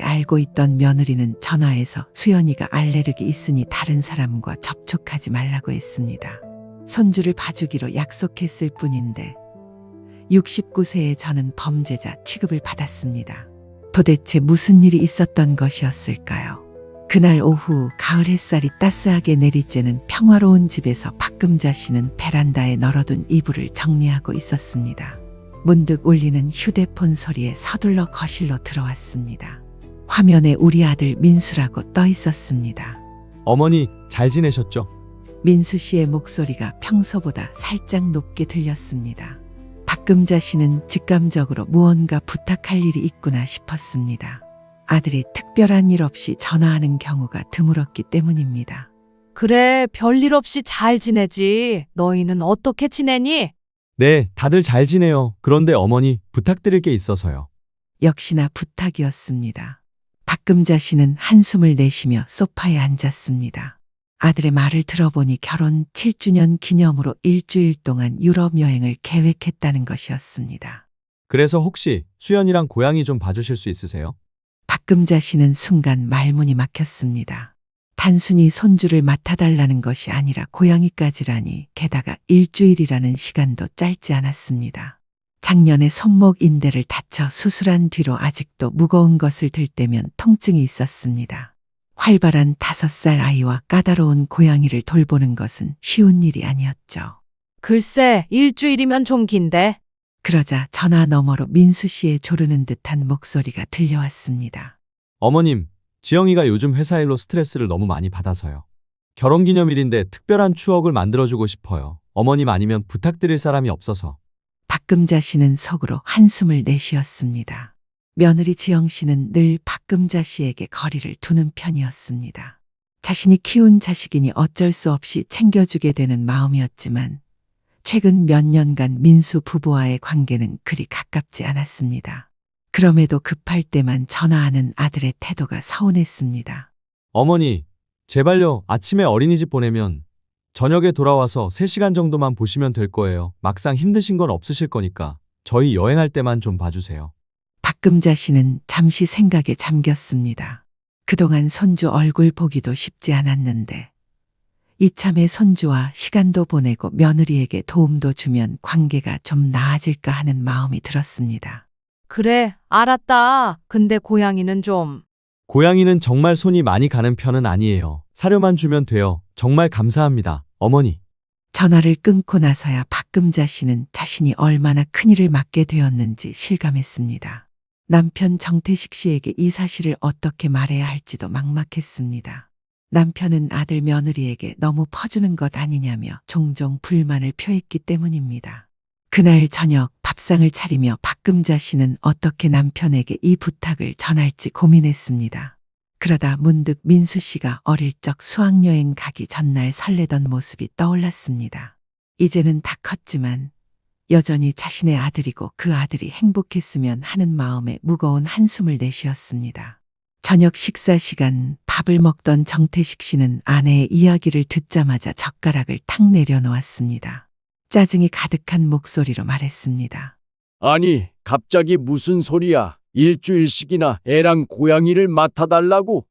알고 있던 며느리는 전화해서 수연이가 알레르기 있으니 다른 사람과 접촉하지 말라고 했습니다. 손주를 봐주기로 약속했을 뿐인데 69세의 저는 범죄자 취급을 받았습니다. 도대체 무슨 일이 있었던 것이었을까요? 그날 오후 가을 햇살이 따스하게 내리쬐는 평화로운 집에서 박금자 씨는 베란다에 널어둔 이불을 정리하고 있었습니다. 문득 울리는 휴대폰 소리에 서둘러 거실로 들어왔습니다. 화면에 우리 아들 민수라고 떠 있었습니다. 어머니, 잘 지내셨죠? 민수 씨의 목소리가 평소보다 살짝 높게 들렸습니다. 박금자 씨는 직감적으로 무언가 부탁할 일이 있구나 싶었습니다. 아들이 특별한 일 없이 전화하는 경우가 드물었기 때문입니다. 그래, 별일 없이 잘 지내지. 너희는 어떻게 지내니? 네, 다들 잘 지내요. 그런데 어머니, 부탁드릴 게 있어서요. 역시나 부탁이었습니다. 박금자 씨는 한숨을 내쉬며 소파에 앉았습니다. 아들의 말을 들어보니 결혼 7주년 기념으로 일주일 동안 유럽 여행을 계획했다는 것이었습니다. 그래서 혹시 수연이랑 고양이 좀 봐주실 수 있으세요? 박금자 씨는 순간 말문이 막혔습니다. 단순히 손주를 맡아달라는 것이 아니라 고양이까지라니, 게다가 일주일이라는 시간도 짧지 않았습니다. 작년에 손목 인대를 다쳐 수술한 뒤로 아직도 무거운 것을 들 때면 통증이 있었습니다. 활발한 5살 아이와 까다로운 고양이를 돌보는 것은 쉬운 일이 아니었죠. 글쎄, 일주일이면 좀 긴데. 그러자 전화 너머로 민수 씨의 조르는 듯한 목소리가 들려왔습니다. 어머님, 지영이가 요즘 회사 일로 스트레스를 너무 많이 받아서요. 결혼기념일인데 특별한 추억을 만들어주고 싶어요. 어머님 아니면 부탁드릴 사람이 없어서. 박금자 씨는 속으로 한숨을 내쉬었습니다. 며느리 지영 씨는 늘 박금자 씨에게 거리를 두는 편이었습니다. 자신이 키운 자식이니 어쩔 수 없이 챙겨주게 되는 마음이었지만 최근 몇 년간 민수 부부와의 관계는 그리 가깝지 않았습니다. 그럼에도 급할 때만 전화하는 아들의 태도가 서운했습니다. 어머니, 제발요. 아침에 어린이집 보내면 저녁에 돌아와서 3시간 정도만 보시면 될 거예요. 막상 힘드신 건 없으실 거니까 저희 여행할 때만 좀 봐주세요. 박금자 씨는 잠시 생각에 잠겼습니다. 그동안 손주 얼굴 보기도 쉽지 않았는데 이참에 손주와 시간도 보내고 며느리에게 도움도 주면 관계가 좀 나아질까 하는 마음이 들었습니다. 그래, 알았다. 근데 고양이는 좀. 고양이는 정말 손이 많이 가는 편은 아니에요. 사료만 주면 돼요. 정말 감사합니다, 어머니. 전화를 끊고 나서야 박금자 씨는 자신이 얼마나 큰일을 맡게 되었는지 실감했습니다. 남편 정태식 씨에게 이 사실을 어떻게 말해야 할지도 막막했습니다. 남편은 아들 며느리에게 너무 퍼주는 것 아니냐며 종종 불만을 표했기 때문입니다. 그날 저녁 밥상을 차리며 박금자 씨는 어떻게 남편에게 이 부탁을 전할지 고민했습니다. 그러다 문득 민수 씨가 어릴 적 수학여행 가기 전날 설레던 모습이 떠올랐습니다. 이제는 다 컸지만 여전히 자신의 아들이고 그 아들이 행복했으면 하는 마음에 무거운 한숨을 내쉬었습니다. 저녁 식사 시간 밥을 먹던 정태식 씨는 아내의 이야기를 듣자마자 젓가락을 탁 내려놓았습니다. 짜증이 가득한 목소리로 말했습니다. 아니, 갑자기 무슨 소리야? 일주일씩이나 애랑 고양이를 맡아달라고?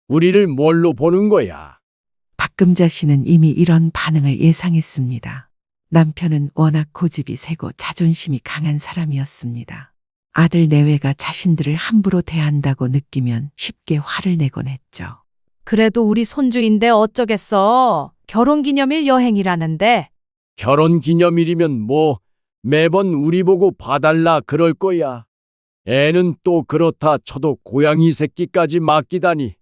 우리를 뭘로 보는 거야? 박금자 씨는 이미 이런 반응을 예상했습니다. 남편은 워낙 고집이 세고 자존심이 강한 사람이었습니다. 아들 내외가 자신들을 함부로 대한다고 느끼면 쉽게 화를 내곤 했죠. 그래도 우리 손주인데 어쩌겠어. 결혼기념일 여행이라는데. 결혼기념일이면 뭐 매번 우리 보고 봐달라 그럴 거야. 애는 또 그렇다 쳐도 고양이 새끼까지 맡기다니.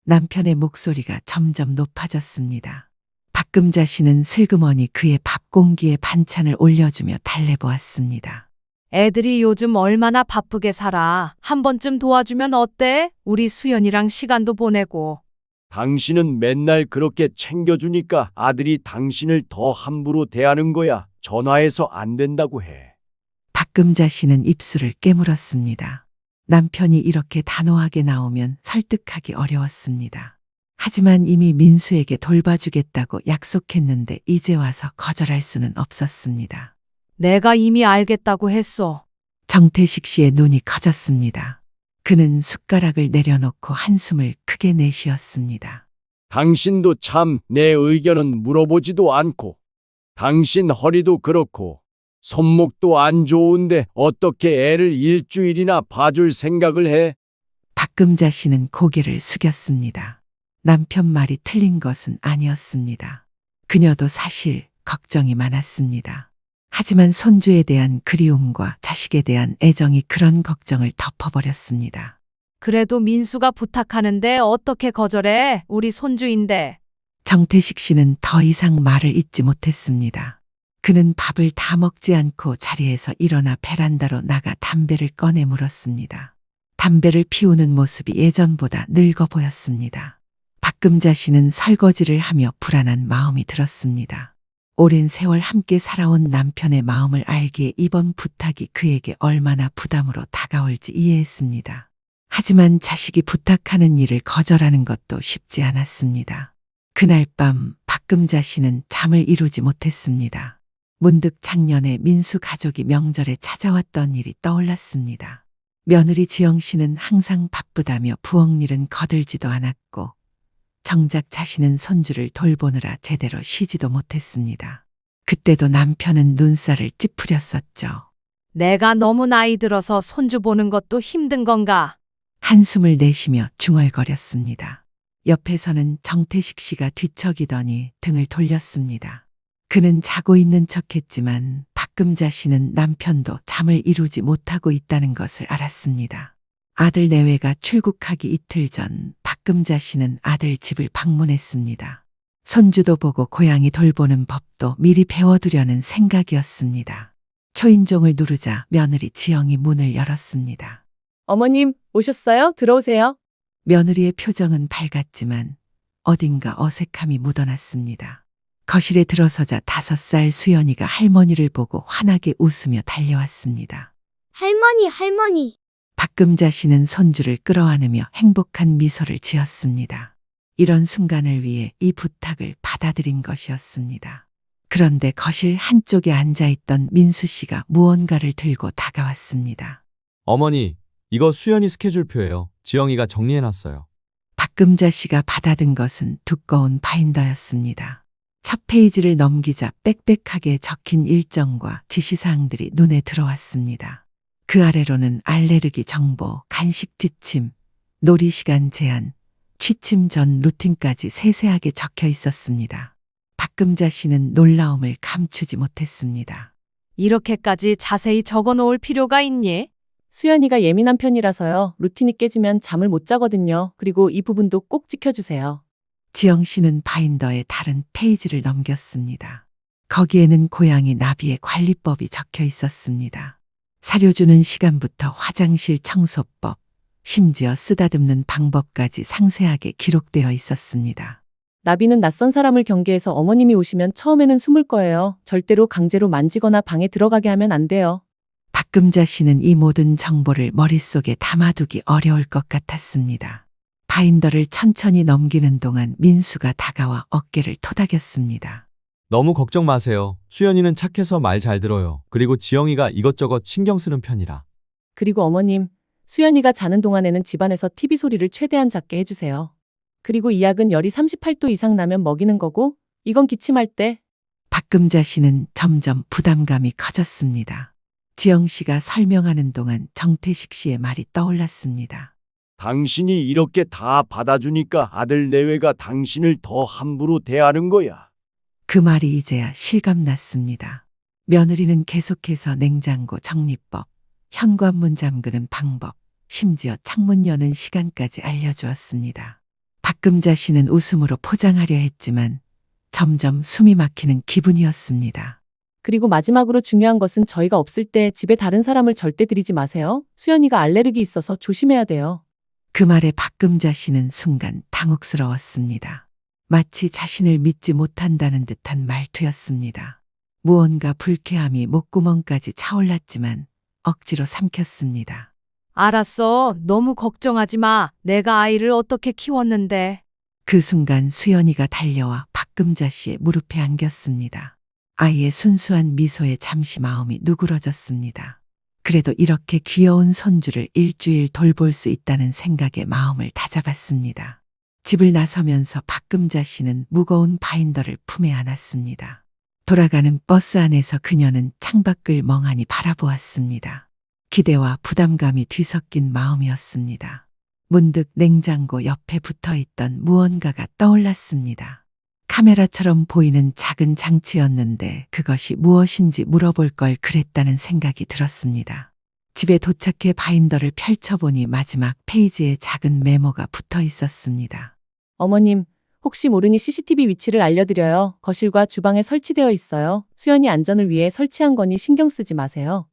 남편의 목소리가 점점 높아졌습니다. 박금자 씨는 슬그머니 그의 밥 공기에 반찬을 올려주며 달래보았습니다. 애들이 요즘 얼마나 바쁘게 살아. 한 번쯤 도와주면 어때? 우리 수연이랑 시간도 보내고. 당신은 맨날 그렇게 챙겨주니까 아들이 당신을 더 함부로 대하는 거야. 전화해서 안 된다고 해. 박금자 씨는 입술을 깨물었습니다. 남편이 이렇게 단호하게 나오면 설득하기 어려웠습니다. 하지만 이미 민수에게 돌봐주겠다고 약속했는데 이제 와서 거절할 수는 없었습니다. 내가 이미 알겠다고 했어. 정태식 씨의 눈이 커졌습니다. 그는 숟가락을 내려놓고 한숨을 크게 내쉬었습니다. 당신도 참 내 의견은 물어보지도 않고, 당신 허리도 그렇고, 손목도 안 좋은데 어떻게 애를 일주일이나 봐줄 생각을 해? 박금자 씨는 고개를 숙였습니다. 남편 말이 틀린 것은 아니었습니다. 그녀도 사실 걱정이 많았습니다. 하지만 손주에 대한 그리움과 자식에 대한 애정이 그런 걱정을 덮어버렸습니다. 그래도 민수가 부탁하는데 어떻게 거절해? 우리 손주인데. 정태식 씨는 더 이상 말을 잇지 못했습니다. 그는 밥을 다 먹지 않고 자리에서 일어나 베란다로 나가 담배를 꺼내 물었습니다. 담배를 피우는 모습이 예전보다 늙어 보였습니다. 박금자 씨는 설거지를 하며 불안한 마음이 들었습니다. 오랜 세월 함께 살아온 남편의 마음을 알기에 이번 부탁이 그에게 얼마나 부담으로 다가올지 이해했습니다. 하지만 자식이 부탁하는 일을 거절하는 것도 쉽지 않았습니다. 그날 밤 박금자 씨는 잠을 이루지 못했습니다. 문득 작년에 민수 가족이 명절에 찾아왔던 일이 떠올랐습니다. 며느리 지영 씨는 항상 바쁘다며 부엌 일은 거들지도 않았고 정작 자신은 손주를 돌보느라 제대로 쉬지도 못했습니다. 그때도 남편은 눈살을 찌푸렸었죠. 내가 너무 나이 들어서 손주 보는 것도 힘든 건가? 한숨을 내쉬며 중얼거렸습니다. 옆에서는 정태식 씨가 뒤척이더니 등을 돌렸습니다. 그는 자고 있는 척했지만 박금자 씨는 남편도 잠을 이루지 못하고 있다는 것을 알았습니다. 아들 내외가 출국하기 이틀 전 박금자 씨는 아들 집을 방문했습니다. 손주도 보고 고양이 돌보는 법도 미리 배워두려는 생각이었습니다. 초인종을 누르자 며느리 지영이 문을 열었습니다. 어머님, 오셨어요? 들어오세요. 며느리의 표정은 밝았지만 어딘가 어색함이 묻어났습니다. 거실에 들어서자 5살 수연이가 할머니를 보고 환하게 웃으며 달려왔습니다. 할머니. 박금자 씨는 손주를 끌어안으며 행복한 미소를 지었습니다. 이런 순간을 위해 이 부탁을 받아들인 것이었습니다. 그런데 거실 한쪽에 앉아있던 민수 씨가 무언가를 들고 다가왔습니다. 어머니, 이거 수연이 스케줄표예요. 지영이가 정리해놨어요. 박금자 씨가 받아든 것은 두꺼운 바인더였습니다. 첫 페이지를 넘기자 빽빽하게 적힌 일정과 지시사항들이 눈에 들어왔습니다. 그 아래로는 알레르기 정보, 간식 지침, 놀이 시간 제한, 취침 전 루틴까지 세세하게 적혀 있었습니다. 박금자 씨는 놀라움을 감추지 못했습니다. 이렇게까지 자세히 적어 놓을 필요가 있니? 수연이가 예민한 편이라서요. 루틴이 깨지면 잠을 못 자거든요. 그리고 이 부분도 꼭 지켜주세요. 지영 씨는 바인더의 다른 페이지를 넘겼습니다. 거기에는 고양이 나비의 관리법이 적혀 있었습니다. 사료 주는 시간부터 화장실 청소법, 심지어 쓰다듬는 방법까지 상세하게 기록되어 있었습니다. 나비는 낯선 사람을 경계해서 어머님이 오시면 처음에는 숨을 거예요. 절대로 강제로 만지거나 방에 들어가게 하면 안 돼요. 박금자 씨는 이 모든 정보를 머릿속에 담아두기 어려울 것 같았습니다. 바인더를 천천히 넘기는 동안 민수가 다가와 어깨를 토닥였습니다. 너무 걱정 마세요. 수연이는 착해서 말 잘 들어요. 그리고 지영이가 이것저것 신경 쓰는 편이라. 그리고 어머님, 수연이가 자는 동안에는 집안에서 TV 소리를 최대한 작게 해주세요. 그리고 이 약은 열이 38도 이상 나면 먹이는 거고, 이건 기침할 때. 박금자 씨는 점점 부담감이 커졌습니다. 지영 씨가 설명하는 동안 정태식 씨의 말이 떠올랐습니다. 당신이 이렇게 다 받아주니까 아들 내외가 당신을 더 함부로 대하는 거야. 그 말이 이제야 실감났습니다. 며느리는 계속해서 냉장고 정리법, 현관문 잠그는 방법, 심지어 창문 여는 시간까지 알려주었습니다. 박금자 씨는 웃음으로 포장하려 했지만 점점 숨이 막히는 기분이었습니다. 그리고 마지막으로 중요한 것은 저희가 없을 때 집에 다른 사람을 절대 들이지 마세요. 수연이가 알레르기 있어서 조심해야 돼요. 그 말에 박금자 씨는 순간 당혹스러웠습니다. 마치 자신을 믿지 못한다는 듯한 말투였습니다. 무언가 불쾌함이 목구멍까지 차올랐지만 억지로 삼켰습니다. 알았어. 너무 걱정하지 마. 내가 아이를 어떻게 키웠는데. 그 순간 수연이가 달려와 박금자 씨의 무릎에 안겼습니다. 아이의 순수한 미소에 잠시 마음이 누그러졌습니다. 그래도 이렇게 귀여운 손주를 일주일 돌볼 수 있다는 생각에 마음을 다잡았습니다. 집을 나서면서 박금자 씨는 무거운 바인더를 품에 안았습니다. 돌아가는 버스 안에서 그녀는 창밖을 멍하니 바라보았습니다. 기대와 부담감이 뒤섞인 마음이었습니다. 문득 냉장고 옆에 붙어있던 무언가가 떠올랐습니다. 카메라처럼 보이는 작은 장치였는데 그것이 무엇인지 물어볼 걸 그랬다는 생각이 들었습니다. 집에 도착해 바인더를 펼쳐보니 마지막 페이지에 작은 메모가 붙어 있었습니다. 어머님, 혹시 모르니 CCTV 위치를 알려드려요. 거실과 주방에 설치되어 있어요. 수연이 안전을 위해 설치한 거니 신경 쓰지 마세요.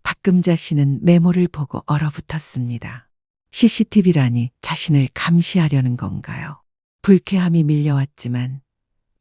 박금자 씨는 메모를 보고 얼어붙었습니다. CCTV라니 자신을 감시하려는 건가요? 불쾌함이 밀려왔지만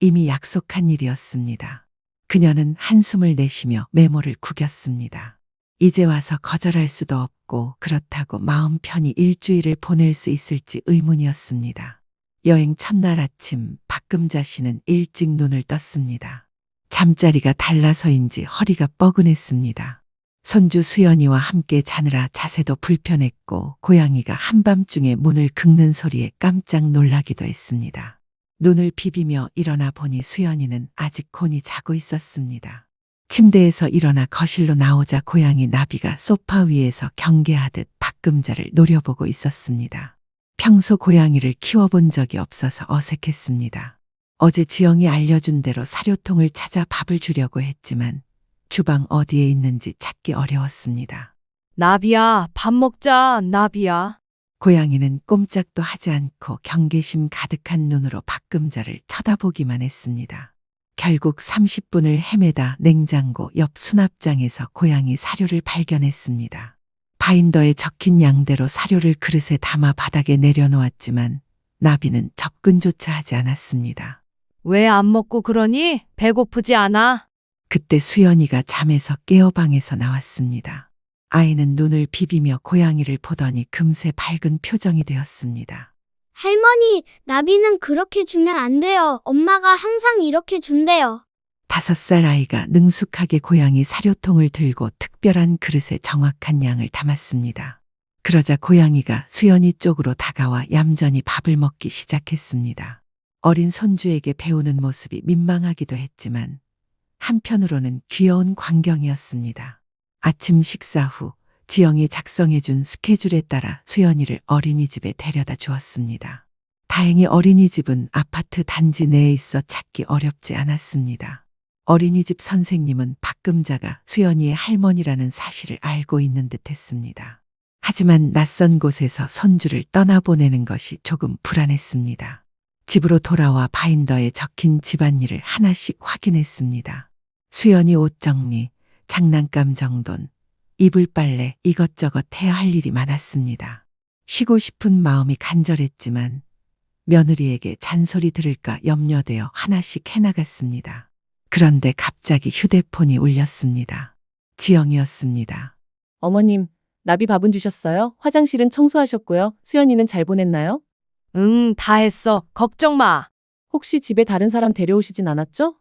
이미 약속한 일이었습니다. 그녀는 한숨을 내쉬며 메모를 구겼습니다. 이제 와서 거절할 수도 없고 그렇다고 마음 편히 일주일을 보낼 수 있을지 의문이었습니다. 여행 첫날 아침 박금자 씨는 일찍 눈을 떴습니다. 잠자리가 달라서인지 허리가 뻐근했습니다. 손주 수연이와 함께 자느라 자세도 불편했고 고양이가 한밤중에 문을 긁는 소리에 깜짝 놀라기도 했습니다. 눈을 비비며 일어나 보니 수연이는 아직 곤히 자고 있었습니다. 침대에서 일어나 거실로 나오자 고양이 나비가 소파 위에서 경계하듯 박금자를 노려보고 있었습니다. 평소 고양이를 키워본 적이 없어서 어색했습니다. 어제 지영이 알려준 대로 사료통을 찾아 밥을 주려고 했지만 주방 어디에 있는지 찾기 어려웠습니다. 나비야, 밥 먹자, 나비야. 고양이는 꼼짝도 하지 않고 경계심 가득한 눈으로 박금자를 쳐다보기만 했습니다. 결국 30분을 헤매다 냉장고 옆 수납장에서 고양이 사료를 발견했습니다. 바인더에 적힌 양대로 사료를 그릇에 담아 바닥에 내려놓았지만 나비는 접근조차 하지 않았습니다. 왜 안 먹고 그러니? 배고프지 않아? 그때 수연이가 잠에서 깨어 방에서 나왔습니다. 아이는 눈을 비비며 고양이를 보더니 금세 밝은 표정이 되었습니다. 할머니, 나비는 그렇게 주면 안 돼요. 엄마가 항상 이렇게 준대요. 5살 아이가 능숙하게 고양이 사료통을 들고 특별한 그릇에 정확한 양을 담았습니다. 그러자 고양이가 수연이 쪽으로 다가와 얌전히 밥을 먹기 시작했습니다. 어린 손주에게 배우는 모습이 민망하기도 했지만 한편으로는 귀여운 광경이었습니다. 아침 식사 후 지영이 작성해준 스케줄에 따라 수연이를 어린이집에 데려다 주었습니다. 다행히 어린이집은 아파트 단지 내에 있어 찾기 어렵지 않았습니다. 어린이집 선생님은 박금자가 수연이의 할머니라는 사실을 알고 있는 듯 했습니다. 하지만 낯선 곳에서 손주를 떠나보내는 것이 조금 불안했습니다. 집으로 돌아와 바인더에 적힌 집안일을 하나씩 확인했습니다. 수연이 옷 정리, 장난감 정돈, 이불 빨래 이것저것 해야 할 일이 많았습니다. 쉬고 싶은 마음이 간절했지만 며느리에게 잔소리 들을까 염려되어 하나씩 해나갔습니다. 그런데 갑자기 휴대폰이 울렸습니다. 지영이었습니다. 어머님, 나비 밥은 주셨어요? 화장실은 청소하셨고요. 수연이는 잘 보냈나요? 응, 다 했어. 걱정 마. 혹시 집에 다른 사람 데려오시진 않았죠?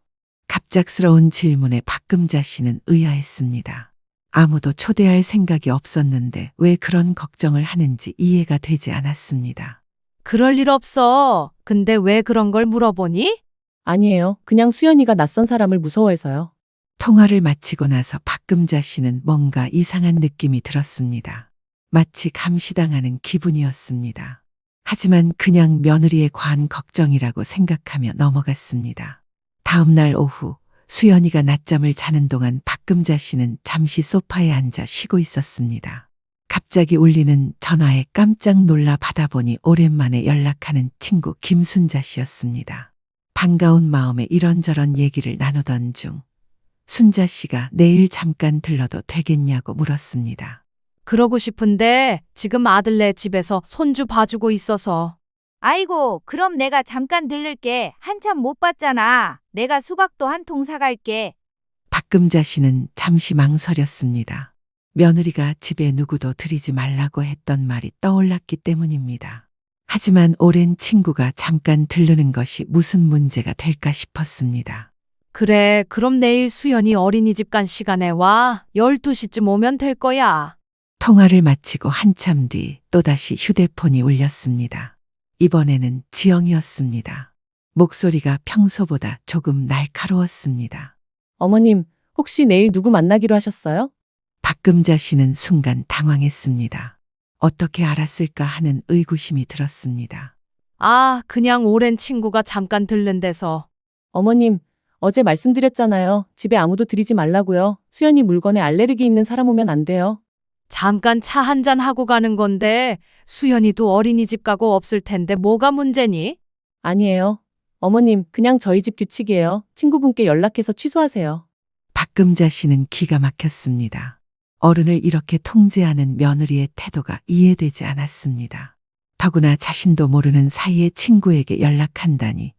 갑작스러운 질문에 박금자 씨는 의아했습니다. 아무도 초대할 생각이 없었는데 왜 그런 걱정을 하는지 이해가 되지 않았습니다. 그럴 일 없어. 근데 왜 그런 걸 물어보니? 아니에요. 그냥 수연이가 낯선 사람을 무서워해서요. 통화를 마치고 나서 박금자 씨는 뭔가 이상한 느낌이 들었습니다. 마치 감시당하는 기분이었습니다. 하지만 그냥 며느리에 관한 걱정이라고 생각하며 넘어갔습니다. 다음 날 오후 수연이가 낮잠을 자는 동안 박금자 씨는 잠시 소파에 앉아 쉬고 있었습니다. 갑자기 울리는 전화에 깜짝 놀라 받아보니 오랜만에 연락하는 친구 김순자 씨였습니다. 반가운 마음에 이런저런 얘기를 나누던 중 순자 씨가 내일 잠깐 들러도 되겠냐고 물었습니다. 그러고 싶은데 지금 아들네 집에서 손주 봐주고 있어서. 아이고, 그럼 내가 잠깐 들를게. 한참 못 봤잖아. 내가 수박도 한 통 사갈게. 박금자 씨는 잠시 망설였습니다. 며느리가 집에 누구도 들이지 말라고 했던 말이 떠올랐기 때문입니다. 하지만 오랜 친구가 잠깐 들르는 것이 무슨 문제가 될까 싶었습니다. 그래, 그럼 내일 수연이 어린이집 간 시간에 와. 12시쯤 오면 될 거야. 통화를 마치고 한참 뒤 또다시 휴대폰이 울렸습니다. 이번에는 지영이었습니다. 목소리가 평소보다 조금 날카로웠습니다. 어머님, 혹시 내일 누구 만나기로 하셨어요? 박금자 씨는 순간 당황했습니다. 어떻게 알았을까 하는 의구심이 들었습니다. 아, 그냥 오랜 친구가 잠깐 들른 데서. 어머님, 어제 말씀드렸잖아요. 집에 아무도 들이지 말라고요. 수연이 물건에 알레르기 있는 사람 오면 안 돼요. 잠깐 차 한잔 하고 가는 건데 수연이도 어린이집 가고 없을 텐데 뭐가 문제니? 아니에요. 어머님, 그냥 저희 집 규칙이에요. 친구분께 연락해서 취소하세요. 박금자 씨는 기가 막혔습니다. 어른을 이렇게 통제하는 며느리의 태도가 이해되지 않았습니다. 더구나 자신도 모르는 사이에 친구에게 연락한다니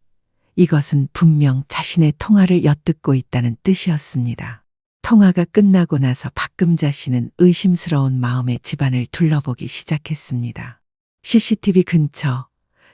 이것은 분명 자신의 통화를 엿듣고 있다는 뜻이었습니다. 통화가 끝나고 나서 박금자 씨는 의심스러운 마음에 집안을 둘러보기 시작했습니다. CCTV 근처,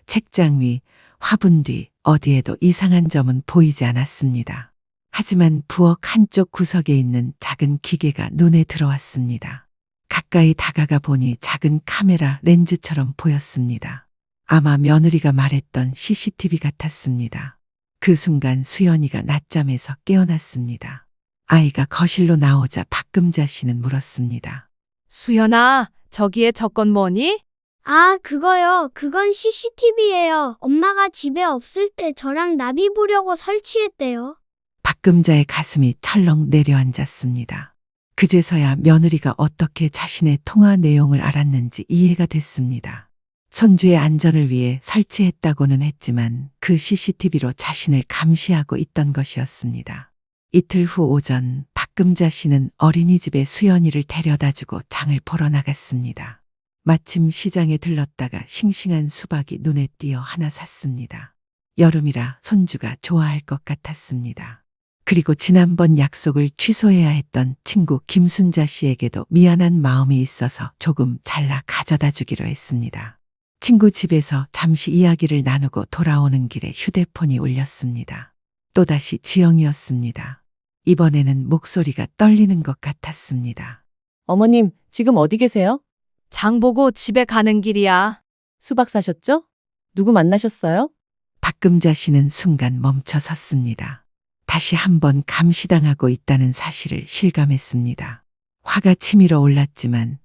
책장 위, 화분 뒤 어디에도 이상한 점은 보이지 않았습니다. 하지만 부엌 한쪽 구석에 있는 작은 기계가 눈에 들어왔습니다. 가까이 다가가 보니 작은 카메라 렌즈처럼 보였습니다. 아마 며느리가 말했던 CCTV 같았습니다. 그 순간 수연이가 낮잠에서 깨어났습니다. 아이가 거실로 나오자 박금자 씨는 물었습니다. 수연아, 저기에 저건 뭐니? 아, 그거요. 그건 CCTV예요. 엄마가 집에 없을 때 저랑 나비 보려고 설치했대요. 박금자의 가슴이 철렁 내려앉았습니다. 그제서야 며느리가 어떻게 자신의 통화 내용을 알았는지 이해가 됐습니다. 손주의 안전을 위해 설치했다고는 했지만 그 CCTV로 자신을 감시하고 있던 것이었습니다. 이틀 후 오전 박금자 씨는 어린이집에 수연이를 데려다주고 장을 보러 나갔습니다. 마침 시장에 들렀다가 싱싱한 수박이 눈에 띄어 하나 샀습니다. 여름이라 손주가 좋아할 것 같았습니다. 그리고 지난번 약속을 취소해야 했던 친구 김순자 씨에게도 미안한 마음이 있어서 조금 잘라 가져다 주기로 했습니다. 친구 집에서 잠시 이야기를 나누고 돌아오는 길에 휴대폰이 울렸습니다. 또다시 지영이었습니다. 이번에는 목소리가 떨리는 것 같았습니다. 어머님, 지금 어디 계세요? 장 보고 집에 가는 길이야. 수박 사셨죠? 누구 만나셨어요? 박금자 씨는 순간 멈춰 섰습니다. 다시 한번 감시당하고 있다는 사실을 실감했습니다. 화가 치밀어 올랐지만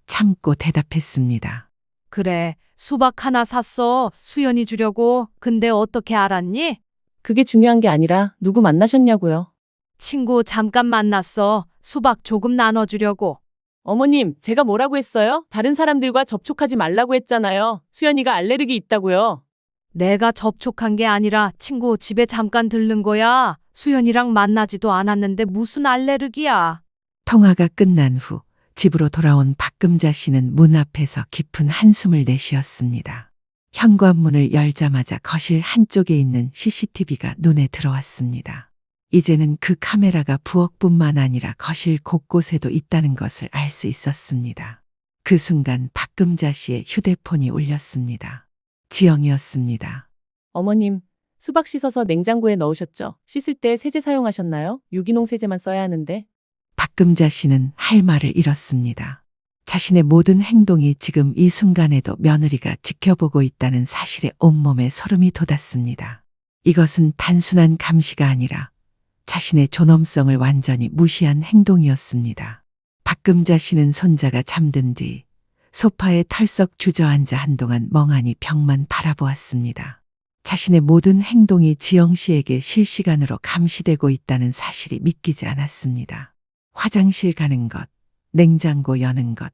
참고 대답했습니다. 그래, 수박 하나 샀어. 수연이 주려고. 근데 어떻게 알았니? 그게 중요한 게 아니라 누구 만나셨냐고요. 친구 잠깐 만났어. 수박 조금 나눠주려고. 어머님, 제가 뭐라고 했어요? 다른 사람들과 접촉하지 말라고 했잖아요. 수연이가 알레르기 있다고요. 내가 접촉한 게 아니라 친구 집에 잠깐 들른 거야. 수연이랑 만나지도 않았는데 무슨 알레르기야. 통화가 끝난 후 집으로 돌아온 박금자 씨는 문 앞에서 깊은 한숨을 내쉬었습니다. 현관문을 열자마자 거실 한쪽에 있는 CCTV가 눈에 들어왔습니다. 이제는 그 카메라가 부엌뿐만 아니라 거실 곳곳에도 있다는 것을 알 수 있었습니다. 그 순간 박금자 씨의 휴대폰이 울렸습니다. 지영이었습니다. 어머님, 수박 씻어서 냉장고에 넣으셨죠? 씻을 때 세제 사용하셨나요? 유기농 세제만 써야 하는데. 박금자 씨는 할 말을 잃었습니다. 자신의 모든 행동이 지금 이 순간에도 며느리가 지켜보고 있다는 사실에 온몸에 소름이 돋았습니다. 이것은 단순한 감시가 아니라 자신의 존엄성을 완전히 무시한 행동이었습니다. 박금자 씨는 손자가 잠든 뒤 소파에 털썩 주저앉아 한동안 멍하니 벽만 바라보았습니다. 자신의 모든 행동이 지영 씨에게 실시간으로 감시되고 있다는 사실이 믿기지 않았습니다. 화장실 가는 것, 냉장고 여는 것,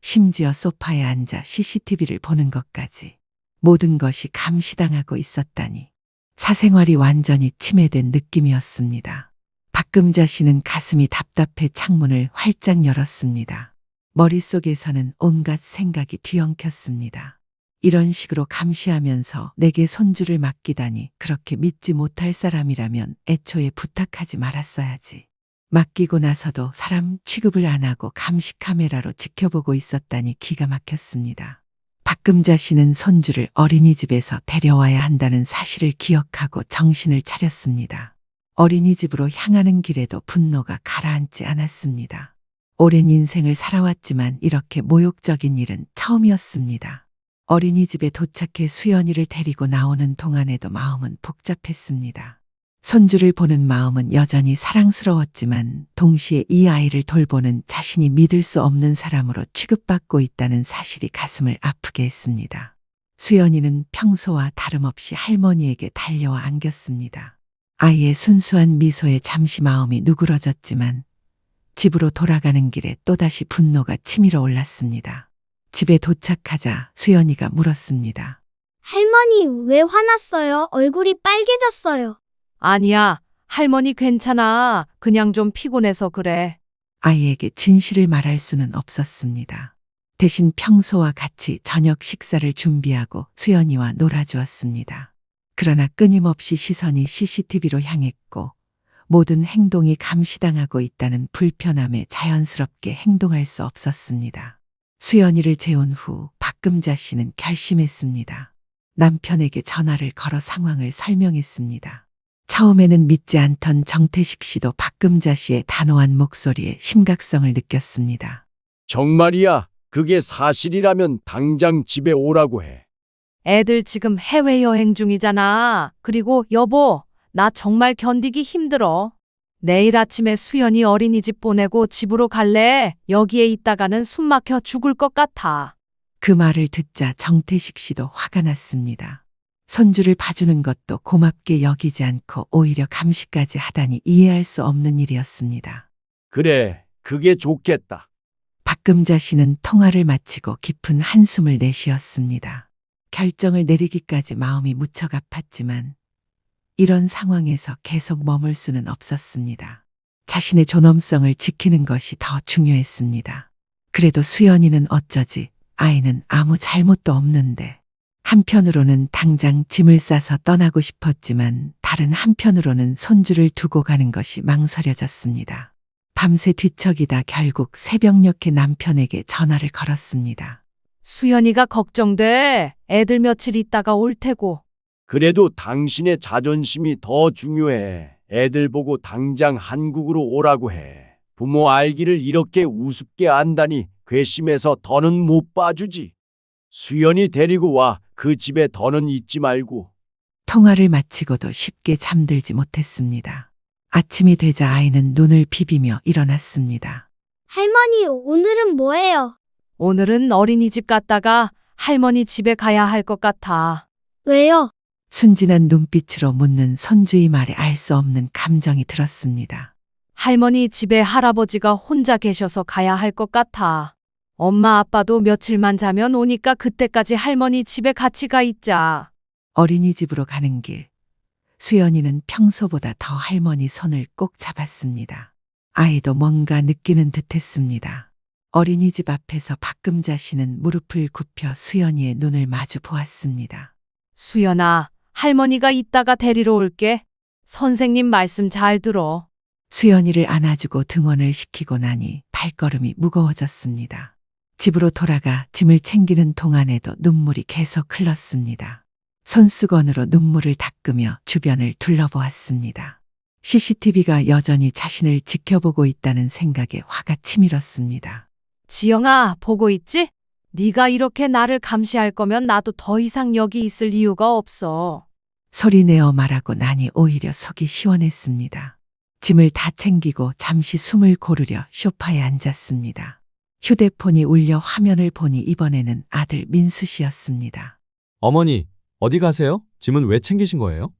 심지어 소파에 앉아 CCTV를 보는 것까지 모든 것이 감시당하고 있었다니 사생활이 완전히 침해된 느낌이었습니다. 박금자 씨는 가슴이 답답해 창문을 활짝 열었습니다. 머릿속에서는 온갖 생각이 뒤엉켰습니다. 이런 식으로 감시하면서 내게 손주를 맡기다니 그렇게 믿지 못할 사람이라면 애초에 부탁하지 말았어야지. 맡기고 나서도 사람 취급을 안 하고 감시 카메라로 지켜보고 있었다니 기가 막혔습니다. 박금자 씨는 손주를 어린이집에서 데려와야 한다는 사실을 기억하고 정신을 차렸습니다. 어린이집으로 향하는 길에도 분노가 가라앉지 않았습니다. 오랜 인생을 살아왔지만 이렇게 모욕적인 일은 처음이었습니다. 어린이집에 도착해 수연이를 데리고 나오는 동안에도 마음은 복잡했습니다. 손주를 보는 마음은 여전히 사랑스러웠지만 동시에 이 아이를 돌보는 자신이 믿을 수 없는 사람으로 취급받고 있다는 사실이 가슴을 아프게 했습니다. 수연이는 평소와 다름없이 할머니에게 달려와 안겼습니다. 아이의 순수한 미소에 잠시 마음이 누그러졌지만 집으로 돌아가는 길에 또다시 분노가 치밀어 올랐습니다. 집에 도착하자 수연이가 물었습니다. 할머니, 왜 화났어요? 얼굴이 빨개졌어요. 아니야, 할머니 괜찮아. 그냥 좀 피곤해서 그래. 아이에게 진실을 말할 수는 없었습니다. 대신 평소와 같이 저녁 식사를 준비하고 수연이와 놀아주었습니다. 그러나 끊임없이 시선이 CCTV로 향했고 모든 행동이 감시당하고 있다는 불편함에 자연스럽게 행동할 수 없었습니다. 수연이를 재운 후 박금자 씨는 결심했습니다. 남편에게 전화를 걸어 상황을 설명했습니다. 처음에는 믿지 않던 정태식 씨도 박금자 씨의 단호한 목소리에 심각성을 느꼈습니다. 정말이야. 그게 사실이라면 당장 집에 오라고 해. 애들 지금 해외여행 중이잖아. 그리고 여보, 나 정말 견디기 힘들어. 내일 아침에 수연이 어린이집 보내고 집으로 갈래? 여기에 있다가는 숨 막혀 죽을 것 같아. 그 말을 듣자 정태식 씨도 화가 났습니다. 손주를 봐주는 것도 고맙게 여기지 않고 오히려 감시까지 하다니 이해할 수 없는 일이었습니다. 그래, 그게 좋겠다. 박금자 씨는 통화를 마치고 깊은 한숨을 내쉬었습니다. 결정을 내리기까지 마음이 무척 아팠지만 이런 상황에서 계속 머물 수는 없었습니다. 자신의 존엄성을 지키는 것이 더 중요했습니다. 그래도 수연이는 어쩌지, 아이는 아무 잘못도 없는데. 한편으로는 당장 짐을 싸서 떠나고 싶었지만 다른 한편으로는 손주를 두고 가는 것이 망설여졌습니다. 밤새 뒤척이다 결국 새벽녘에 남편에게 전화를 걸었습니다. 수연이가 걱정돼. 애들 며칠 있다가 올 테고. 그래도 당신의 자존심이 더 중요해. 애들 보고 당장 한국으로 오라고 해. 부모 알기를 이렇게 우습게 안다니 괘씸해서 더는 못 봐주지. 수연이 데리고 와. 그 집에 더는 있지 말고. 통화를 마치고도 쉽게 잠들지 못했습니다. 아침이 되자 아이는 눈을 비비며 일어났습니다. 할머니, 오늘은 뭐예요? 오늘은 어린이집 갔다가 할머니 집에 가야 할 것 같아. 왜요? 순진한 눈빛으로 묻는 손주의 말에 알 수 없는 감정이 들었습니다. 할머니 집에 할아버지가 혼자 계셔서 가야 할 것 같아. 엄마 아빠도 며칠만 자면 오니까 그때까지 할머니 집에 같이 가 있자. 어린이집으로 가는 길, 수연이는 평소보다 더 할머니 손을 꼭 잡았습니다. 아이도 뭔가 느끼는 듯했습니다. 어린이집 앞에서 박금자 씨는 무릎을 굽혀 수연이의 눈을 마주 보았습니다. 수연아, 할머니가 이따가 데리러 올게. 선생님 말씀 잘 들어. 수연이를 안아주고 등원을 시키고 나니 발걸음이 무거워졌습니다. 집으로 돌아가 짐을 챙기는 동안에도 눈물이 계속 흘렀습니다. 손수건으로 눈물을 닦으며 주변을 둘러보았습니다. CCTV가 여전히 자신을 지켜보고 있다는 생각에 화가 치밀었습니다. 지영아, 보고 있지? 네가 이렇게 나를 감시할 거면 나도 더 이상 여기 있을 이유가 없어. 소리내어 말하고 나니 오히려 속이 시원했습니다. 짐을 다 챙기고 잠시 숨을 고르려 소파에 앉았습니다. 휴대폰이 울려 화면을 보니 이번에는 아들 민수 씨였습니다. 어머니, 어디 가세요? 짐은 왜 챙기신 거예요?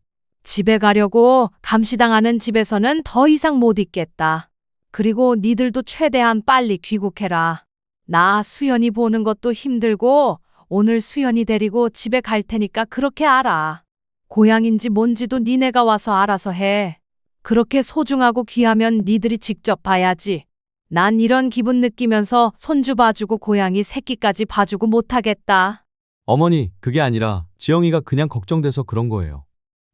집에 가려고. 감시당하는 집에서는 더 이상 못 있겠다. 그리고 니들도 최대한 빨리 귀국해라. 나 수연이 보는 것도 힘들고 오늘 수연이 데리고 집에 갈 테니까 그렇게 알아. 고향인지 뭔지도 니네가 와서 알아서 해. 그렇게 소중하고 귀하면 니들이 직접 봐야지. 난 이런 기분 느끼면서 손주 봐주고 고양이 새끼까지 봐주고 못하겠다. 어머니, 그게 아니라 지영이가 그냥 걱정돼서 그런 거예요.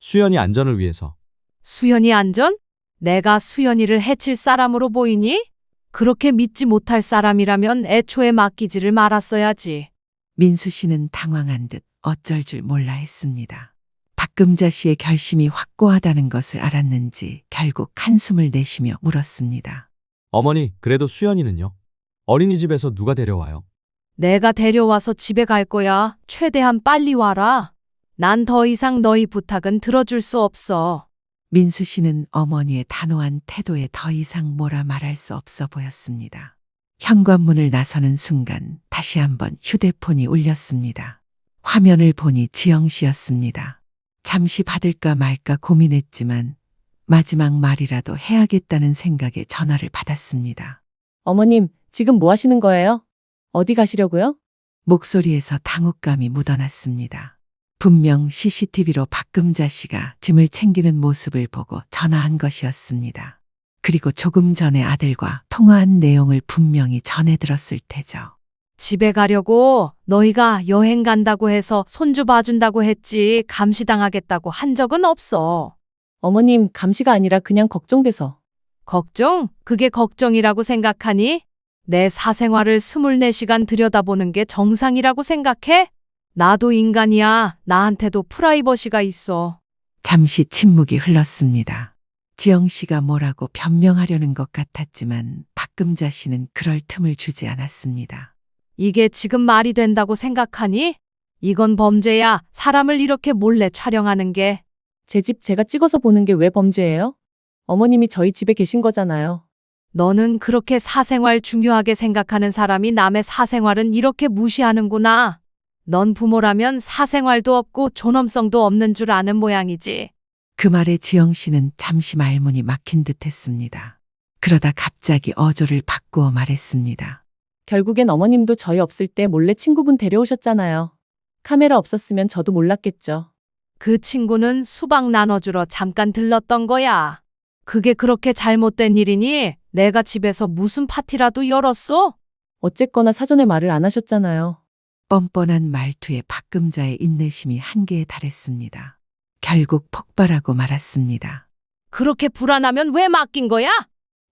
수연이 안전을 위해서. 수연이 안전? 내가 수연이를 해칠 사람으로 보이니? 그렇게 믿지 못할 사람이라면 애초에 맡기지를 말았어야지. 민수 씨는 당황한 듯 어쩔 줄 몰라 했습니다. 박금자 씨의 결심이 확고하다는 것을 알았는지 결국 한숨을 내쉬며 물었습니다. 어머니, 그래도 수연이는요? 어린이집에서 누가 데려와요? 내가 데려와서 집에 갈 거야. 최대한 빨리 와라. 난 더 이상 너희 부탁은 들어줄 수 없어. 민수 씨는 어머니의 단호한 태도에 더 이상 뭐라 말할 수 없어 보였습니다. 현관문을 나서는 순간 다시 한번 휴대폰이 울렸습니다. 화면을 보니 지영 씨였습니다. 잠시 받을까 말까 고민했지만 마지막 말이라도 해야겠다는 생각에 전화를 받았습니다. 어머님, 지금 뭐 하시는 거예요? 어디 가시려고요? 목소리에서 당혹감이 묻어났습니다. 분명 CCTV로 박금자 씨가 짐을 챙기는 모습을 보고 전화한 것이었습니다. 그리고 조금 전에 아들과 통화한 내용을 분명히 전해 들었을 테죠. 집에 가려고 너희가 여행 간다고 해서 손주 봐준다고 했지 감시당하겠다고 한 적은 없어. 어머님, 감시가 아니라 그냥 걱정돼서. 걱정? 그게 걱정이라고 생각하니? 내 사생활을 24시간 들여다보는 게 정상이라고 생각해? 나도 인간이야. 나한테도 프라이버시가 있어. 잠시 침묵이 흘렀습니다. 지영 씨가 뭐라고 변명하려는 것 같았지만 박금자 씨는 그럴 틈을 주지 않았습니다. 이게 지금 말이 된다고 생각하니? 이건 범죄야. 사람을 이렇게 몰래 촬영하는 게. 제 집 제가 찍어서 보는 게 왜 범죄예요? 어머님이 저희 집에 계신 거잖아요. 너는 그렇게 사생활 중요하게 생각하는 사람이 남의 사생활은 이렇게 무시하는구나. 넌 부모라면 사생활도 없고 존엄성도 없는 줄 아는 모양이지. 그 말에 지영 씨는 잠시 말문이 막힌 듯 했습니다. 그러다 갑자기 어조를 바꾸어 말했습니다. 결국엔 어머님도 저희 없을 때 몰래 친구분 데려오셨잖아요. 카메라 없었으면 저도 몰랐겠죠. 그 친구는 수박 나눠주러 잠깐 들렀던 거야. 그게 그렇게 잘못된 일이니? 내가 집에서 무슨 파티라도 열었어? 어쨌거나 사전에 말을 안 하셨잖아요. 뻔뻔한 말투에 박금자의 인내심이 한계에 달했습니다. 결국 폭발하고 말았습니다. 그렇게 불안하면 왜 맡긴 거야?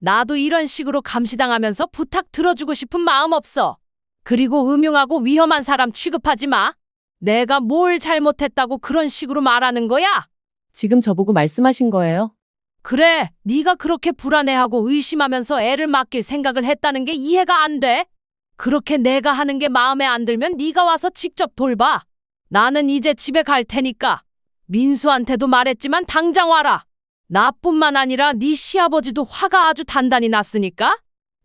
나도 이런 식으로 감시당하면서 부탁 들어주고 싶은 마음 없어. 그리고 음흉하고 위험한 사람 취급하지 마. 내가 뭘 잘못했다고 그런 식으로 말하는 거야? 지금 저보고 말씀하신 거예요? 그래, 네가 그렇게 불안해하고 의심하면서 애를 맡길 생각을 했다는 게 이해가 안 돼. 그렇게 내가 하는 게 마음에 안 들면 네가 와서 직접 돌봐. 나는 이제 집에 갈 테니까. 민수한테도 말했지만 당장 와라. 나뿐만 아니라 네 시아버지도 화가 아주 단단히 났으니까.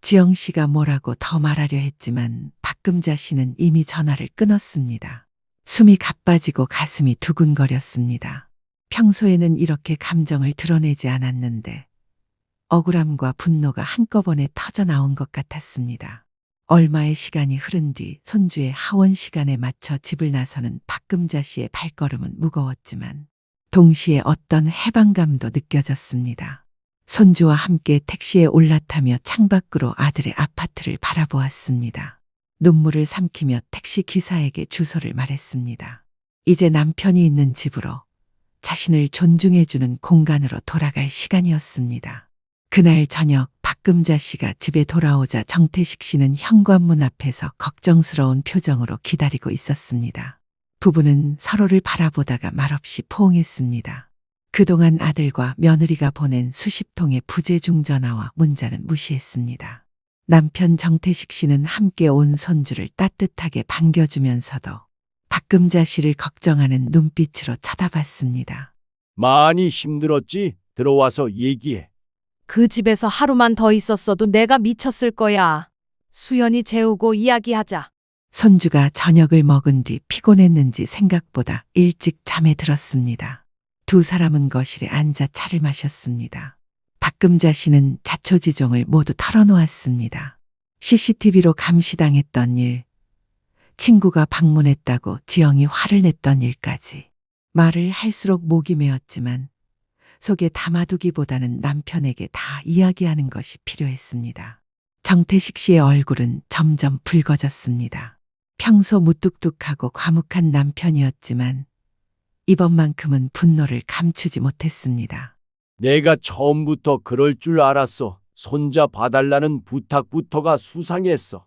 지영 씨가 뭐라고 더 말하려 했지만 박금자 씨는 이미 전화를 끊었습니다. 숨이 가빠지고 가슴이 두근거렸습니다. 평소에는 이렇게 감정을 드러내지 않았는데 억울함과 분노가 한꺼번에 터져 나온 것 같았습니다. 얼마의 시간이 흐른 뒤 손주의 하원 시간에 맞춰 집을 나서는 박금자 씨의 발걸음은 무거웠지만 동시에 어떤 해방감도 느껴졌습니다. 손주와 함께 택시에 올라타며 창밖으로 아들의 아파트를 바라보았습니다. 눈물을 삼키며 택시 기사에게 주소를 말했습니다. 이제 남편이 있는 집으로, 자신을 존중해주는 공간으로 돌아갈 시간이었습니다. 그날 저녁 박금자 씨가 집에 돌아오자 정태식 씨는 현관문 앞에서 걱정스러운 표정으로 기다리고 있었습니다. 부부는 서로를 바라보다가 말없이 포옹했습니다. 그동안 아들과 며느리가 보낸 수십 통의 부재중 전화와 문자는 무시했습니다. 남편 정태식 씨는 함께 온 손주를 따뜻하게 반겨주면서도 박금자 씨를 걱정하는 눈빛으로 쳐다봤습니다. 많이 힘들었지? 들어와서 얘기해. 그 집에서 하루만 더 있었어도 내가 미쳤을 거야. 수연이 재우고 이야기하자. 손주가 저녁을 먹은 뒤 피곤했는지 생각보다 일찍 잠에 들었습니다. 두 사람은 거실에 앉아 차를 마셨습니다. 박금자 씨는 자초지종을 모두 털어놓았습니다. CCTV로 감시당했던 일, 친구가 방문했다고 지영이 화를 냈던 일까지. 말을 할수록 목이 메었지만 속에 담아두기보다는 남편에게 다 이야기하는 것이 필요했습니다. 정태식 씨의 얼굴은 점점 붉어졌습니다. 평소 무뚝뚝하고 과묵한 남편이었지만 이번만큼은 분노를 감추지 못했습니다. 내가 처음부터 그럴 줄 알았어. 손자 봐달라는 부탁부터가 수상했어.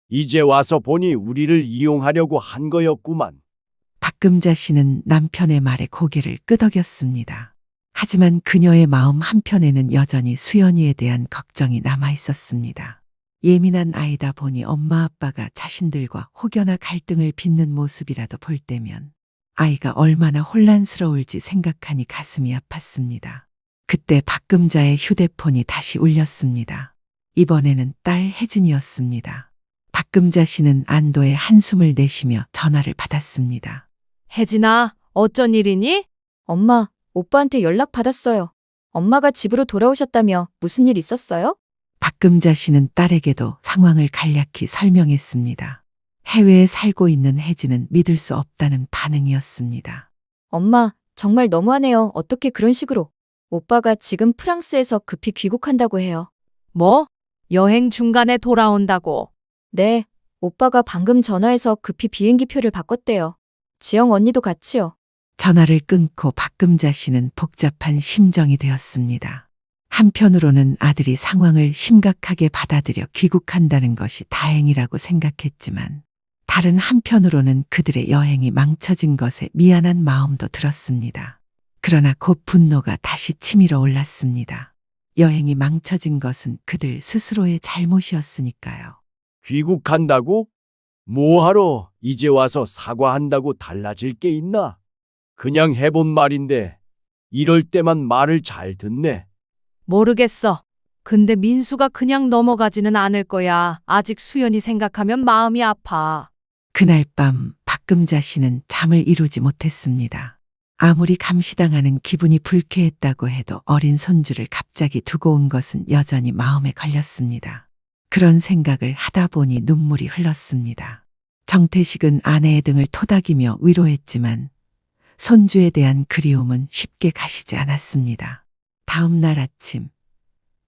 이제 와서 보니 우리를 이용하려고 한 거였구만. 박금자 씨는 남편의 말에 고개를 끄덕였습니다. 하지만 그녀의 마음 한편에는 여전히 수연이에 대한 걱정이 남아 있었습니다. 예민한 아이다 보니 엄마 아빠가 자신들과 혹여나 갈등을 빚는 모습이라도 볼 때면 아이가 얼마나 혼란스러울지 생각하니 가슴이 아팠습니다. 그때 박금자의 휴대폰이 다시 울렸습니다. 이번에는 딸 혜진이었습니다. 박금자 씨는 안도의 한숨을 내쉬며 전화를 받았습니다. 혜진아, 어쩐 일이니? 엄마, 오빠한테 연락 받았어요. 엄마가 집으로 돌아오셨다며 무슨 일 있었어요? 박금자 씨는 딸에게도 상황을 간략히 설명했습니다. 해외에 살고 있는 혜진은 믿을 수 없다는 반응이었습니다. 엄마, 정말 너무하네요. 어떻게 그런 식으로. 오빠가 지금 프랑스에서 급히 귀국한다고 해요. 뭐? 여행 중간에 돌아온다고? 네, 오빠가 방금 전화해서 급히 비행기표를 바꿨대요. 지영 언니도 같이요. 전화를 끊고 박금자 씨는 복잡한 심정이 되었습니다. 한편으로는 아들이 상황을 심각하게 받아들여 귀국한다는 것이 다행이라고 생각했지만 다른 한편으로는 그들의 여행이 망쳐진 것에 미안한 마음도 들었습니다. 그러나 곧 분노가 다시 치밀어 올랐습니다. 여행이 망쳐진 것은 그들 스스로의 잘못이었으니까요. 귀국한다고? 뭐하러 이제 와서 사과한다고 달라질 게 있나? 그냥 해본 말인데 이럴 때만 말을 잘 듣네. 모르겠어. 근데 민수가 그냥 넘어가지는 않을 거야. 아직 수연이 생각하면 마음이 아파. 그날 밤 박금자 씨는 잠을 이루지 못했습니다. 아무리 감시당하는 기분이 불쾌했다고 해도 어린 손주를 갑자기 두고 온 것은 여전히 마음에 걸렸습니다. 그런 생각을 하다 보니 눈물이 흘렀습니다. 정태식은 아내의 등을 토닥이며 위로했지만 손주에 대한 그리움은 쉽게 가시지 않았습니다. 다음 날 아침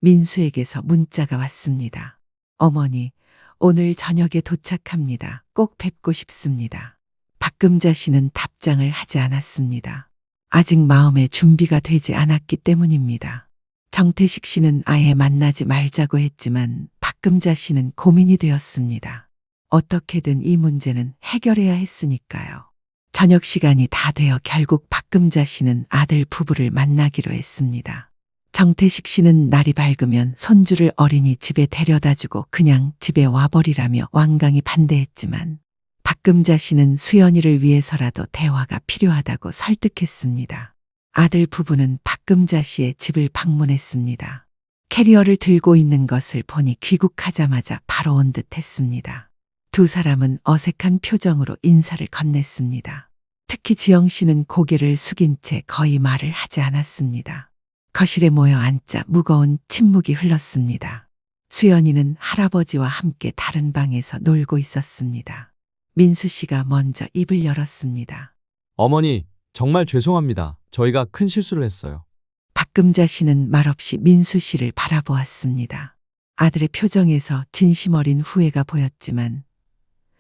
민수에게서 문자가 왔습니다. 어머니, 오늘 저녁에 도착합니다. 꼭 뵙고 싶습니다. 박금자 씨는 답장을 하지 않았습니다. 아직 마음의 준비가 되지 않았기 때문입니다. 정태식 씨는 아예 만나지 말자고 했지만 박금자 씨는 고민이 되었습니다. 어떻게든 이 문제는 해결해야 했으니까요. 저녁 시간이 다 되어 결국 박금자 씨는 아들 부부를 만나기로 했습니다. 정태식 씨는 날이 밝으면 손주를 어린이집에 데려다주고 그냥 집에 와버리라며 완강히 반대했지만 박금자 씨는 수연이를 위해서라도 대화가 필요하다고 설득했습니다. 아들 부부는 박금자 씨의 집을 방문했습니다. 캐리어를 들고 있는 것을 보니 귀국하자마자 바로 온 듯 했습니다. 두 사람은 어색한 표정으로 인사를 건넸습니다. 특히 지영 씨는 고개를 숙인 채 거의 말을 하지 않았습니다. 거실에 모여 앉자 무거운 침묵이 흘렀습니다. 수연이는 할아버지와 함께 다른 방에서 놀고 있었습니다. 민수 씨가 먼저 입을 열었습니다. 어머니, 정말 죄송합니다. 저희가 큰 실수를 했어요. 박금자 씨는 말없이 민수 씨를 바라보았습니다. 아들의 표정에서 진심 어린 후회가 보였지만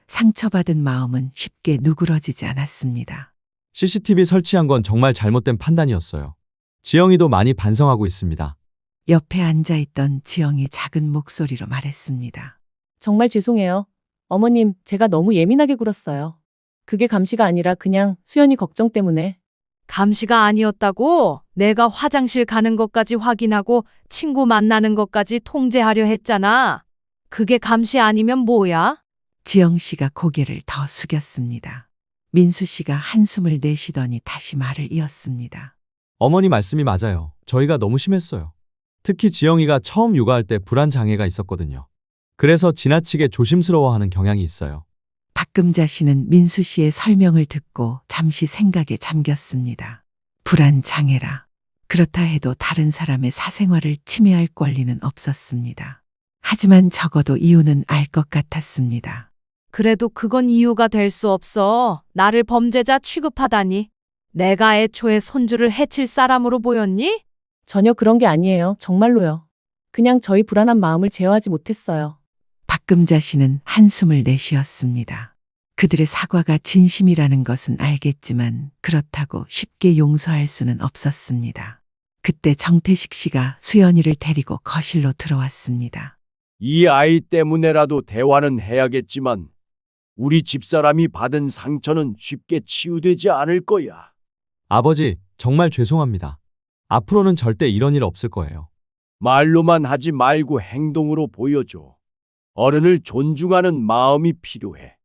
상처받은 마음은 쉽게 누그러지지 않았습니다. CCTV 설치한 건 정말 잘못된 판단이었어요. 지영이도 많이 반성하고 있습니다. 옆에 앉아있던 지영이 작은 목소리로 말했습니다. 정말 죄송해요. 어머님, 제가 너무 예민하게 굴었어요. 그게 감시가 아니라 그냥 수연이 걱정 때문에. 감시가 아니었다고? 내가 화장실 가는 것까지 확인하고 친구 만나는 것까지 통제하려 했잖아. 그게 감시 아니면 뭐야? 지영 씨가 고개를 더 숙였습니다. 민수 씨가 한숨을 내쉬더니 다시 말을 이었습니다. 어머니 말씀이 맞아요. 저희가 너무 심했어요. 특히 지영이가 처음 육아할 때 불안 장애가 있었거든요. 그래서 지나치게 조심스러워하는 경향이 있어요. 박금자 씨는 민수 씨의 설명을 듣고 잠시 생각에 잠겼습니다. 불안 장애라. 그렇다 해도 다른 사람의 사생활을 침해할 권리는 없었습니다. 하지만 적어도 이유는 알 것 같았습니다. 그래도 그건 이유가 될 수 없어. 나를 범죄자 취급하다니. 내가 애초에 손주를 해칠 사람으로 보였니? 전혀 그런 게 아니에요. 정말로요. 그냥 저희 불안한 마음을 제어하지 못했어요. 박금자 씨는 한숨을 내쉬었습니다. 그들의 사과가 진심이라는 것은 알겠지만 그렇다고 쉽게 용서할 수는 없었습니다. 그때 정태식 씨가 수연이를 데리고 거실로 들어왔습니다. 이 아이 때문에라도 대화는 해야겠지만 우리 집사람이 받은 상처는 쉽게 치유되지 않을 거야. 아버지, 정말 죄송합니다. 앞으로는 절대 이런 일 없을 거예요. 말로만 하지 말고 행동으로 보여줘. 어른을 존중하는 마음이 필요해.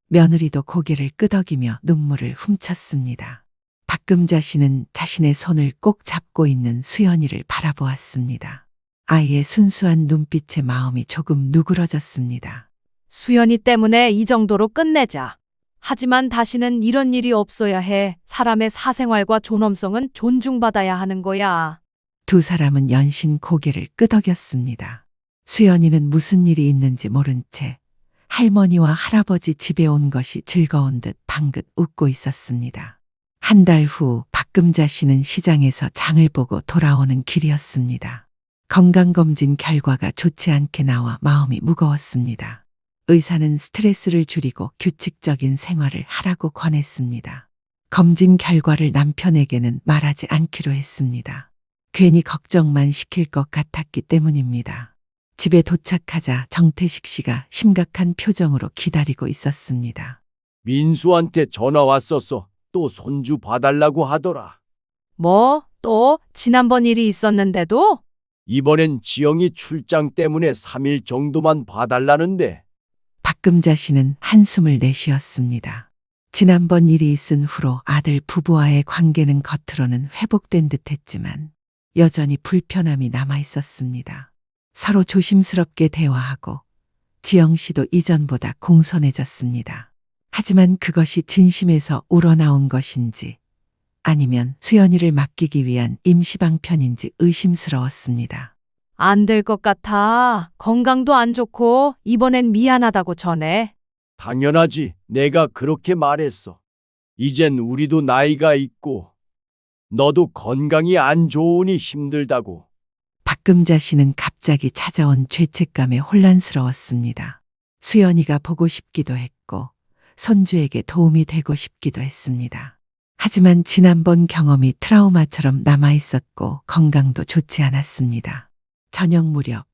며느리도 고개를 끄덕이며 눈물을 훔쳤습니다. 박금자 씨는 자신의 손을 꼭 잡고 있는 수연이를 바라보았습니다. 아이의 순수한 눈빛에 마음이 조금 누그러졌습니다. 수연이 때문에 이 정도로 끝내자. 하지만 다시는 이런 일이 없어야 해. 사람의 사생활과 존엄성은 존중받아야 하는 거야. 두 사람은 연신 고개를 끄덕였습니다. 수연이는 무슨 일이 있는지 모른 채 할머니와 할아버지 집에 온 것이 즐거운 듯 방긋 웃고 있었습니다. 한 달 후 박금자 씨는 시장에서 장을 보고 돌아오는 길이었습니다. 건강검진 결과가 좋지 않게 나와 마음이 무거웠습니다. 의사는 스트레스를 줄이고 규칙적인 생활을 하라고 권했습니다. 검진 결과를 남편에게는 말하지 않기로 했습니다. 괜히 걱정만 시킬 것 같았기 때문입니다. 집에 도착하자 정태식 씨가 심각한 표정으로 기다리고 있었습니다. 민수한테 전화 왔었어. 또 손주 봐달라고 하더라. 뭐? 또? 지난번 일이 있었는데도? 이번엔 지영이 출장 때문에 3일 정도만 봐달라는데. 박금자 씨는 한숨을 내쉬었습니다. 지난번 일이 있은 후로 아들 부부와의 관계는 겉으로는 회복된 듯했지만 여전히 불편함이 남아 있었습니다. 서로 조심스럽게 대화하고 지영 씨도 이전보다 공손해졌습니다. 하지만 그것이 진심에서 우러나온 것인지 아니면 수연이를 맡기기 위한 임시방편인지 의심스러웠습니다. 안 될 것 같아. 건강도 안 좋고 이번엔 미안하다고 전해. 당연하지. 내가 그렇게 말했어. 이젠 우리도 나이가 있고 너도 건강이 안 좋으니 힘들다고. 박금자 씨는 갑자기 찾아온 죄책감에 혼란스러웠습니다. 수연이가 보고 싶기도 했고 손주에게 도움이 되고 싶기도 했습니다. 하지만 지난번 경험이 트라우마처럼 남아 있었고 건강도 좋지 않았습니다. 저녁 무렵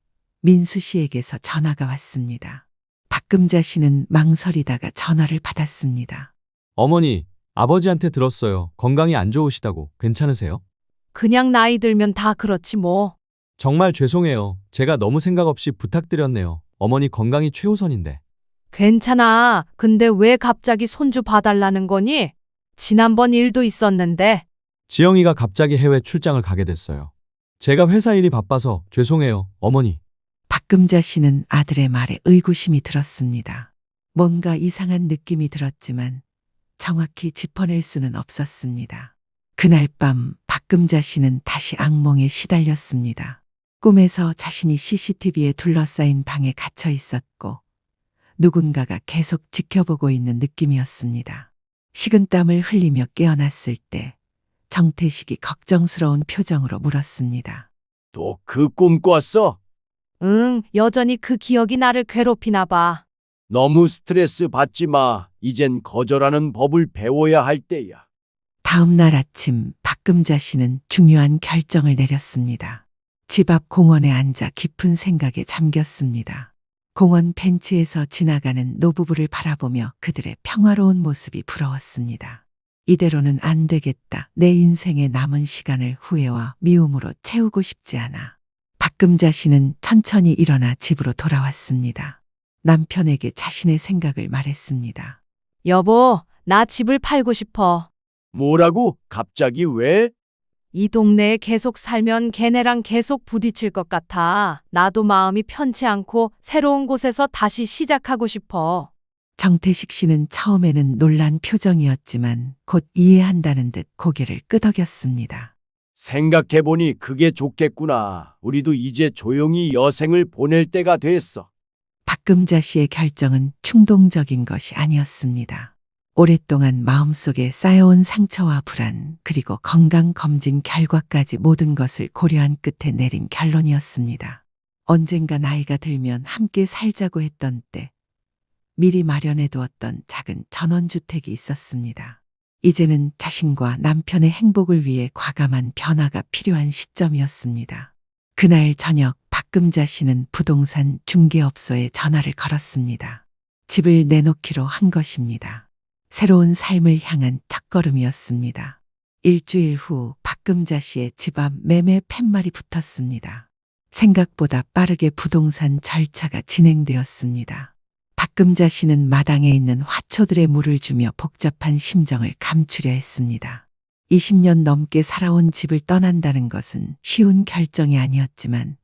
민수 씨에게서 전화가 왔습니다. 박금자 씨는 망설이다가 전화를 받았습니다. 어머니, 아버지한테 들었어요. 건강이 안 좋으시다고. 괜찮으세요? 그냥 나이 들면 다 그렇지 뭐. 정말 죄송해요. 제가 너무 생각 없이 부탁드렸네요. 어머니 건강이 최우선인데. 괜찮아. 근데 왜 갑자기 손주 봐달라는 거니? 지난번 일도 있었는데. 지영이가 갑자기 해외 출장을 가게 됐어요. 제가 회사 일이 바빠서 죄송해요, 어머니. 박금자 씨는 아들의 말에 의구심이 들었습니다. 뭔가 이상한 느낌이 들었지만 정확히 짚어낼 수는 없었습니다. 그날 밤 박금자 씨는 다시 악몽에 시달렸습니다. 꿈에서 자신이 CCTV에 둘러싸인 방에 갇혀 있었고 누군가가 계속 지켜보고 있는 느낌이었습니다. 식은땀을 흘리며 깨어났을 때 정태식이 걱정스러운 표정으로 물었습니다. 또 그 꿈 꿨어? 응, 여전히 그 기억이 나를 괴롭히나 봐. 너무 스트레스 받지 마. 이젠 거절하는 법을 배워야 할 때야. 다음 날 아침 박금자 씨는 중요한 결정을 내렸습니다. 집 앞 공원에 앉아 깊은 생각에 잠겼습니다. 공원 벤치에서 지나가는 노부부를 바라보며 그들의 평화로운 모습이 부러웠습니다. 이대로는 안 되겠다. 내 인생의 남은 시간을 후회와 미움으로 채우고 싶지 않아. 박금자 씨는 천천히 일어나 집으로 돌아왔습니다. 남편에게 자신의 생각을 말했습니다. 여보, 나 집을 팔고 싶어. 뭐라고? 갑자기 왜? 이 동네에 계속 살면 걔네랑 계속 부딪힐 것 같아. 나도 마음이 편치 않고 새로운 곳에서 다시 시작하고 싶어. 정태식 씨는 처음에는 놀란 표정이었지만 곧 이해한다는 듯 고개를 끄덕였습니다. 생각해보니 그게 좋겠구나. 우리도 이제 조용히 여생을 보낼 때가 됐어. 박금자 씨의 결정은 충동적인 것이 아니었습니다. 오랫동안 마음속에 쌓여온 상처와 불안, 그리고 건강검진 결과까지 모든 것을 고려한 끝에 내린 결론이었습니다. 언젠가 나이가 들면 함께 살자고 했던 때, 미리 마련해 두었던 작은 전원주택이 있었습니다. 이제는 자신과 남편의 행복을 위해 과감한 변화가 필요한 시점이었습니다. 그날 저녁 박금자 씨는 부동산 중개업소에 전화를 걸었습니다. 집을 내놓기로 한 것입니다. 새로운 삶을 향한 첫걸음이었습니다. 일주일 후 박금자 씨의 집 앞 매매 팻말이 붙었습니다. 생각보다 빠르게 부동산 절차가 진행되었습니다. 박금자 씨는 마당에 있는 화초들의 물을 주며 복잡한 심정을 감추려 했습니다. 20년 넘게 살아온 집을 떠난다는 것은 쉬운 결정이 아니었지만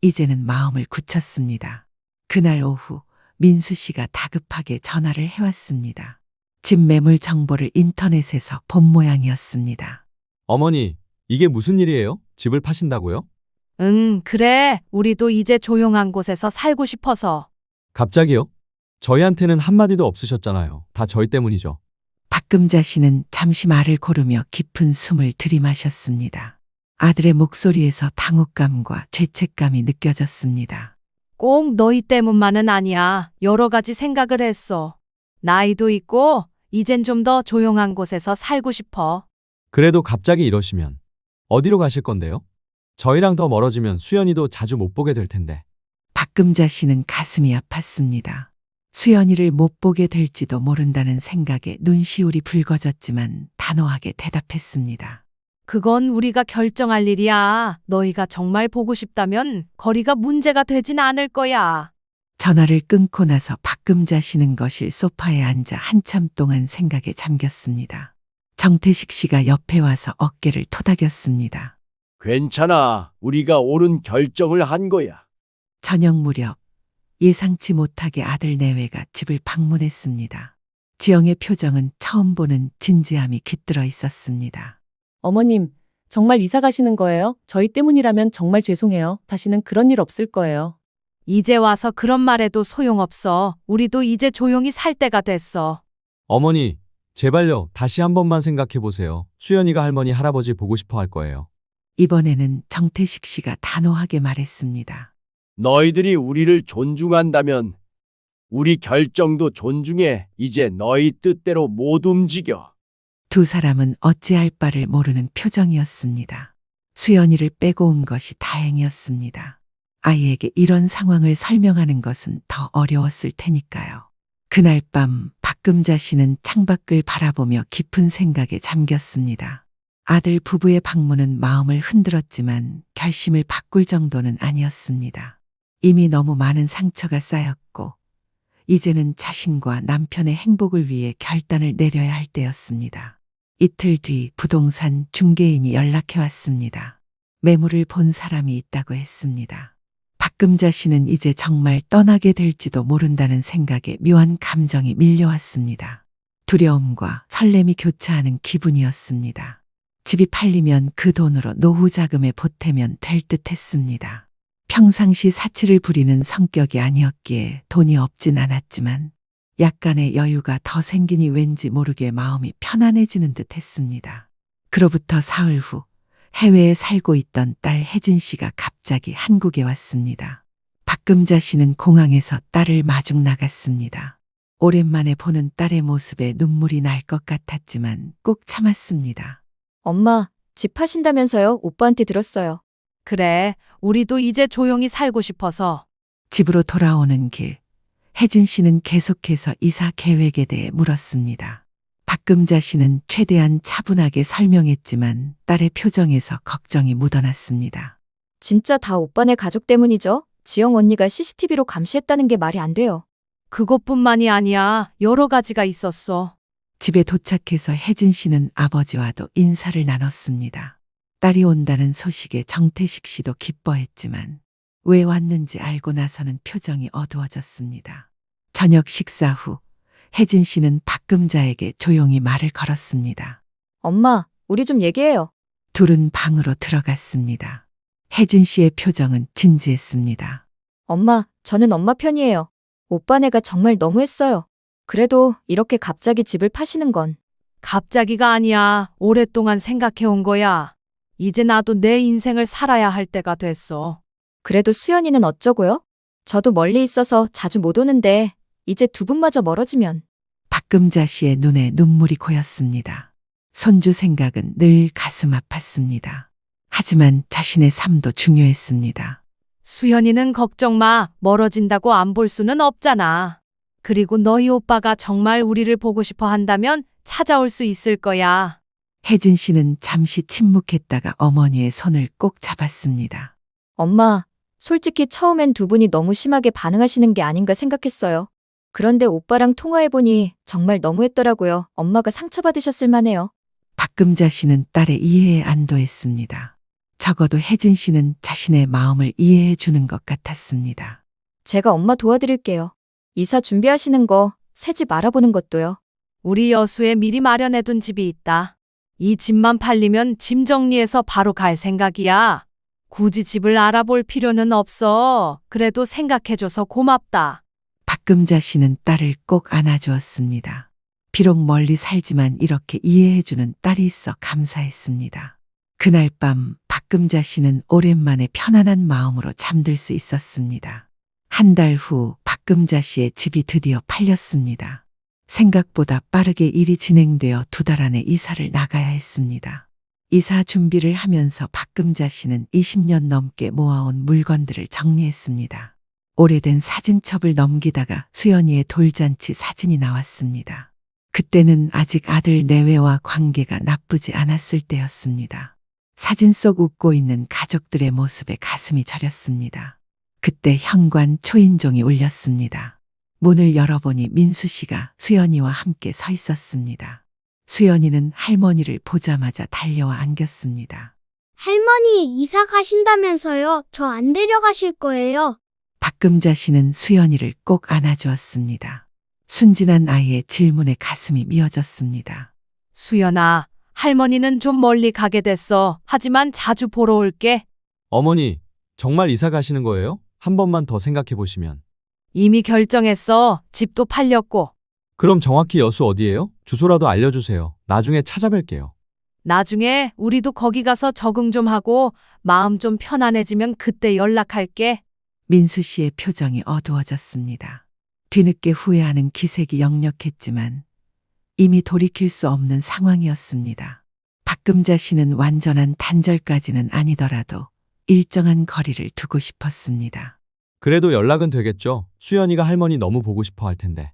이제는 마음을 굳혔습니다. 그날 오후 민수 씨가 다급하게 전화를 해왔습니다. 집 매물 정보를 인터넷에서 본 모양이었습니다. 어머니, 이게 무슨 일이에요? 집을 파신다고요? 응, 그래. 우리도 이제 조용한 곳에서 살고 싶어서. 갑자기요? 저희한테는 한마디도 없으셨잖아요. 다 저희 때문이죠. 박금자 씨는 잠시 말을 고르며 깊은 숨을 들이마셨습니다. 아들의 목소리에서 당혹감과 죄책감이 느껴졌습니다. 꼭 너희 때문만은 아니야. 여러 가지 생각을 했어. 나이도 있고 이젠 좀 더 조용한 곳에서 살고 싶어. 그래도 갑자기 이러시면 어디로 가실 건데요? 저희랑 더 멀어지면 수연이도 자주 못 보게 될 텐데. 박금자 씨는 가슴이 아팠습니다. 수연이를 못 보게 될지도 모른다는 생각에 눈시울이 붉어졌지만 단호하게 대답했습니다. 그건 우리가 결정할 일이야. 너희가 정말 보고 싶다면 거리가 문제가 되진 않을 거야. 전화를 끊고 나서 박금자 씨는 거실 소파에 앉아 한참 동안 생각에 잠겼습니다. 정태식 씨가 옆에 와서 어깨를 토닥였습니다. 괜찮아. 우리가 옳은 결정을 한 거야. 저녁 무렵 예상치 못하게 아들 내외가 집을 방문했습니다. 지영의 표정은 처음 보는 진지함이 깃들어 있었습니다. 어머님, 정말 이사 가시는 거예요? 저희 때문이라면 정말 죄송해요. 다시는 그런 일 없을 거예요. 이제 와서 그런 말해도 소용없어. 우리도 이제 조용히 살 때가 됐어. 어머니, 제발요. 다시 한 번만 생각해 보세요. 수연이가 할머니, 할아버지 보고 싶어 할 거예요. 이번에는 정태식 씨가 단호하게 말했습니다. 너희들이 우리를 존중한다면 우리 결정도 존중해. 이제 너희 뜻대로 못 움직여. 두 사람은 어찌할 바를 모르는 표정이었습니다. 수연이를 빼고 온 것이 다행이었습니다. 아이에게 이런 상황을 설명하는 것은 더 어려웠을 테니까요. 그날 밤 박금자 씨는 창밖을 바라보며 깊은 생각에 잠겼습니다. 아들 부부의 방문은 마음을 흔들었지만 결심을 바꿀 정도는 아니었습니다. 이미 너무 많은 상처가 쌓였고 이제는 자신과 남편의 행복을 위해 결단을 내려야 할 때였습니다. 이틀 뒤 부동산 중개인이 연락해 왔습니다. 매물을 본 사람이 있다고 했습니다. 박금자 씨는 이제 정말 떠나게 될지도 모른다는 생각에 묘한 감정이 밀려왔습니다. 두려움과 설렘이 교차하는 기분이었습니다. 집이 팔리면 그 돈으로 노후 자금에 보태면 될 듯 했습니다. 평상시 사치를 부리는 성격이 아니었기에 돈이 없진 않았지만 약간의 여유가 더 생기니 왠지 모르게 마음이 편안해지는 듯 했습니다. 그로부터 사흘 후 해외에 살고 있던 딸 혜진 씨가 갑자기 한국에 왔습니다. 박금자 씨는 공항에서 딸을 마중 나갔습니다. 오랜만에 보는 딸의 모습에 눈물이 날 것 같았지만 꾹 참았습니다. 엄마, 집 파신다면서요? 오빠한테 들었어요. 그래, 우리도 이제 조용히 살고 싶어서. 집으로 돌아오는 길, 혜진 씨는 계속해서 이사 계획에 대해 물었습니다. 박금자 씨는 최대한 차분하게 설명했지만 딸의 표정에서 걱정이 묻어났습니다. 진짜 다 오빠네 가족 때문이죠? 지영 언니가 CCTV로 감시했다는 게 말이 안 돼요. 그것뿐만이 아니야. 여러 가지가 있었어. 집에 도착해서 혜진 씨는 아버지와도 인사를 나눴습니다. 딸이 온다는 소식에 정태식 씨도 기뻐했지만 왜 왔는지 알고 나서는 표정이 어두워졌습니다. 저녁 식사 후 혜진 씨는 박금자에게 조용히 말을 걸었습니다. 엄마, 우리 좀 얘기해요. 둘은 방으로 들어갔습니다. 혜진 씨의 표정은 진지했습니다. 엄마, 저는 엄마 편이에요. 오빠네가 정말 너무했어요. 그래도 이렇게 갑자기 집을 파시는 건. 갑자기가 아니야. 오랫동안 생각해온 거야. 이제 나도 내 인생을 살아야 할 때가 됐어. 그래도 수연이는 어쩌고요? 저도 멀리 있어서 자주 못 오는데 이제 두 분마저 멀어지면. 박금자 씨의 눈에 눈물이 고였습니다. 손주 생각은 늘 가슴 아팠습니다. 하지만 자신의 삶도 중요했습니다. 수연이는 걱정 마. 멀어진다고 안 볼 수는 없잖아. 그리고 너희 오빠가 정말 우리를 보고 싶어 한다면 찾아올 수 있을 거야. 혜진 씨는 잠시 침묵했다가 어머니의 손을 꼭 잡았습니다. 엄마, 솔직히 처음엔 두 분이 너무 심하게 반응하시는 게 아닌가 생각했어요. 그런데 오빠랑 통화해보니 정말 너무했더라고요. 엄마가 상처받으셨을 만해요. 박금자 씨는 딸의 이해에 안도했습니다. 적어도 혜진 씨는 자신의 마음을 이해해 주는 것 같았습니다. 제가 엄마 도와드릴게요. 이사 준비하시는 거, 새 집 알아보는 것도요. 우리 여수에 미리 마련해둔 집이 있다. 이 집만 팔리면 짐 정리해서 바로 갈 생각이야. 굳이 집을 알아볼 필요는 없어. 그래도 생각해줘서 고맙다. 박금자 씨는 딸을 꼭 안아주었습니다. 비록 멀리 살지만 이렇게 이해해주는 딸이 있어 감사했습니다. 그날 밤 박금자 씨는 오랜만에 편안한 마음으로 잠들 수 있었습니다. 한 달 후 박금자 씨의 집이 드디어 팔렸습니다. 생각보다 빠르게 일이 진행되어 2달 안에 이사를 나가야 했습니다. 이사 준비를 하면서 박금자 씨는 20년 넘게 모아온 물건들을 정리했습니다. 오래된 사진첩을 넘기다가 수연이의 돌잔치 사진이 나왔습니다. 그때는 아직 아들 내외와 관계가 나쁘지 않았을 때였습니다. 사진 속 웃고 있는 가족들의 모습에 가슴이 저렸습니다. 그때 현관 초인종이 울렸습니다. 문을 열어보니 민수 씨가 수연이와 함께 서 있었습니다. 수연이는 할머니를 보자마자 달려와 안겼습니다. 할머니 이사 가신다면서요? 저 안 데려가실 거예요? 박금자 씨는 수연이를 꼭 안아주었습니다. 순진한 아이의 질문에 가슴이 미어졌습니다. 수연아, 할머니는 좀 멀리 가게 됐어. 하지만 자주 보러 올게. 어머니, 정말 이사 가시는 거예요? 한 번만 더 생각해 보시면. 이미 결정했어. 집도 팔렸고. 그럼 정확히 여수 어디예요? 주소라도 알려주세요. 나중에 찾아뵐게요. 나중에 우리도 거기 가서 적응 좀 하고 마음 좀 편안해지면 그때 연락할게. 민수 씨의 표정이 어두워졌습니다. 뒤늦게 후회하는 기색이 역력했지만 이미 돌이킬 수 없는 상황이었습니다. 박금자 씨는 완전한 단절까지는 아니더라도 일정한 거리를 두고 싶었습니다. 그래도 연락은 되겠죠? 수연이가 할머니 너무 보고 싶어 할 텐데.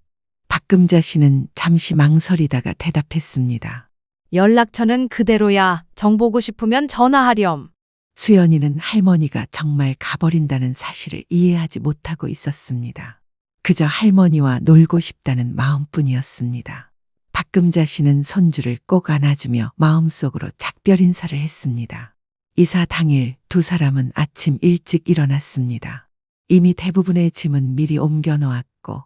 박금자 씨는 잠시 망설이다가 대답했습니다. 연락처는 그대로야. 정 보고 싶으면 전화하렴. 수연이는 할머니가 정말 가버린다는 사실을 이해하지 못하고 있었습니다. 그저 할머니와 놀고 싶다는 마음뿐이었습니다. 박금자 씨는 손주를 꼭 안아주며 마음속으로 작별 인사를 했습니다. 이사 당일 2사람은 아침 일찍 일어났습니다. 이미 대부분의 짐은 미리 옮겨 놓았고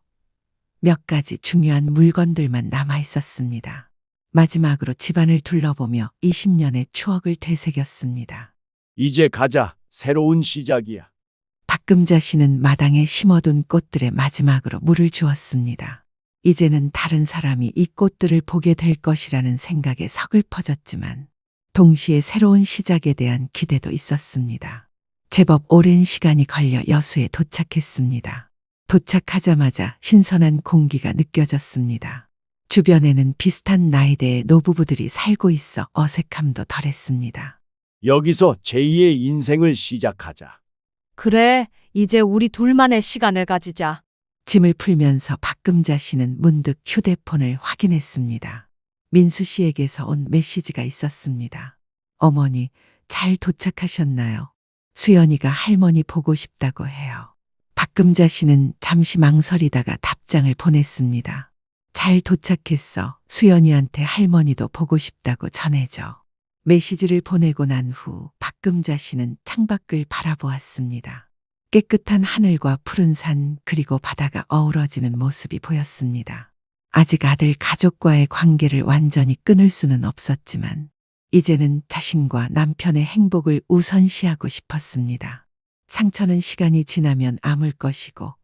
몇 가지 중요한 물건들만 남아 있었습니다. 마지막으로 집안을 둘러보며 20년의 추억을 되새겼습니다. 이제 가자. 새로운 시작이야. 박금자 씨는 마당에 심어둔 꽃들에 마지막으로 물을 주었습니다. 이제는 다른 사람이 이 꽃들을 보게 될 것이라는 생각에 서글퍼졌지만 동시에 새로운 시작에 대한 기대도 있었습니다. 제법 오랜 시간이 걸려 여수에 도착했습니다. 도착하자마자 신선한 공기가 느껴졌습니다. 주변에는 비슷한 나이대의 노부부들이 살고 있어 어색함도 덜했습니다. 여기서 제2의 인생을 시작하자. 그래, 이제 우리 둘만의 시간을 가지자. 짐을 풀면서 박금자 씨는 문득 휴대폰을 확인했습니다. 민수 씨에게서 온 메시지가 있었습니다. 어머니, 잘 도착하셨나요? 수연이가 할머니 보고 싶다고 해요. 박금자 씨는 잠시 망설이다가 답장을 보냈습니다. 잘 도착했어. 수연이한테 할머니도 보고 싶다고 전해줘. 메시지를 보내고 난 후 박금자 씨는 창밖을 바라보았습니다. 깨끗한 하늘과 푸른 산 그리고 바다가 어우러지는 모습이 보였습니다. 아직 아들 가족과의 관계를 완전히 끊을 수는 없었지만 이제는 자신과 남편의 행복을 우선시하고 싶었습니다. 상처는 시간이 지나면 아물 것이고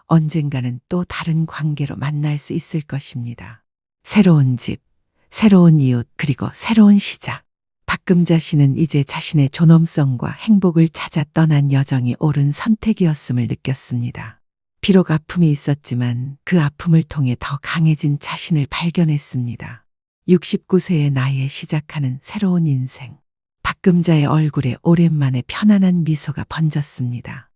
언젠가는 또 다른 관계로 만날 수 있을 것입니다. 새로운 집, 새로운 이웃 그리고 새로운 시작. 박금자 씨는 이제 자신의 존엄성과 행복을 찾아 떠난 여정이 옳은 선택이었음을 느꼈습니다. 비록 아픔이 있었지만 그 아픔을 통해 더 강해진 자신을 발견했습니다. 69세의 나이에 시작하는 새로운 인생. 박금자의 얼굴에 오랜만에 편안한 미소가 번졌습니다.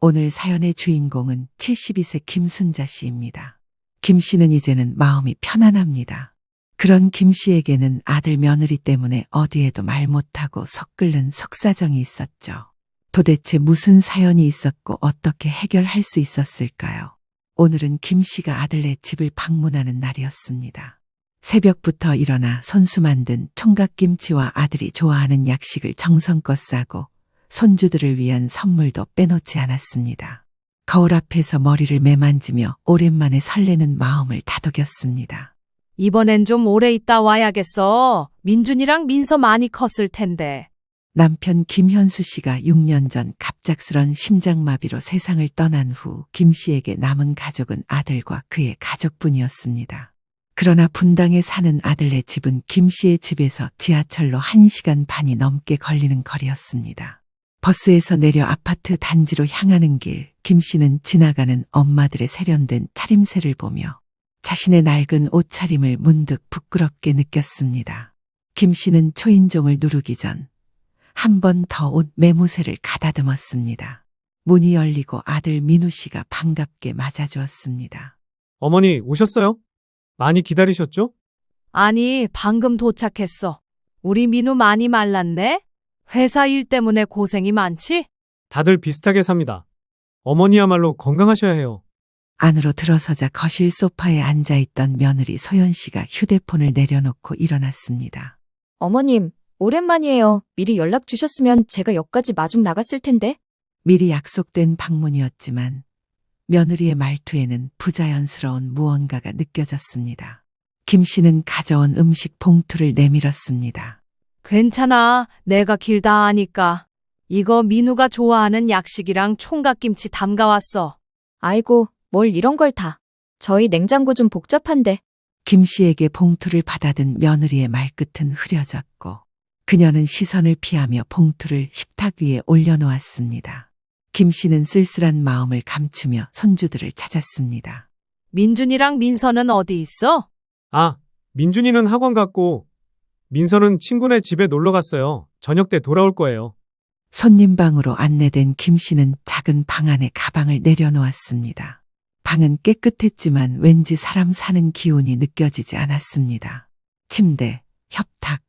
오늘 사연의 주인공은 72세 김순자 씨입니다. 김 씨는 이제는 마음이 편안합니다. 그런 김 씨에게는 아들 며느리 때문에 어디에도 말 못하고 속 끓는 속사정이 있었죠. 도대체 무슨 사연이 있었고 어떻게 해결할 수 있었을까요? 오늘은 김 씨가 아들네 집을 방문하는 날이었습니다. 새벽부터 일어나 손수 만든 총각김치와 아들이 좋아하는 약식을 정성껏 싸고 손주들을 위한 선물도 빼놓지 않았습니다. 거울 앞에서 머리를 매만지며 오랜만에 설레는 마음을 다독였습니다. 이번엔 좀 오래 있다 와야겠어. 민준이랑 민서 많이 컸을 텐데. 남편 김현수 씨가 6년 전 갑작스런 심장마비로 세상을 떠난 후 김 씨에게 남은 가족은 아들과 그의 가족뿐이었습니다. 그러나 분당에 사는 아들네 집은 김 씨의 집에서 지하철로 1시간 반이 넘게 걸리는 거리였습니다. 버스에서 내려 아파트 단지로 향하는 길, 김 씨는 지나가는 엄마들의 세련된 차림새를 보며 자신의 낡은 옷차림을 문득 부끄럽게 느꼈습니다. 김 씨는 초인종을 누르기 전 한 번 더 옷 매무새를 가다듬었습니다. 문이 열리고 아들 민우 씨가 반갑게 맞아주었습니다. 어머니 오셨어요? 많이 기다리셨죠? 아니, 방금 도착했어. 우리 민우 많이 말랐네? 회사 일 때문에 고생이 많지? 다들 비슷하게 삽니다. 어머니야말로 건강하셔야 해요. 안으로 들어서자 거실 소파에 앉아있던 며느리 소연 씨가 휴대폰을 내려놓고 일어났습니다. 어머님, 오랜만이에요. 미리 연락 주셨으면 제가 역까지 마중 나갔을 텐데. 미리 약속된 방문이었지만 며느리의 말투에는 부자연스러운 무언가가 느껴졌습니다. 김 씨는 가져온 음식 봉투를 내밀었습니다. 괜찮아. 내가 길다 하니까. 이거 민우가 좋아하는 약식이랑 총각김치 담가왔어. 아이고, 뭘 이런 걸 다. 저희 냉장고 좀 복잡한데. 김 씨에게 봉투를 받아든 며느리의 말끝은 흐려졌고 그녀는 시선을 피하며 봉투를 식탁 위에 올려놓았습니다. 김 씨는 쓸쓸한 마음을 감추며 손주들을 찾았습니다. 민준이랑 민서는 어디 있어? 아, 민준이는 학원 갔고 민서는 친구네 집에 놀러 갔어요. 저녁 때 돌아올 거예요. 손님 방으로 안내된 김 씨는 작은 방 안에 가방을 내려놓았습니다. 방은 깨끗했지만 왠지 사람 사는 기운이 느껴지지 않았습니다. 침대, 협탁,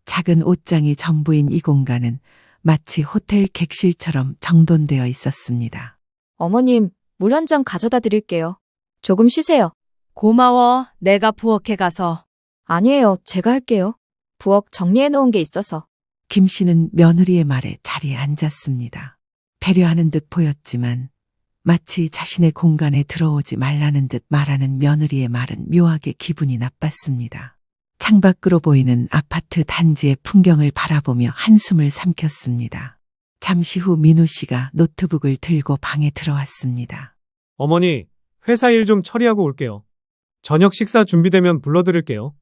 작은 옷장이 전부인 이 공간은 마치 호텔 객실처럼 정돈되어 있었습니다. 어머님, 물 한 잔 가져다 드릴게요. 조금 쉬세요. 고마워. 내가 부엌에 가서. 아니에요. 제가 할게요. 부엌 정리해 놓은 게 있어서. 김 씨는 며느리의 말에 자리에 앉았습니다. 배려하는 듯 보였지만 마치 자신의 공간에 들어오지 말라는 듯 말하는 며느리의 말은 묘하게 기분이 나빴습니다. 창밖으로 보이는 아파트 단지의 풍경을 바라보며 한숨을 삼켰습니다. 잠시 후 민우 씨가 노트북을 들고 방에 들어왔습니다. 어머니, 회사 일 좀 처리하고 올게요. 저녁 식사 준비되면 불러드릴게요.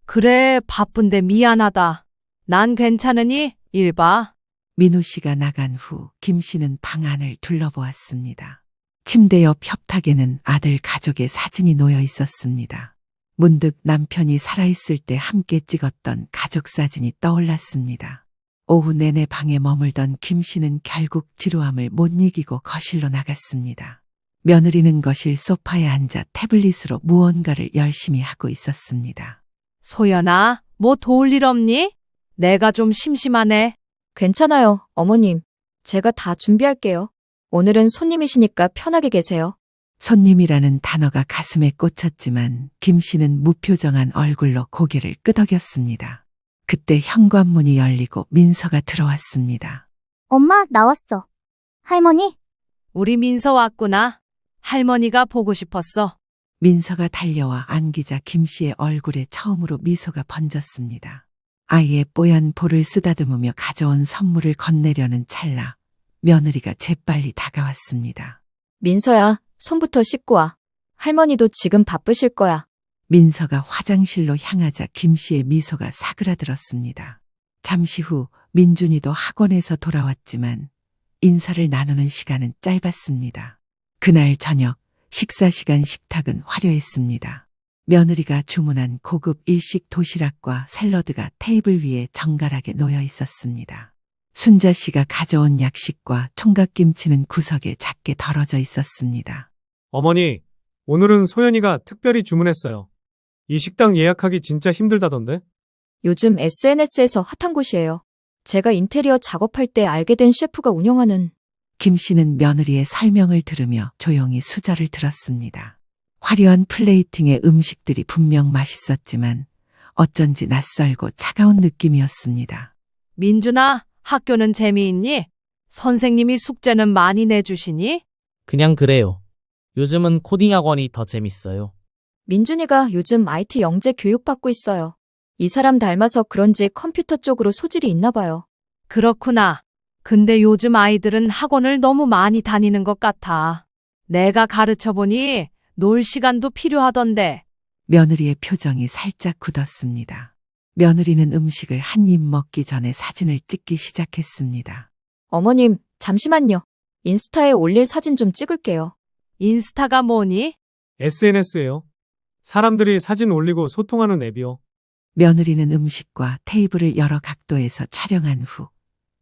그래, 바쁜데 미안하다. 난 괜찮으니 일 봐. 민우 씨가 나간 후 김 씨는 방 안을 둘러보았습니다. 침대 옆 협탁에는 아들 가족의 사진이 놓여 있었습니다. 문득 남편이 살아있을 때 함께 찍었던 가족 사진이 떠올랐습니다. 오후 내내 방에 머물던 김 씨는 결국 지루함을 못 이기고 거실로 나갔습니다. 며느리는 거실 소파에 앉아 태블릿으로 무언가를 열심히 하고 있었습니다. 소연아, 뭐 도울 일 없니? 내가 좀 심심하네. 괜찮아요, 어머님. 제가 다 준비할게요. 오늘은 손님이시니까 편하게 계세요. 손님이라는 단어가 가슴에 꽂혔지만 김 씨는 무표정한 얼굴로 고개를 끄덕였습니다. 그때 현관문이 열리고 민서가 들어왔습니다. 엄마, 나왔어. 할머니? 우리 민서 왔구나. 할머니가 보고 싶었어. 민서가 달려와 안기자 김 씨의 얼굴에 처음으로 미소가 번졌습니다. 아이의 뽀얀 볼을 쓰다듬으며 가져온 선물을 건네려는 찰나 며느리가 재빨리 다가왔습니다. 민서야, 손부터 씻고 와. 할머니도 지금 바쁘실 거야. 민서가 화장실로 향하자 김 씨의 미소가 사그라들었습니다. 잠시 후 민준이도 학원에서 돌아왔지만 인사를 나누는 시간은 짧았습니다. 그날 저녁 식사 시간 식탁은 화려했습니다. 며느리가 주문한 고급 일식 도시락과 샐러드가 테이블 위에 정갈하게 놓여 있었습니다. 순자 씨가 가져온 약식과 총각김치는 구석에 작게 덜어져 있었습니다. 어머니, 오늘은 소연이가 특별히 주문했어요. 이 식당 예약하기 진짜 힘들다던데? 요즘 SNS에서 핫한 곳이에요. 제가 인테리어 작업할 때 알게 된 셰프가 운영하는. 김 씨는 며느리의 설명을 들으며 조용히 수저를 들었습니다. 화려한 플레이팅의 음식들이 분명 맛있었지만 어쩐지 낯설고 차가운 느낌이었습니다. 민준아, 학교는 재미있니? 선생님이 숙제는 많이 내주시니? 그냥 그래요. 요즘은 코딩 학원이 더 재밌어요. 민준이가 요즘 IT 영재 교육받고 있어요. 이 사람 닮아서 그런지 컴퓨터 쪽으로 소질이 있나 봐요. 그렇구나. 근데 요즘 아이들은 학원을 너무 많이 다니는 것 같아. 내가 가르쳐 보니 놀 시간도 필요하던데. 며느리의 표정이 살짝 굳었습니다. 며느리는 음식을 한 입 먹기 전에 사진을 찍기 시작했습니다. 어머님, 잠시만요. 인스타에 올릴 사진 좀 찍을게요. 인스타가 뭐니? SNS예요. 사람들이 사진 올리고 소통하는 앱이요. 며느리는 음식과 테이블을 여러 각도에서 촬영한 후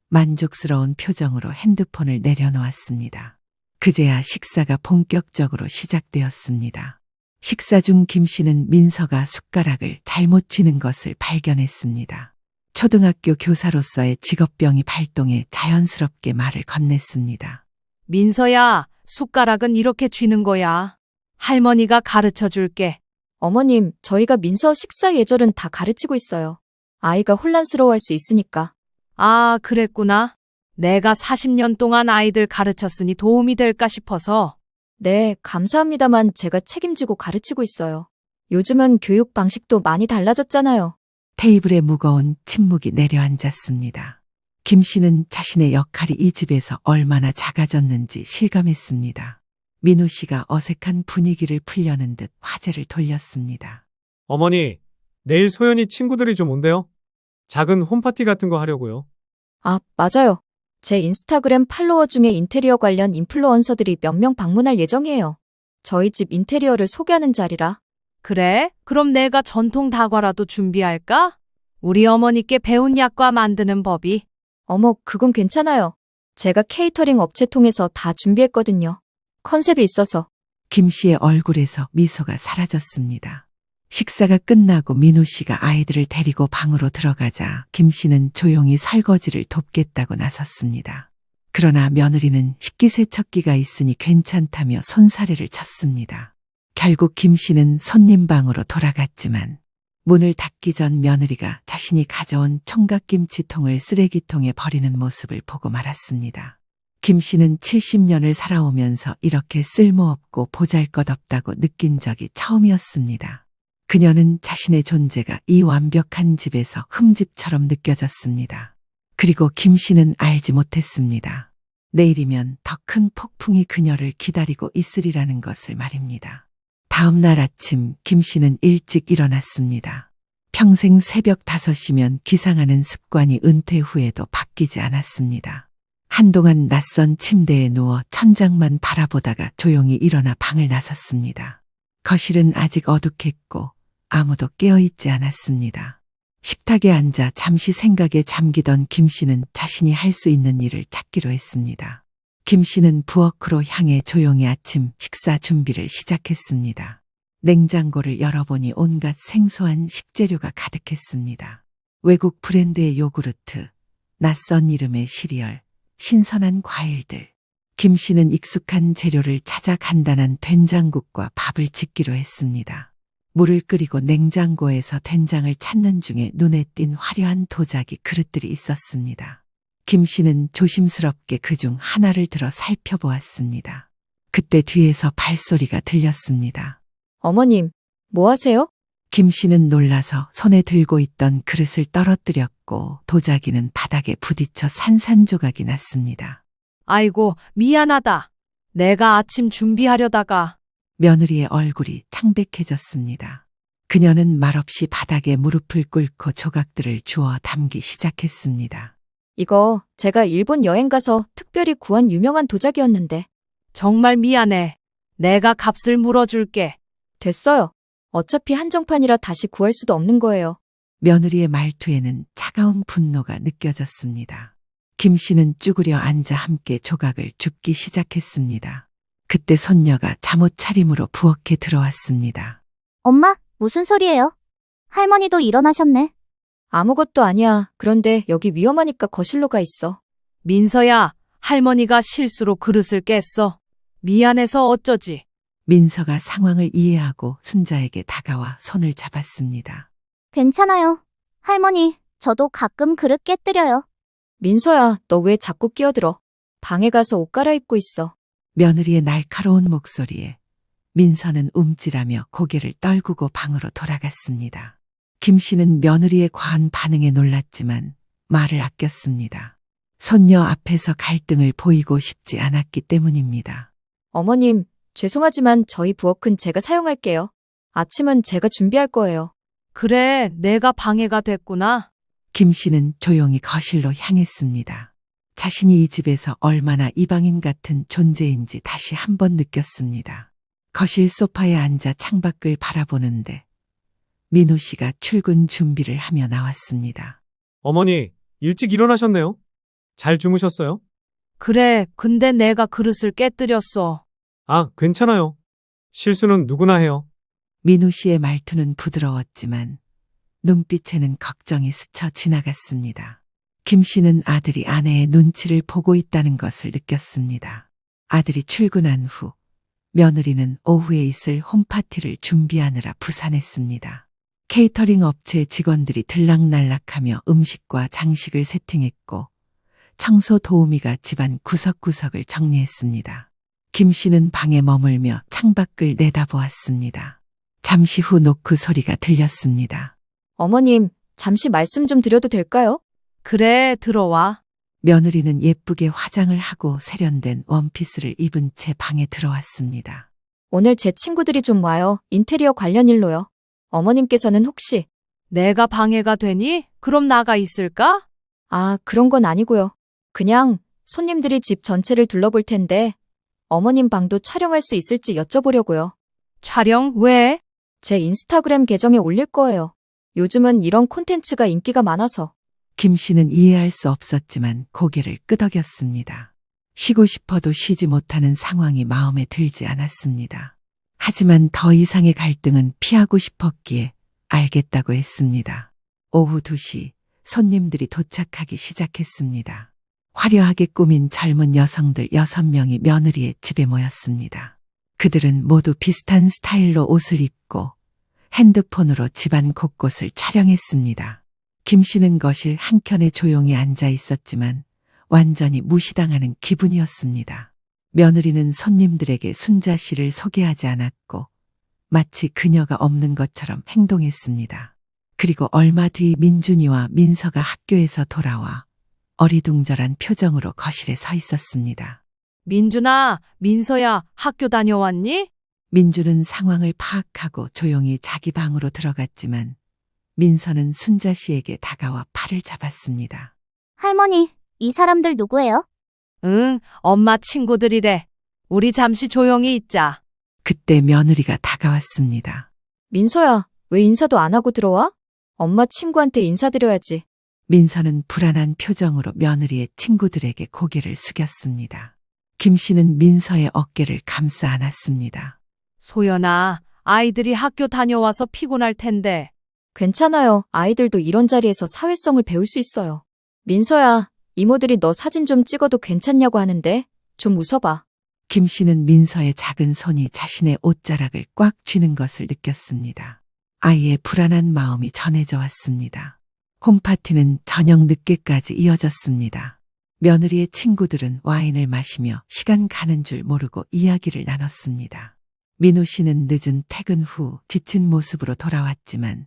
만족스러운 표정으로 핸드폰을 내려놓았습니다. 그제야 식사가 본격적으로 시작되었습니다. 식사 중 김 씨는 민서가 숟가락을 잘못 쥐는 것을 발견했습니다. 초등학교 교사로서의 직업병이 발동해 자연스럽게 말을 건넸습니다. 민서야, 숟가락은 이렇게 쥐는 거야. 할머니가 가르쳐 줄게. 어머님, 저희가 민서 식사 예절은 다 가르치고 있어요. 아이가 혼란스러워할 수 있으니까. 아, 그랬구나. 내가 40년 동안 아이들 가르쳤으니 도움이 될까 싶어서. 네, 감사합니다만 제가 책임지고 가르치고 있어요. 요즘은 교육 방식도 많이 달라졌잖아요. 테이블에 무거운 침묵이 내려앉았습니다. 김 씨는 자신의 역할이 이 집에서 얼마나 작아졌는지 실감했습니다. 민우 씨가 어색한 분위기를 풀려는 듯 화제를 돌렸습니다. 어머니, 내일 소연이 친구들이 좀 온대요. 작은 홈파티 같은 거 하려고요. 아, 맞아요. 제 인스타그램 팔로워 중에 인테리어 관련 인플루언서들이 몇 명 방문할 예정이에요. 저희 집 인테리어를 소개하는 자리라. 그래? 그럼 내가 전통 다과라도 준비할까? 우리 어머니께 배운 약과 만드는 법이. 어머, 그건 괜찮아요. 제가 케이터링 업체 통해서 다 준비했거든요. 컨셉이 있어서. 김 씨의 얼굴에서 미소가 사라졌습니다. 식사가 끝나고 민우 씨가 아이들을 데리고 방으로 들어가자 김 씨는 조용히 설거지를 돕겠다고 나섰습니다. 그러나 며느리는 식기세척기가 있으니 괜찮다며 손사래를 쳤습니다. 결국 김 씨는 손님 방으로 돌아갔지만 문을 닫기 전 며느리가 자신이 가져온 총각김치통을 쓰레기통에 버리는 모습을 보고 말았습니다. 김 씨는 70년을 살아오면서 이렇게 쓸모없고 보잘것없다고 느낀 적이 처음이었습니다. 그녀는 자신의 존재가 이 완벽한 집에서 흠집처럼 느껴졌습니다. 그리고 김 씨는 알지 못했습니다. 내일이면 더 큰 폭풍이 그녀를 기다리고 있으리라는 것을 말입니다. 다음 날 아침 김 씨는 일찍 일어났습니다. 평생 새벽 5시면 기상하는 습관이 은퇴 후에도 바뀌지 않았습니다. 한동안 낯선 침대에 누워 천장만 바라보다가 조용히 일어나 방을 나섰습니다. 거실은 아직 어둑했고 아무도 깨어있지 않았습니다. 식탁에 앉아 잠시 생각에 잠기던 김 씨는 자신이 할 수 있는 일을 찾기로 했습니다. 김 씨는 부엌으로 향해 조용히 아침 식사 준비를 시작했습니다. 냉장고를 열어보니 온갖 생소한 식재료가 가득했습니다. 외국 브랜드의 요구르트, 낯선 이름의 시리얼, 신선한 과일들. 김 씨는 익숙한 재료를 찾아 간단한 된장국과 밥을 짓기로 했습니다. 물을 끓이고 냉장고에서 된장을 찾는 중에 눈에 띈 화려한 도자기 그릇들이 있었습니다. 김 씨는 조심스럽게 그중 하나를 들어 살펴보았습니다. 그때 뒤에서 발소리가 들렸습니다. 어머님, 뭐 하세요? 김 씨는 놀라서 손에 들고 있던 그릇을 떨어뜨렸고 도자기는 바닥에 부딪혀 산산조각이 났습니다. 아이고, 미안하다. 내가 아침 준비하려다가. 며느리의 얼굴이 창백해졌습니다. 그녀는 말없이 바닥에 무릎을 꿇고 조각들을 주워 담기 시작했습니다. 이거 제가 일본 여행 가서 특별히 구한 유명한 도자기였는데. 정말 미안해. 내가 값을 물어줄게. 됐어요. 어차피 한정판이라 다시 구할 수도 없는 거예요. 며느리의 말투에는 차가운 분노가 느껴졌습니다. 김 씨는 쭈그려 앉아 함께 조각을 줍기 시작했습니다. 그때 손녀가 잠옷 차림으로 부엌에 들어왔습니다. 엄마, 무슨 소리예요? 할머니도 일어나셨네. 아무것도 아니야. 그런데 여기 위험하니까 거실로 가 있어. 민서야, 할머니가 실수로 그릇을 깼어. 미안해서 어쩌지. 민서가 상황을 이해하고 순자에게 다가와 손을 잡았습니다. 괜찮아요. 할머니, 저도 가끔 그릇 깨뜨려요. 민서야, 너 왜 자꾸 끼어들어? 방에 가서 옷 갈아입고 있어. 며느리의 날카로운 목소리에 민서는 움찔하며 고개를 떨구고 방으로 돌아갔습니다. 김 씨는 며느리의 과한 반응에 놀랐지만 말을 아꼈습니다. 손녀 앞에서 갈등을 보이고 싶지 않았기 때문입니다. 어머님, 죄송하지만 저희 부엌은 제가 사용할게요. 아침은 제가 준비할 거예요. 그래, 내가 방해가 됐구나. 김 씨는 조용히 거실로 향했습니다. 자신이 이 집에서 얼마나 이방인 같은 존재인지 다시 한번 느꼈습니다. 거실 소파에 앉아 창밖을 바라보는데 민호 씨가 출근 준비를 하며 나왔습니다. 어머니, 일찍 일어나셨네요. 잘 주무셨어요? 그래, 근데 내가 그릇을 깨뜨렸어. 아, 괜찮아요. 실수는 누구나 해요. 민호 씨의 말투는 부드러웠지만 눈빛에는 걱정이 스쳐 지나갔습니다. 김 씨는 아들이 아내의 눈치를 보고 있다는 것을 느꼈습니다. 아들이 출근한 후 며느리는 오후에 있을 홈파티를 준비하느라 부산했습니다. 케이터링 업체 직원들이 들락날락하며 음식과 장식을 세팅했고 청소 도우미가 집안 구석구석을 정리했습니다. 김 씨는 방에 머물며 창밖을 내다보았습니다. 잠시 후 노크 소리가 들렸습니다. 어머님, 잠시 말씀 좀 드려도 될까요? 그래, 들어와. 며느리는 예쁘게 화장을 하고 세련된 원피스를 입은 채 방에 들어왔습니다. 오늘 제 친구들이 좀 와요. 인테리어 관련 일로요. 어머님께서는 혹시? 내가 방해가 되니? 그럼 나가 있을까? 아, 그런 건 아니고요. 그냥 손님들이 집 전체를 둘러볼 텐데 어머님 방도 촬영할 수 있을지 여쭤보려고요. 촬영 왜? 제 인스타그램 계정에 올릴 거예요. 요즘은 이런 콘텐츠가 인기가 많아서. 김 씨는 이해할 수 없었지만 고개를 끄덕였습니다. 쉬고 싶어도 쉬지 못하는 상황이 마음에 들지 않았습니다. 하지만 더 이상의 갈등은 피하고 싶었기에 알겠다고 했습니다. 오후 2시 손님들이 도착하기 시작했습니다. 화려하게 꾸민 젊은 여성들 6명이 며느리의 집에 모였습니다. 그들은 모두 비슷한 스타일로 옷을 입고 핸드폰으로 집안 곳곳을 촬영했습니다. 김 씨는 거실 한켠에 조용히 앉아 있었지만 완전히 무시당하는 기분이었습니다. 며느리는 손님들에게 순자 씨를 소개하지 않았고 마치 그녀가 없는 것처럼 행동했습니다. 그리고 얼마 뒤 민준이와 민서가 학교에서 돌아와 어리둥절한 표정으로 거실에 서 있었습니다. 민준아, 민서야, 학교 다녀왔니? 민준은 상황을 파악하고 조용히 자기 방으로 들어갔지만 민서는 순자 씨에게 다가와 팔을 잡았습니다. 할머니, 이 사람들 누구예요? 응, 엄마 친구들이래. 우리 잠시 조용히 있자. 그때 며느리가 다가왔습니다. 민서야, 왜 인사도 안 하고 들어와? 엄마 친구한테 인사드려야지. 민서는 불안한 표정으로 며느리의 친구들에게 고개를 숙였습니다. 김 씨는 민서의 어깨를 감싸 안았습니다. 소연아, 아이들이 학교 다녀와서 피곤할 텐데. 괜찮아요. 아이들도 이런 자리에서 사회성을 배울 수 있어요. 민서야, 이모들이 너 사진 좀 찍어도 괜찮냐고 하는데 좀 웃어봐. 김 씨는 민서의 작은 손이 자신의 옷자락을 꽉 쥐는 것을 느꼈습니다. 아이의 불안한 마음이 전해져 왔습니다. 홈파티는 저녁 늦게까지 이어졌습니다. 며느리의 친구들은 와인을 마시며 시간 가는 줄 모르고 이야기를 나눴습니다. 민호 씨는 늦은 퇴근 후 지친 모습으로 돌아왔지만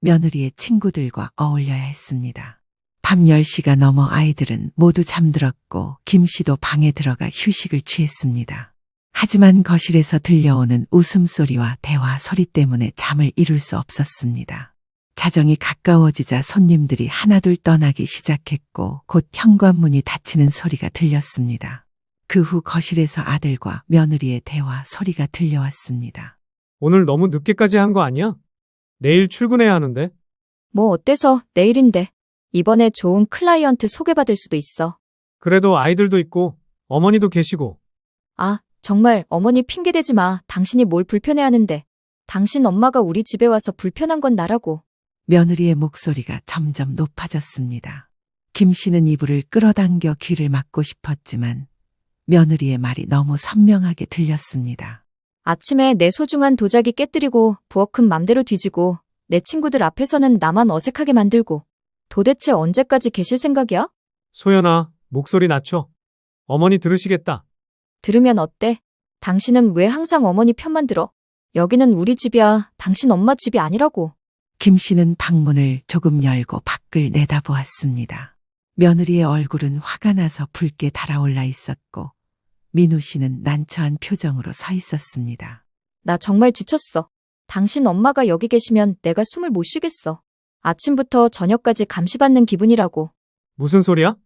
며느리의 친구들과 어울려야 했습니다. 밤 10시가 넘어 아이들은 모두 잠들었고 김 씨도 방에 들어가 휴식을 취했습니다. 하지만 거실에서 들려오는 웃음소리와 대화 소리 때문에 잠을 이룰 수 없었습니다. 자정이 가까워지자 손님들이 하나둘 떠나기 시작했고 곧 현관문이 닫히는 소리가 들렸습니다. 그 후 거실에서 아들과 며느리의 대화 소리가 들려왔습니다. 오늘 너무 늦게까지 한 거 아니야? 내일 출근해야 하는데. 뭐 어때서 내일인데. 이번에 좋은 클라이언트 소개받을 수도 있어. 그래도 아이들도 있고 어머니도 계시고. 아, 정말 어머니 핑계대지 마. 당신이 뭘 불편해하는데. 당신 엄마가 우리 집에 와서 불편한 건 나라고. 며느리의 목소리가 점점 높아졌습니다. 김 씨는 이불을 끌어당겨 귀를 막고 싶었지만 며느리의 말이 너무 선명하게 들렸습니다. 아침에 내 소중한 도자기 깨뜨리고 부엌은 맘대로 뒤지고 내 친구들 앞에서는 나만 어색하게 만들고 도대체 언제까지 계실 생각이야? 소연아, 목소리 낮춰. 어머니 들으시겠다. 들으면 어때? 당신은 왜 항상 어머니 편만 들어? 여기는 우리 집이야. 당신 엄마 집이 아니라고. 김 씨는 방문을 조금 열고 밖을 내다보았습니다. 며느리의 얼굴은 화가 나서 붉게 달아올라 있었고 민우 씨는 난처한 표정으로 서 있었습니다. 나 정말 지쳤어. 당신 엄마가 여기 계시면 내가 숨을 못 쉬겠어. 아침부터 저녁까지 감시받는 기분이라고. 무슨 소리야?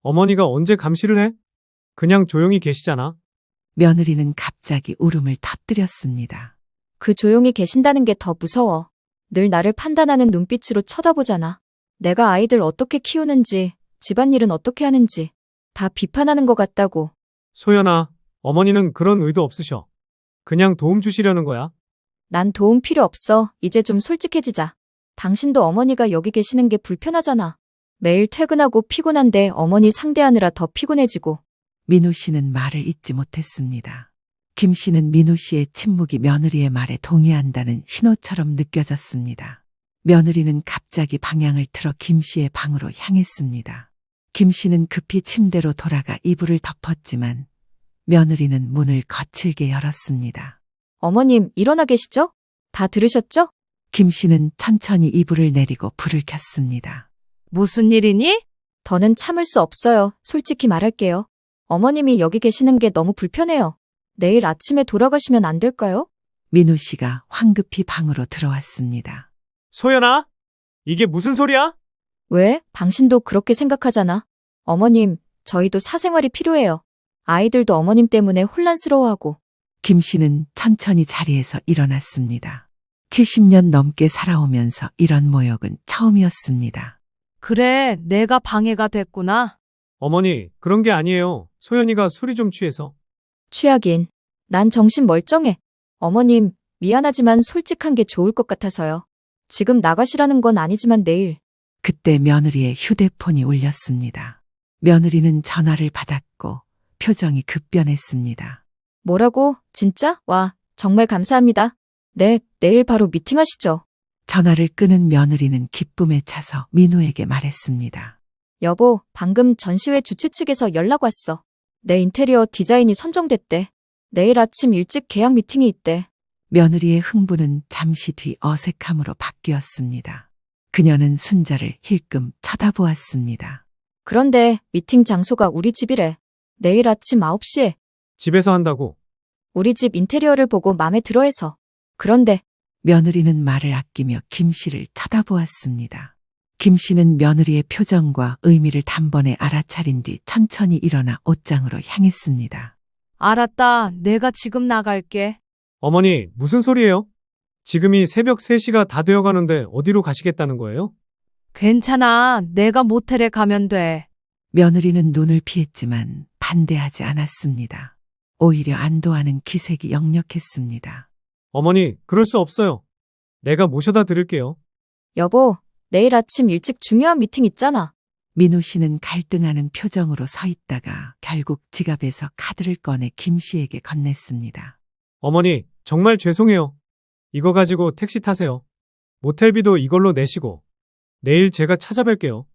어머니가 언제 감시를 해? 그냥 조용히 계시잖아. 며느리는 갑자기 울음을 터뜨렸습니다. 그 조용히 계신다는 게 더 무서워. 늘 나를 판단하는 눈빛으로 쳐다보잖아. 내가 아이들 어떻게 키우는지, 집안일은 어떻게 하는지 다 비판하는 것 같다고. 소연아, 어머니는 그런 의도 없으셔. 그냥 도움 주시려는 거야. 난 도움 필요 없어. 이제 좀 솔직해지자. 당신도 어머니가 여기 계시는 게 불편하잖아. 매일 퇴근하고 피곤한데 어머니 상대하느라 더 피곤해지고. 민우 씨는 말을 잇지 못했습니다. 김 씨는 민우 씨의 침묵이 며느리의 말에 동의한다는 신호처럼 느껴졌습니다. 며느리는 갑자기 방향을 틀어 김 씨의 방으로 향했습니다. 김 씨는 급히 침대로 돌아가 이불을 덮었지만 며느리는 문을 거칠게 열었습니다. 어머님, 일어나 계시죠? 다 들으셨죠? 김 씨는 천천히 이불을 내리고 불을 켰습니다. 무슨 일이니? 더는 참을 수 없어요. 솔직히 말할게요. 어머님이 여기 계시는 게 너무 불편해요. 내일 아침에 돌아가시면 안 될까요? 민우 씨가 황급히 방으로 들어왔습니다. 소연아, 이게 무슨 소리야? 왜? 당신도 그렇게 생각하잖아. 어머님, 저희도 사생활이 필요해요. 아이들도 어머님 때문에 혼란스러워하고. 김 씨는 천천히 자리에서 일어났습니다. 70년 넘게 살아오면서 이런 모욕은 처음이었습니다. 그래, 내가 방해가 됐구나. 어머니, 그런 게 아니에요. 소연이가 술이 좀 취해서. 취하긴. 난 정신 멀쩡해. 어머님, 미안하지만 솔직한 게 좋을 것 같아서요. 지금 나가시라는 건 아니지만 내일. 그때 며느리의 휴대폰이 울렸습니다. 며느리는 전화를 받았고 표정이 급변했습니다. 뭐라고? 진짜? 와, 정말 감사합니다. 네, 내일 바로 미팅하시죠. 전화를 끊은 며느리는 기쁨에 차서 민우에게 말했습니다. 여보, 방금 전시회 주최 측에서 연락 왔어. 내 인테리어 디자인이 선정됐대. 내일 아침 일찍 계약 미팅이 있대. 며느리의 흥분은 잠시 뒤 어색함으로 바뀌었습니다. 그녀는 순자를 힐끔 쳐다보았습니다. 그런데 미팅 장소가 우리 집이래. 내일 아침 9시에. 집에서 한다고. 우리 집 인테리어를 보고 마음에 들어해서. 그런데 며느리는 말을 아끼며 김 씨를 쳐다보았습니다. 김 씨는 며느리의 표정과 의미를 단번에 알아차린 뒤 천천히 일어나 옷장으로 향했습니다. 알았다. 내가 지금 나갈게. 어머니, 무슨 소리예요? 지금이 새벽 3시가 다 되어 가는데 어디로 가시겠다는 거예요? 괜찮아. 내가 모텔에 가면 돼. 며느리는 눈을 피했지만 반대하지 않았습니다. 오히려 안도하는 기색이 역력했습니다. 어머니, 그럴 수 없어요. 내가 모셔다 드릴게요. 여보, 내일 아침 일찍 중요한 미팅 있잖아. 민우 씨는 갈등하는 표정으로 서 있다가 결국 지갑에서 카드를 꺼내 김 씨에게 건넸습니다. 어머니, 정말 죄송해요. 이거 가지고 택시 타세요. 모텔비도 이걸로 내시고. 내일 제가 찾아뵐게요.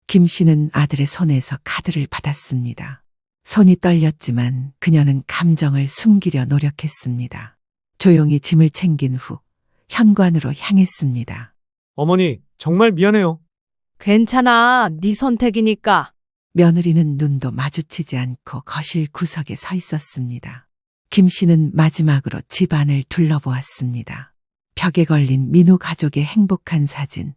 김 씨는 아들의 손에서 카드를 받았습니다. 손이 떨렸지만 그녀는 감정을 숨기려 노력했습니다. 조용히 짐을 챙긴 후 현관으로 향했습니다. 어머니, 정말 미안해요. 괜찮아. 네 선택이니까. 며느리는 눈도 마주치지 않고 거실 구석에 서 있었습니다. 김 씨는 마지막으로 집안을 둘러보았습니다. 벽에 걸린 민우 가족의 행복한 사진,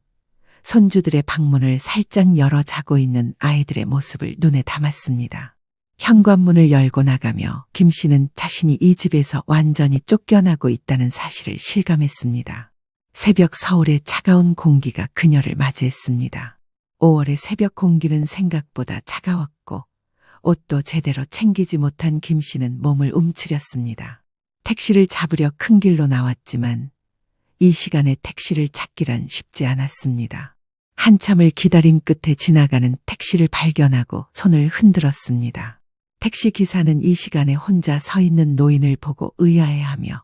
손주들의 방문을 살짝 열어 자고 있는 아이들의 모습을 눈에 담았습니다. 현관문을 열고 나가며 김 씨는 자신이 이 집에서 완전히 쫓겨나고 있다는 사실을 실감했습니다. 새벽 서울의 차가운 공기가 그녀를 맞이했습니다. 5월의 새벽 공기는 생각보다 차가웠고 옷도 제대로 챙기지 못한 김 씨는 몸을 움츠렸습니다. 택시를 잡으려 큰 길로 나왔지만 이 시간에 택시를 찾기란 쉽지 않았습니다. 한참을 기다린 끝에 지나가는 택시를 발견하고 손을 흔들었습니다. 택시 기사는 이 시간에 혼자 서 있는 노인을 보고 의아해하며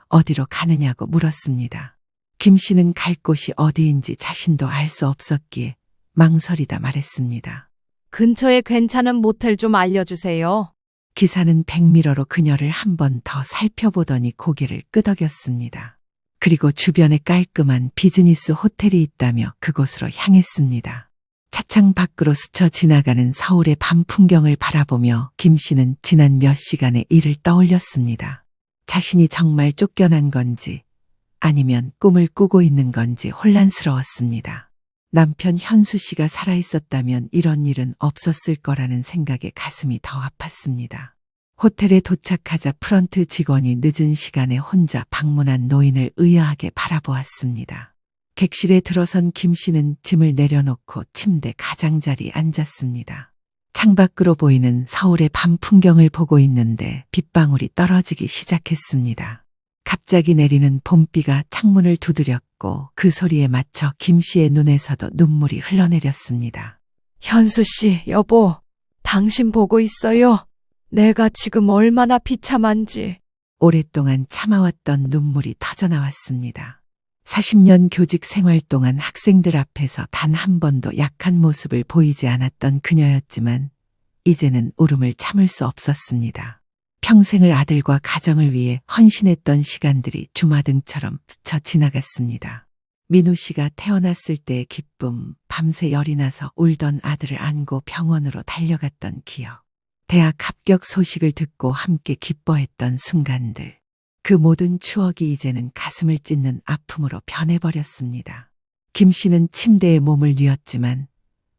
어디로 가느냐고 물었습니다. 김 씨는 갈 곳이 어디인지 자신도 알 수 없었기에 망설이다 말했습니다. 근처에 괜찮은 모텔 좀 알려주세요. 기사는 백미러로 그녀를 한 번 더 살펴보더니 고개를 끄덕였습니다. 그리고 주변에 깔끔한 비즈니스 호텔이 있다며 그곳으로 향했습니다. 차창 밖으로 스쳐 지나가는 서울의 밤 풍경을 바라보며 김 씨는 지난 몇 시간의 일을 떠올렸습니다. 자신이 정말 쫓겨난 건지 아니면 꿈을 꾸고 있는 건지 혼란스러웠습니다. 남편 현수 씨가 살아있었다면 이런 일은 없었을 거라는 생각에 가슴이 더 아팠습니다. 호텔에 도착하자 프런트 직원이 늦은 시간에 혼자 방문한 노인을 의아하게 바라보았습니다. 객실에 들어선 김 씨는 짐을 내려놓고 침대 가장자리에 앉았습니다. 창밖으로 보이는 서울의 밤 풍경을 보고 있는데 빗방울이 떨어지기 시작했습니다. 갑자기 내리는 봄비가 창문을 두드렸고 그 소리에 맞춰 김 씨의 눈에서도 눈물이 흘러내렸습니다. 현수 씨, 여보, 당신 보고 있어요. 내가 지금 얼마나 비참한지. 오랫동안 참아왔던 눈물이 터져나왔습니다. 40년 교직 생활 동안 학생들 앞에서 단 한 번도 약한 모습을 보이지 않았던 그녀였지만 이제는 울음을 참을 수 없었습니다. 평생을 아들과 가정을 위해 헌신했던 시간들이 주마등처럼 스쳐 지나갔습니다. 민우 씨가 태어났을 때의 기쁨, 밤새 열이 나서 울던 아들을 안고 병원으로 달려갔던 기억. 대학 합격 소식을 듣고 함께 기뻐했던 순간들. 그 모든 추억이 이제는 가슴을 찢는 아픔으로 변해버렸습니다. 김 씨는 침대에 몸을 뉘었지만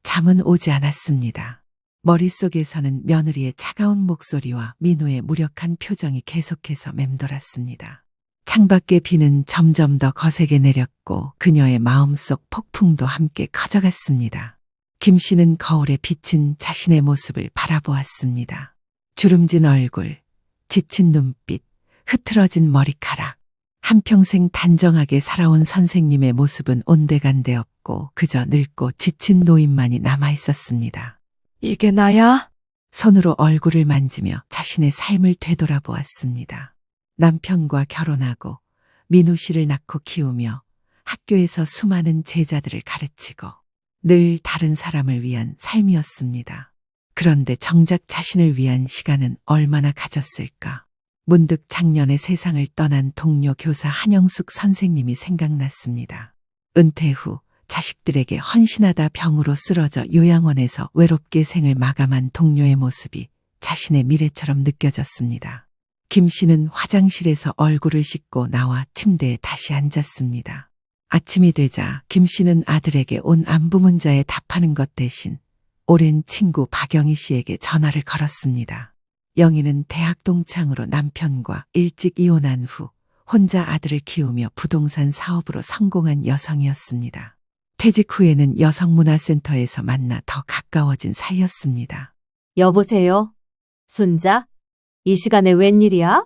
잠은 오지 않았습니다. 머릿속에서는 며느리의 차가운 목소리와 민우의 무력한 표정이 계속해서 맴돌았습니다. 창밖의 비는 점점 더 거세게 내렸고 그녀의 마음속 폭풍도 함께 커져갔습니다. 김 씨는 거울에 비친 자신의 모습을 바라보았습니다. 주름진 얼굴, 지친 눈빛, 흐트러진 머리카락. 한평생 단정하게 살아온 선생님의 모습은 온데간데 없고 그저 늙고 지친 노인만이 남아있었습니다. 이게 나야? 손으로 얼굴을 만지며 자신의 삶을 되돌아보았습니다. 남편과 결혼하고 민우 씨를 낳고 키우며 학교에서 수많은 제자들을 가르치고 늘 다른 사람을 위한 삶이었습니다. 그런데 정작 자신을 위한 시간은 얼마나 가졌을까? 문득 작년에 세상을 떠난 동료 교사 한영숙 선생님이 생각났습니다. 은퇴 후 자식들에게 헌신하다 병으로 쓰러져 요양원에서 외롭게 생을 마감한 동료의 모습이 자신의 미래처럼 느껴졌습니다. 김 씨는 화장실에서 얼굴을 씻고 나와 침대에 다시 앉았습니다. 아침이 되자 김 씨는 아들에게 온 안부 문자에 답하는 것 대신 오랜 친구 박영희 씨에게 전화를 걸었습니다. 영희는 대학 동창으로 남편과 일찍 이혼한 후 혼자 아들을 키우며 부동산 사업으로 성공한 여성이었습니다. 퇴직 후에는 여성문화센터에서 만나 더 가까워진 사이였습니다. 여보세요? 순자? 이 시간에 웬일이야?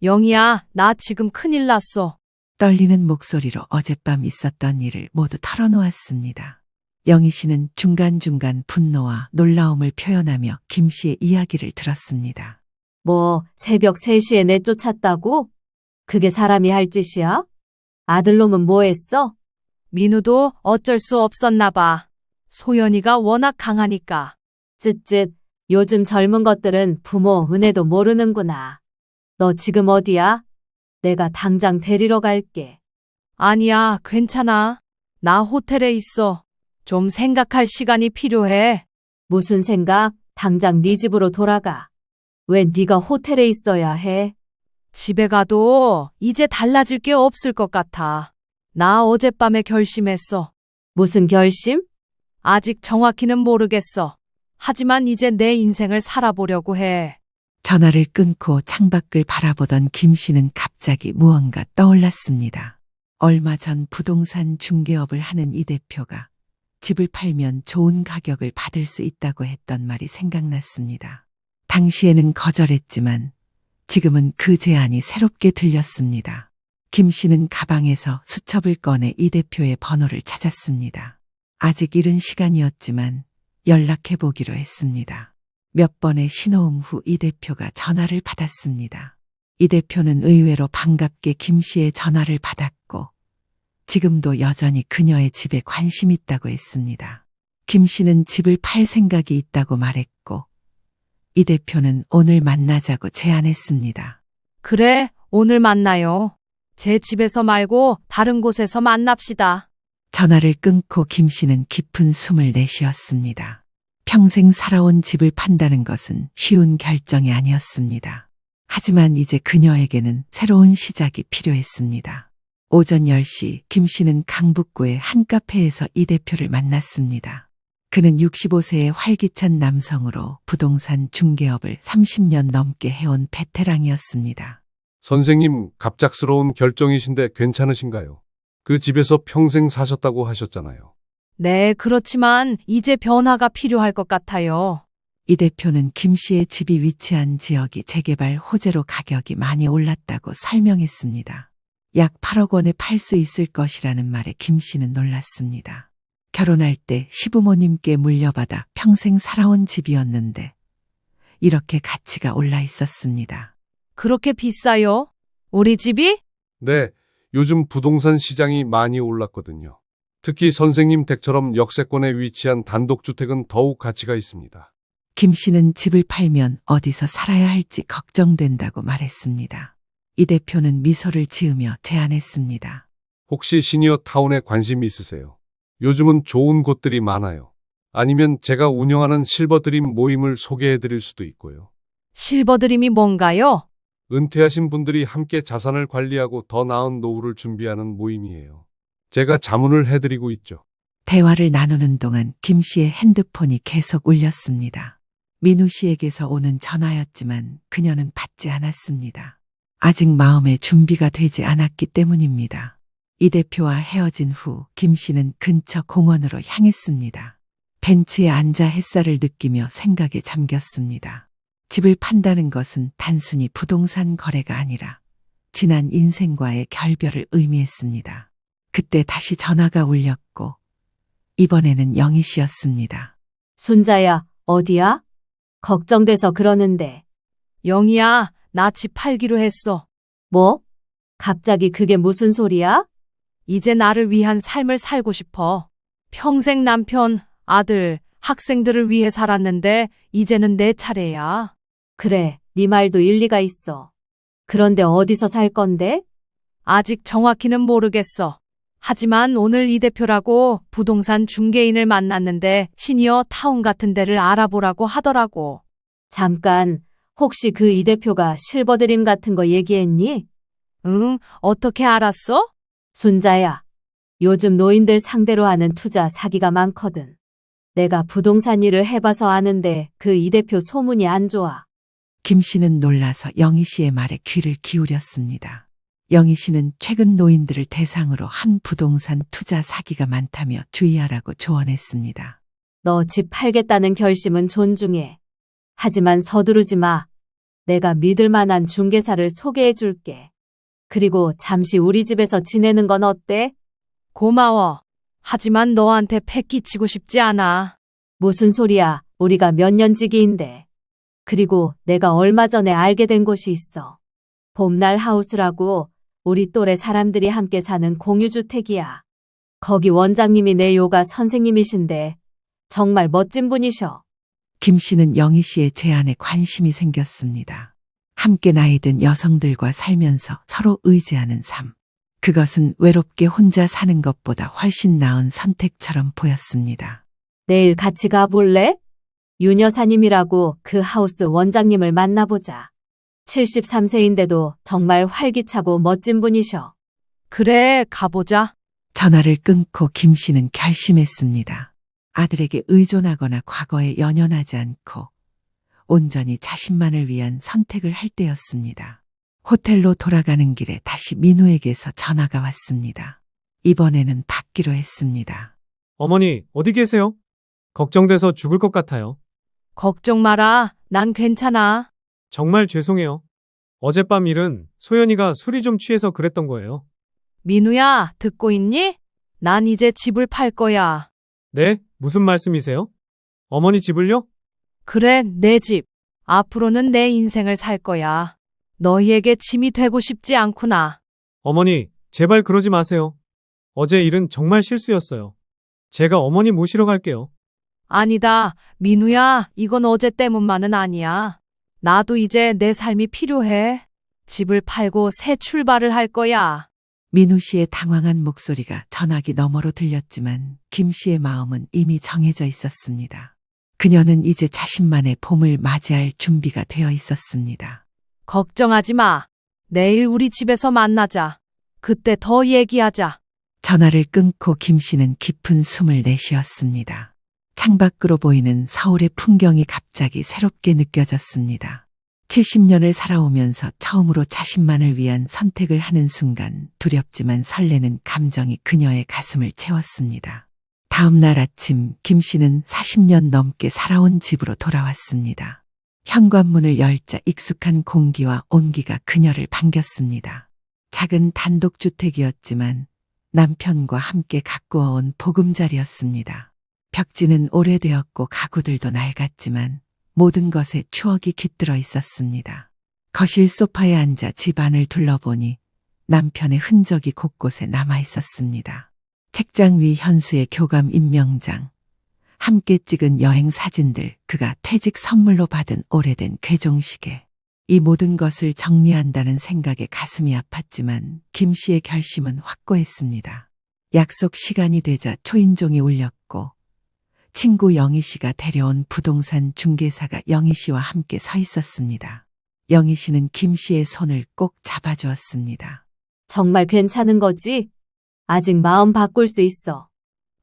영희야, 나 지금 큰일 났어. 떨리는 목소리로 어젯밤 있었던 일을 모두 털어놓았습니다. 영희 씨는 중간중간 분노와 놀라움을 표현하며 김 씨의 이야기를 들었습니다. 뭐 새벽 3시에 내쫓았다고? 그게 사람이 할 짓이야? 아들놈은 뭐 했어? 민우도 어쩔 수 없었나 봐. 소연이가 워낙 강하니까. 쯧쯧, 요즘 젊은 것들은 부모 은혜도 모르는구나. 너 지금 어디야? 내가 당장 데리러 갈게. 아니야, 괜찮아. 나 호텔에 있어. 좀 생각할 시간이 필요해. 무슨 생각? 당장 네 집으로 돌아가. 왜 네가 호텔에 있어야 해? 집에 가도 이제 달라질 게 없을 것 같아. 나 어젯밤에 결심했어. 무슨 결심? 아직 정확히는 모르겠어. 하지만 이제 내 인생을 살아보려고 해. 전화를 끊고 창밖을 바라보던 김 씨는 갑자기 무언가 떠올랐습니다. 얼마 전 부동산 중개업을 하는 이 대표가 집을 팔면 좋은 가격을 받을 수 있다고 했던 말이 생각났습니다. 당시에는 거절했지만 지금은 그 제안이 새롭게 들렸습니다. 김 씨는 가방에서 수첩을 꺼내 이 대표의 번호를 찾았습니다. 아직 이른 시간이었지만 연락해 보기로 했습니다. 몇 번의 신호음 후 이 대표가 전화를 받았습니다. 이 대표는 의외로 반갑게 김 씨의 전화를 받았고 지금도 여전히 그녀의 집에 관심 있다고 했습니다. 김 씨는 집을 팔 생각이 있다고 말했고 이 대표는 오늘 만나자고 제안했습니다. 그래, 오늘 만나요. 제 집에서 말고 다른 곳에서 만납시다. 전화를 끊고 김 씨는 깊은 숨을 내쉬었습니다. 평생 살아온 집을 판다는 것은 쉬운 결정이 아니었습니다. 하지만 이제 그녀에게는 새로운 시작이 필요했습니다. 오전 10시 김 씨는 강북구의 한 카페에서 이 대표를 만났습니다. 그는 65세의 활기찬 남성으로 부동산 중개업을 30년 넘게 해온 베테랑이었습니다. 선생님, 갑작스러운 결정이신데 괜찮으신가요? 그 집에서 평생 사셨다고 하셨잖아요. 네, 그렇지만 이제 변화가 필요할 것 같아요. 이 대표는 김 씨의 집이 위치한 지역이 재개발 호재로 가격이 많이 올랐다고 설명했습니다. 약 8억 원에 팔 수 있을 것이라는 말에 김 씨는 놀랐습니다. 결혼할 때 시부모님께 물려받아 평생 살아온 집이었는데 이렇게 가치가 올라 있었습니다. 그렇게 비싸요? 우리 집이? 네, 요즘 부동산 시장이 많이 올랐거든요. 특히 선생님 댁처럼 역세권에 위치한 단독주택은 더욱 가치가 있습니다. 김 씨는 집을 팔면 어디서 살아야 할지 걱정된다고 말했습니다. 이 대표는 미소를 지으며 제안했습니다. 혹시 시니어 타운에 관심 있으세요? 요즘은 좋은 곳들이 많아요. 아니면 제가 운영하는 실버드림 모임을 소개해드릴 수도 있고요. 실버드림이 뭔가요? 은퇴하신 분들이 함께 자산을 관리하고 더 나은 노후를 준비하는 모임이에요. 제가 자문을 해드리고 있죠. 대화를 나누는 동안 김 씨의 핸드폰이 계속 울렸습니다. 민우 씨에게서 오는 전화였지만 그녀는 받지 않았습니다. 아직 마음의 준비가 되지 않았기 때문입니다. 이 대표와 헤어진 후 김 씨는 근처 공원으로 향했습니다. 벤치에 앉아 햇살을 느끼며 생각에 잠겼습니다. 집을 판다는 것은 단순히 부동산 거래가 아니라 지난 인생과의 결별을 의미했습니다. 그때 다시 전화가 울렸고 이번에는 영희 씨였습니다. 순자야, 어디야? 걱정돼서 그러는데. 영희야, 나 집 팔기로 했어. 뭐? 갑자기 그게 무슨 소리야? 이제 나를 위한 삶을 살고 싶어. 평생 남편, 아들, 학생들을 위해 살았는데 이제는 내 차례야. 그래, 네 말도 일리가 있어. 그런데 어디서 살 건데? 아직 정확히는 모르겠어. 하지만 오늘 이 대표라고 부동산 중개인을 만났는데 시니어 타운 같은 데를 알아보라고 하더라고. 잠깐, 혹시 그 이 대표가 실버드림 같은 거 얘기했니? 응, 어떻게 알았어? 순자야, 요즘 노인들 상대로 하는 투자 사기가 많거든. 내가 부동산 일을 해봐서 아는데 그 이 대표 소문이 안 좋아. 김 씨는 놀라서 영희 씨의 말에 귀를 기울였습니다. 영희 씨는 최근 노인들을 대상으로 한 부동산 투자 사기가 많다며 주의하라고 조언했습니다. 너 집 팔겠다는 결심은 존중해. 하지만 서두르지 마. 내가 믿을 만한 중개사를 소개해 줄게. 그리고 잠시 우리 집에서 지내는 건 어때? 고마워. 하지만 너한테 패 끼치고 싶지 않아. 무슨 소리야. 우리가 몇 년지기인데. 그리고 내가 얼마 전에 알게 된 곳이 있어. 봄날 하우스라고 우리 또래 사람들이 함께 사는 공유주택이야. 거기 원장님이 내 요가 선생님이신데 정말 멋진 분이셔. 김 씨는 영희 씨의 제안에 관심이 생겼습니다. 함께 나이 든 여성들과 살면서 서로 의지하는 삶. 그것은 외롭게 혼자 사는 것보다 훨씬 나은 선택처럼 보였습니다. 내일 같이 가볼래? 윤 여사님이라고 그 하우스 원장님을 만나보자. 73세인데도 정말 활기차고 멋진 분이셔. 그래, 가보자. 전화를 끊고 김 씨는 결심했습니다. 아들에게 의존하거나 과거에 연연하지 않고 온전히 자신만을 위한 선택을 할 때였습니다. 호텔로 돌아가는 길에 다시 민우에게서 전화가 왔습니다. 이번에는 받기로 했습니다. 어머니, 어디 계세요? 걱정돼서 죽을 것 같아요. 걱정 마라. 난 괜찮아. 정말 죄송해요. 어젯밤 일은 소연이가 술이 좀 취해서 그랬던 거예요. 민우야, 듣고 있니? 난 이제 집을 팔 거야. 네? 무슨 말씀이세요? 어머니 집을요? 그래, 내 집. 앞으로는 내 인생을 살 거야. 너희에게 짐이 되고 싶지 않구나. 어머니, 제발 그러지 마세요. 어제 일은 정말 실수였어요. 제가 어머니 모시러 갈게요. 아니다. 민우야, 이건 어제 때문만은 아니야. 나도 이제 내 삶이 필요해. 집을 팔고 새 출발을 할 거야. 민우 씨의 당황한 목소리가 전화기 너머로 들렸지만 김 씨의 마음은 이미 정해져 있었습니다. 그녀는 이제 자신만의 봄을 맞이할 준비가 되어 있었습니다. 걱정하지 마. 내일 우리 집에서 만나자. 그때 더 얘기하자. 전화를 끊고 김 씨는 깊은 숨을 내쉬었습니다. 창밖으로 보이는 서울의 풍경이 갑자기 새롭게 느껴졌습니다. 70년을 살아오면서 처음으로 자신만을 위한 선택을 하는 순간 두렵지만 설레는 감정이 그녀의 가슴을 채웠습니다. 다음 날 아침 김 씨는 40년 넘게 살아온 집으로 돌아왔습니다. 현관문을 열자 익숙한 공기와 온기가 그녀를 반겼습니다. 작은 단독주택이었지만 남편과 함께 가꾸어온 보금자리였습니다. 벽지는 오래되었고 가구들도 낡았지만 모든 것에 추억이 깃들어 있었습니다. 거실 소파에 앉아 집안을 둘러보니 남편의 흔적이 곳곳에 남아 있었습니다. 책장 위 현수의 교감 임명장, 함께 찍은 여행 사진들, 그가 퇴직 선물로 받은 오래된 괴종시계. 이 모든 것을 정리한다는 생각에 가슴이 아팠지만 김 씨의 결심은 확고했습니다. 약속 시간이 되자 초인종이 울렸고 친구 영희 씨가 데려온 부동산 중개사가 영희 씨와 함께 서 있었습니다. 영희 씨는 김 씨의 손을 꼭 잡아주었습니다. 정말 괜찮은 거지? 아직 마음 바꿀 수 있어.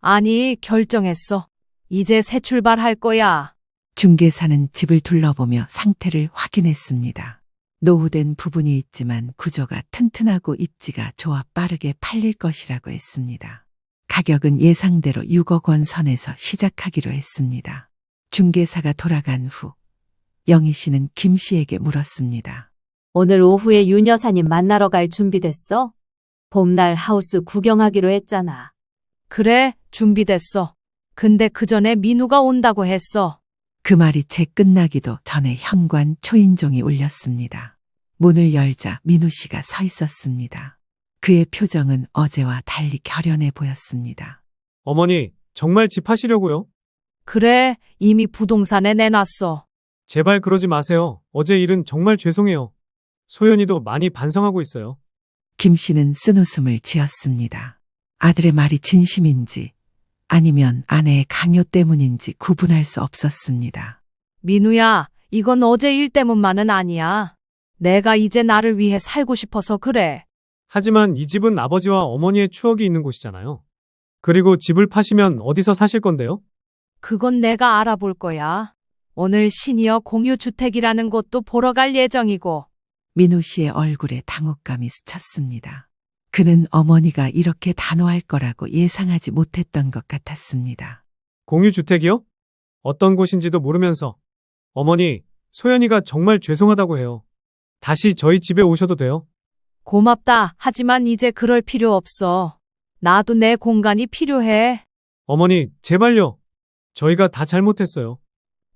아니, 결정했어. 이제 새 출발할 거야. 중개사는 집을 둘러보며 상태를 확인했습니다. 노후된 부분이 있지만 구조가 튼튼하고 입지가 좋아 빠르게 팔릴 것이라고 했습니다. 가격은 예상대로 6억 원 선에서 시작하기로 했습니다. 중개사가 돌아간 후 영희 씨는 김 씨에게 물었습니다. 오늘 오후에 윤 여사님 만나러 갈 준비됐어? 봄날 하우스 구경하기로 했잖아. 그래, 준비됐어. 근데 그 전에 민우가 온다고 했어. 그 말이 채 끝나기도 전에 현관 초인종이 울렸습니다. 문을 열자 민우 씨가 서 있었습니다. 그의 표정은 어제와 달리 결연해 보였습니다. 어머니, 정말 집 하시려고요? 그래, 이미 부동산에 내놨어. 제발 그러지 마세요. 어제 일은 정말 죄송해요. 소연이도 많이 반성하고 있어요. 김 씨는 쓴웃음을 지었습니다. 아들의 말이 진심인지 아니면 아내의 강요 때문인지 구분할 수 없었습니다. 민우야, 이건 어제 일 때문만은 아니야. 내가 이제 나를 위해 살고 싶어서 그래. 하지만 이 집은 아버지와 어머니의 추억이 있는 곳이잖아요. 그리고 집을 파시면 어디서 사실 건데요? 그건 내가 알아볼 거야. 오늘 시니어 공유주택이라는 곳도 보러 갈 예정이고. 민우 씨의 얼굴에 당혹감이 스쳤습니다. 그는 어머니가 이렇게 단호할 거라고 예상하지 못했던 것 같았습니다. 공유주택이요? 어떤 곳인지도 모르면서. 어머니, 소연이가 정말 죄송하다고 해요. 다시 저희 집에 오셔도 돼요? 고맙다. 하지만 이제 그럴 필요 없어. 나도 내 공간이 필요해. 어머니, 제발요. 저희가 다 잘못했어요.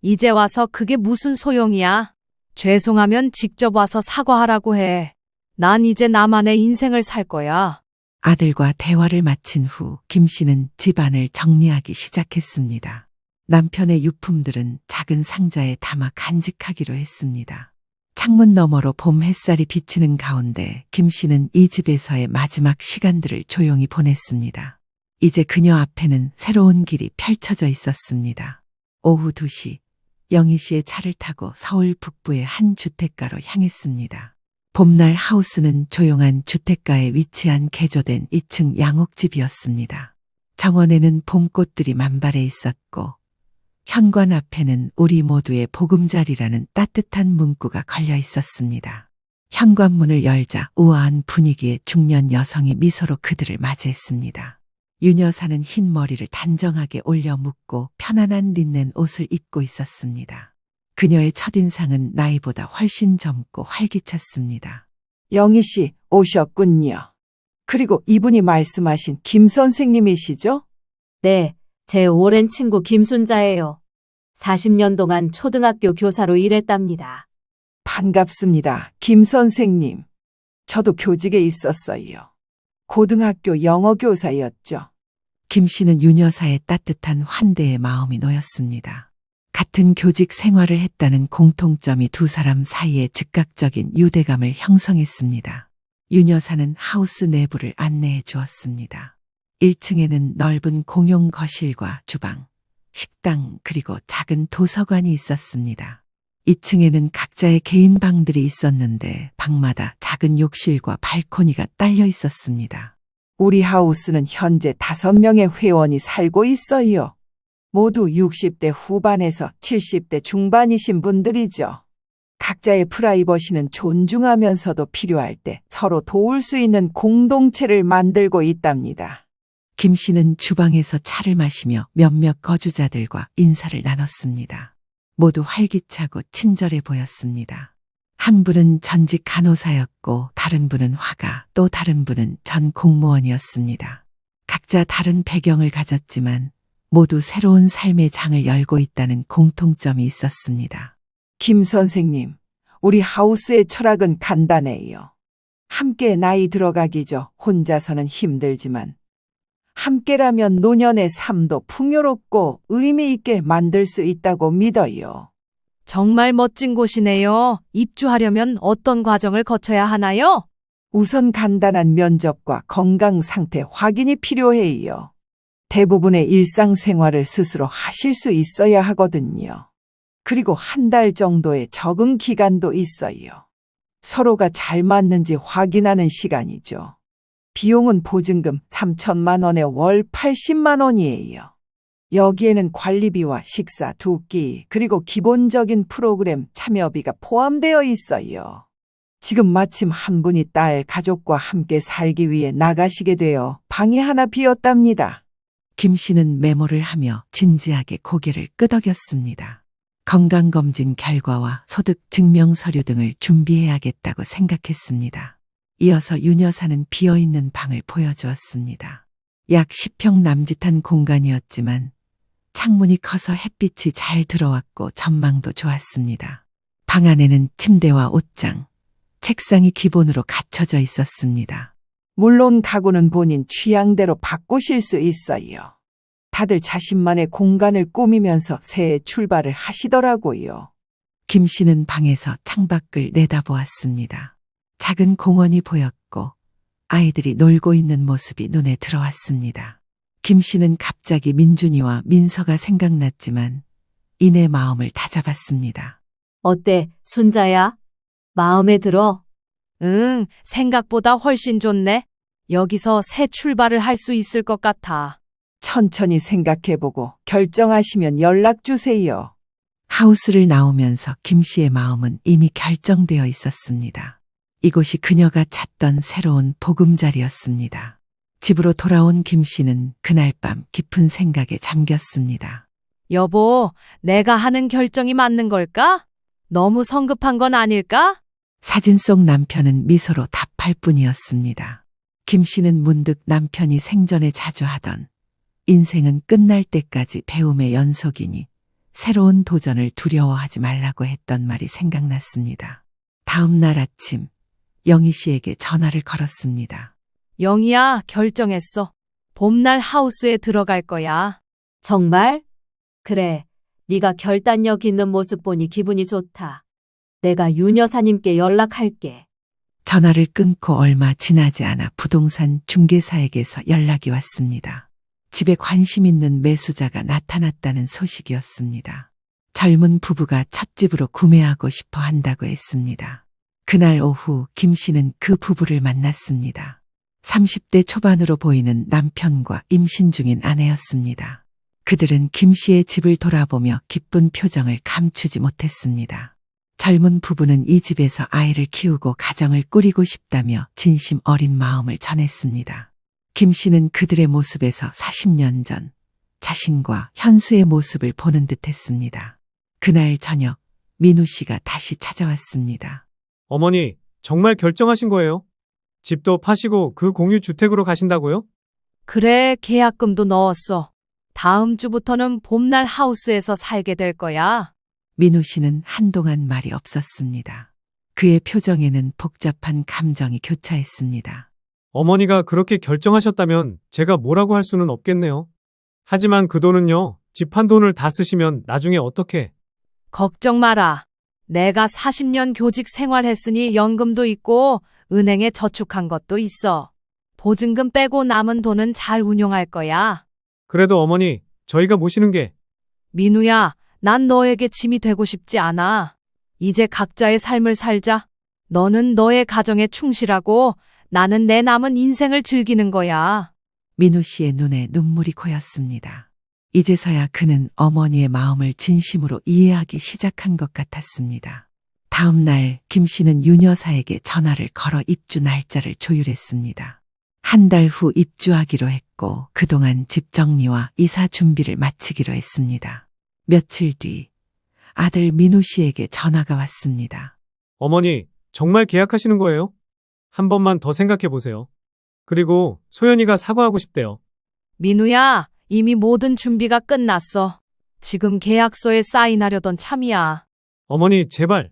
이제 와서 그게 무슨 소용이야? 죄송하면 직접 와서 사과하라고 해. 난 이제 나만의 인생을 살 거야. 아들과 대화를 마친 후 김 씨는 집안을 정리하기 시작했습니다. 남편의 유품들은 작은 상자에 담아 간직하기로 했습니다. 창문 너머로 봄 햇살이 비치는 가운데 김 씨는 이 집에서의 마지막 시간들을 조용히 보냈습니다. 이제 그녀 앞에는 새로운 길이 펼쳐져 있었습니다. 오후 2시 영희 씨의 차를 타고 서울 북부의 한 주택가로 향했습니다. 봄날 하우스는 조용한 주택가에 위치한 개조된 2층 양옥집이었습니다. 정원에는 봄꽃들이 만발해 있었고 현관 앞에는 우리 모두의 보금자리라는 따뜻한 문구가 걸려 있었습니다. 현관문을 열자 우아한 분위기의 중년 여성이 미소로 그들을 맞이했습니다. 윤 여사는 흰 머리를 단정하게 올려 묶고 편안한 린넨 옷을 입고 있었습니다. 그녀의 첫인상은 나이보다 훨씬 젊고 활기찼습니다. 영희 씨 오셨군요. 그리고 이분이 말씀하신 김 선생님이시죠? 네, 제 오랜 친구 김순자예요. 40년 동안 초등학교 교사로 일했답니다. 반갑습니다. 김 선생님. 저도 교직에 있었어요. 고등학교 영어 교사였죠. 김 씨는 윤 여사의 따뜻한 환대에 마음이 놓였습니다. 같은 교직 생활을 했다는 공통점이 두 사람 사이에 즉각적인 유대감을 형성했습니다. 윤 여사는 하우스 내부를 안내해 주었습니다. 1층에는 넓은 공용 거실과 주방, 식당 그리고 작은 도서관이 있었습니다. 2층에는 각자의 개인 방들이 있었는데 방마다 작은 욕실과 발코니가 딸려 있었습니다. 우리 하우스는 현재 5명의 회원이 살고 있어요. 모두 60대 후반에서 70대 중반이신 분들이죠. 각자의 프라이버시는 존중하면서도 필요할 때 서로 도울 수 있는 공동체를 만들고 있답니다. 김 씨는 주방에서 차를 마시며 몇몇 거주자들과 인사를 나눴습니다. 모두 활기차고 친절해 보였습니다. 한 분은 전직 간호사였고 다른 분은 화가, 또 다른 분은 전 공무원이었습니다. 각자 다른 배경을 가졌지만 모두 새로운 삶의 장을 열고 있다는 공통점이 있었습니다. 김 선생님, 우리 하우스의 철학은 간단해요. 함께 나이 들어가기죠. 혼자서는 힘들지만 함께라면 노년의 삶도 풍요롭고 의미 있게 만들 수 있다고 믿어요. 정말 멋진 곳이네요. 입주하려면 어떤 과정을 거쳐야 하나요? 우선 간단한 면접과 건강 상태 확인이 필요해요. 대부분의 일상생활을 스스로 하실 수 있어야 하거든요. 그리고 한 달 정도의 적응 기간도 있어요. 서로가 잘 맞는지 확인하는 시간이죠. 비용은 보증금 3천만 원에 월 80만 원이에요. 여기에는 관리비와 식사 2끼 그리고 기본적인 프로그램 참여비가 포함되어 있어요. 지금 마침 한 분이 딸 가족과 함께 살기 위해 나가시게 되어 방이 하나 비었답니다. 김 씨는 메모를 하며 진지하게 고개를 끄덕였습니다. 건강검진 결과와 소득 증명 서류 등을 준비해야겠다고 생각했습니다. 이어서 윤 여사는 비어있는 방을 보여주었습니다. 약 10평 남짓한 공간이었지만 창문이 커서 햇빛이 잘 들어왔고 전망도 좋았습니다. 방 안에는 침대와 옷장, 책상이 기본으로 갖춰져 있었습니다. 물론 가구는 본인 취향대로 바꾸실 수 있어요. 다들 자신만의 공간을 꾸미면서 새해 출발을 하시더라고요. 김 씨는 방에서 창밖을 내다보았습니다. 작은 공원이 보였고 아이들이 놀고 있는 모습이 눈에 들어왔습니다. 김 씨는 갑자기 민준이와 민서가 생각났지만 이내 마음을 다잡았습니다. 어때, 순자야? 마음에 들어? 응, 생각보다 훨씬 좋네. 여기서 새 출발을 할 수 있을 것 같아. 천천히 생각해보고 결정하시면 연락 주세요. 하우스를 나오면서 김 씨의 마음은 이미 결정되어 있었습니다. 이곳이 그녀가 찾던 새로운 보금자리였습니다. 집으로 돌아온 김 씨는 그날 밤 깊은 생각에 잠겼습니다. 여보, 내가 하는 결정이 맞는 걸까? 너무 성급한 건 아닐까? 사진 속 남편은 미소로 답할 뿐이었습니다. 김 씨는 문득 남편이 생전에 자주 하던 인생은 끝날 때까지 배움의 연속이니 새로운 도전을 두려워하지 말라고 했던 말이 생각났습니다. 다음 날 아침 영희 씨에게 전화를 걸었습니다. 영희야, 결정했어. 봄날 하우스에 들어갈 거야. 정말? 그래, 네가 결단력 있는 모습 보니 기분이 좋다. 내가 윤 여사님께 연락할게. 전화를 끊고 얼마 지나지 않아 부동산 중개사에게서 연락이 왔습니다. 집에 관심 있는 매수자가 나타났다는 소식이었습니다. 젊은 부부가 첫 집으로 구매하고 싶어 한다고 했습니다. 그날 오후 김 씨는 그 부부를 만났습니다. 30대 초반으로 보이는 남편과 임신 중인 아내였습니다. 그들은 김 씨의 집을 돌아보며 기쁜 표정을 감추지 못했습니다. 젊은 부부는 이 집에서 아이를 키우고 가정을 꾸리고 싶다며 진심 어린 마음을 전했습니다. 김 씨는 그들의 모습에서 40년 전 자신과 현수의 모습을 보는 듯 했습니다. 그날 저녁 민우 씨가 다시 찾아왔습니다. 어머니, 정말 결정하신 거예요? 집도 파시고 그 공유 주택으로 가신다고요? 그래, 계약금도 넣었어. 다음 주부터는 봄날 하우스에서 살게 될 거야. 민우 씨는 한동안 말이 없었습니다. 그의 표정에는 복잡한 감정이 교차했습니다. 어머니가 그렇게 결정하셨다면 제가 뭐라고 할 수는 없겠네요. 하지만 그 돈은요, 집 한 돈을 다 쓰시면 나중에 어떻게? 걱정 마라. 내가 40년 교직 생활했으니 연금도 있고 은행에 저축한 것도 있어. 보증금 빼고 남은 돈은 잘 운용할 거야. 그래도 어머니, 저희가 모시는 게 민우야, 난 너에게 짐이 되고 싶지 않아. 이제 각자의 삶을 살자. 너는 너의 가정에 충실하고 나는 내 남은 인생을 즐기는 거야. 민우 씨의 눈에 눈물이 고였습니다. 이제서야 그는 어머니의 마음을 진심으로 이해하기 시작한 것 같았습니다. 다음 날 김 씨는 윤 여사에게 전화를 걸어 입주 날짜를 조율했습니다. 한 달 후 입주하기로 했고 그동안 집 정리와 이사 준비를 마치기로 했습니다. 며칠 뒤 아들 민우 씨에게 전화가 왔습니다. 어머니, 정말 계약하시는 거예요? 한 번만 더 생각해 보세요. 그리고 소연이가 사과하고 싶대요. 민우야, 이미 모든 준비가 끝났어. 지금 계약서에 사인하려던 참이야. 어머니, 제발.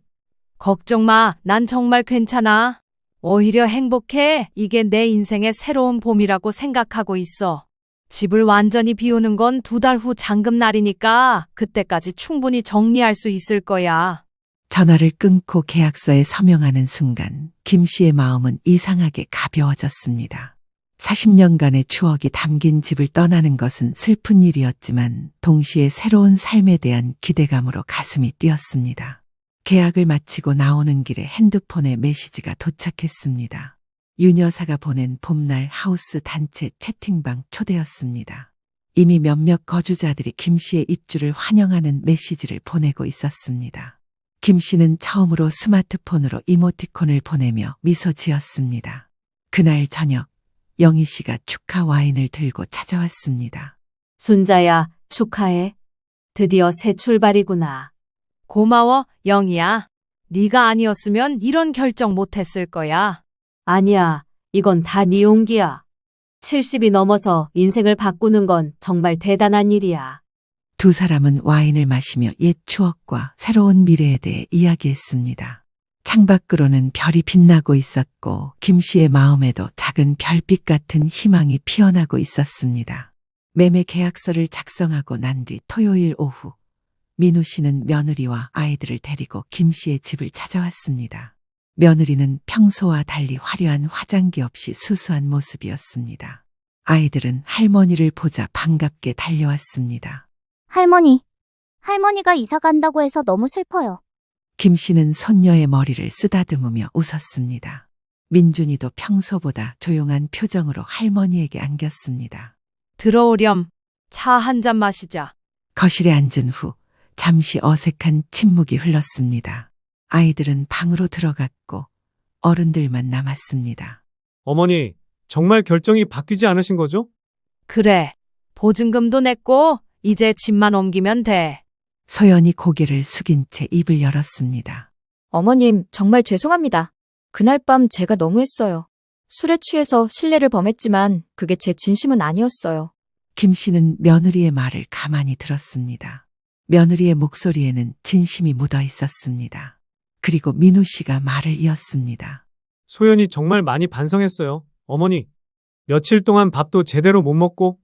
걱정 마. 난 정말 괜찮아. 오히려 행복해. 이게 내 인생의 새로운 봄이라고 생각하고 있어. 집을 완전히 비우는 건 2달 후 잔금날이니까 그때까지 충분히 정리할 수 있을 거야. 전화를 끊고 계약서에 서명하는 순간 김 씨의 마음은 이상하게 가벼워졌습니다. 40년간의 추억이 담긴 집을 떠나는 것은 슬픈 일이었지만 동시에 새로운 삶에 대한 기대감으로 가슴이 뛰었습니다. 계약을 마치고 나오는 길에 핸드폰에 메시지가 도착했습니다. 윤 여사가 보낸 봄날 하우스 단체 채팅방 초대였습니다. 이미 몇몇 거주자들이 김 씨의 입주를 환영하는 메시지를 보내고 있었습니다. 김 씨는 처음으로 스마트폰으로 이모티콘을 보내며 미소 지었습니다. 그날 저녁 영희 씨가 축하 와인을 들고 찾아왔습니다. 순자야, 축하해. 드디어 새 출발이구나. 고마워, 영희야. 네가 아니었으면 이런 결정 못했을 거야. 아니야, 이건 다 네 용기야. 70이 넘어서 인생을 바꾸는 건 정말 대단한 일이야. 두 사람은 와인을 마시며 옛 추억과 새로운 미래에 대해 이야기했습니다. 창밖으로는 별이 빛나고 있었고 김 씨의 마음에도 작은 별빛 같은 희망이 피어나고 있었습니다. 매매 계약서를 작성하고 난 뒤 토요일 오후 민우 씨는 며느리와 아이들을 데리고 김 씨의 집을 찾아왔습니다. 며느리는 평소와 달리 화려한 화장기 없이 수수한 모습이었습니다. 아이들은 할머니를 보자 반갑게 달려왔습니다. 할머니가 이사 간다고 해서 너무 슬퍼요. 김 씨는 손녀의 머리를 쓰다듬으며 웃었습니다. 민준이도 평소보다 조용한 표정으로 할머니에게 안겼습니다. 들어오렴. 차 한 잔 마시자. 거실에 앉은 후 잠시 어색한 침묵이 흘렀습니다. 아이들은 방으로 들어갔고 어른들만 남았습니다. 어머니, 정말 결정이 바뀌지 않으신 거죠? 그래. 보증금도 냈고 이제 집만 옮기면 돼. 소연이 고개를 숙인 채 입을 열었습니다. 어머님, 정말 죄송합니다. 그날 밤 제가 너무했어요. 술에 취해서 실례를 범했지만 그게 제 진심은 아니었어요. 김 씨는 며느리의 말을 가만히 들었습니다. 며느리의 목소리에는 진심이 묻어 있었습니다. 그리고 민우 씨가 말을 이었습니다. 소연이 정말 많이 반성했어요. 어머니, 며칠 동안 밥도 제대로 못 먹고.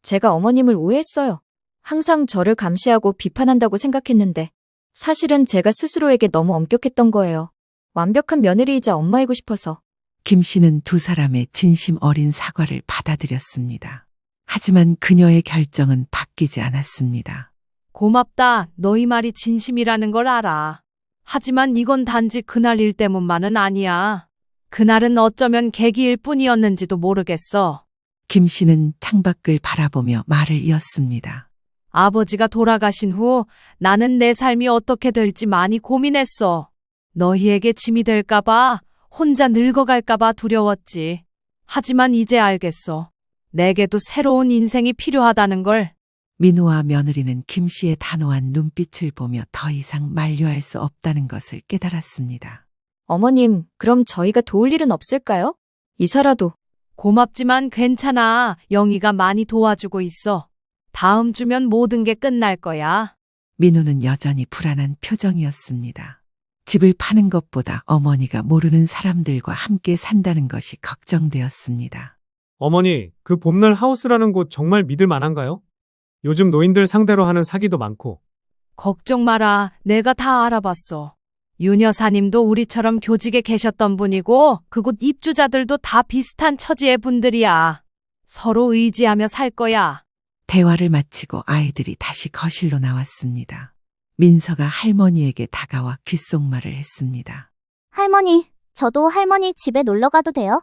제가 어머님을 오해했어요. 항상 저를 감시하고 비판한다고 생각했는데 사실은 제가 스스로에게 너무 엄격했던 거예요. 완벽한 며느리이자 엄마이고 싶어서. 김 씨는 두 사람의 진심 어린 사과를 받아들였습니다. 하지만 그녀의 결정은 바뀌지 않았습니다. 고맙다. 너희 말이 진심이라는 걸 알아. 하지만 이건 단지 그날 일 때문만은 아니야. 그날은 어쩌면 계기일 뿐이었는지도 모르겠어. 김 씨는 창밖을 바라보며 말을 이었습니다. 아버지가 돌아가신 후 나는 내 삶이 어떻게 될지 많이 고민했어. 너희에게 짐이 될까봐, 혼자 늙어갈까봐 두려웠지. 하지만 이제 알겠어. 내게도 새로운 인생이 필요하다는 걸. 민우와 며느리는 김 씨의 단호한 눈빛을 보며 더 이상 만류할 수 없다는 것을 깨달았습니다. 어머님, 그럼 저희가 도울 일은 없을까요? 이사라도. 고맙지만 괜찮아. 영희가 많이 도와주고 있어. 다음 주면 모든 게 끝날 거야. 민우는 여전히 불안한 표정이었습니다. 집을 파는 것보다 어머니가 모르는 사람들과 함께 산다는 것이 걱정되었습니다. 어머니, 그 봄날 하우스라는 곳 정말 믿을 만한가요? 요즘 노인들 상대로 하는 사기도 많고. 걱정 마라. 내가 다 알아봤어. 윤 여사님도 우리처럼 교직에 계셨던 분이고 그곳 입주자들도 다 비슷한 처지의 분들이야. 서로 의지하며 살 거야. 대화를 마치고 아이들이 다시 거실로 나왔습니다. 민서가 할머니에게 다가와 귓속말을 했습니다. 할머니, 저도 할머니 집에 놀러 가도 돼요?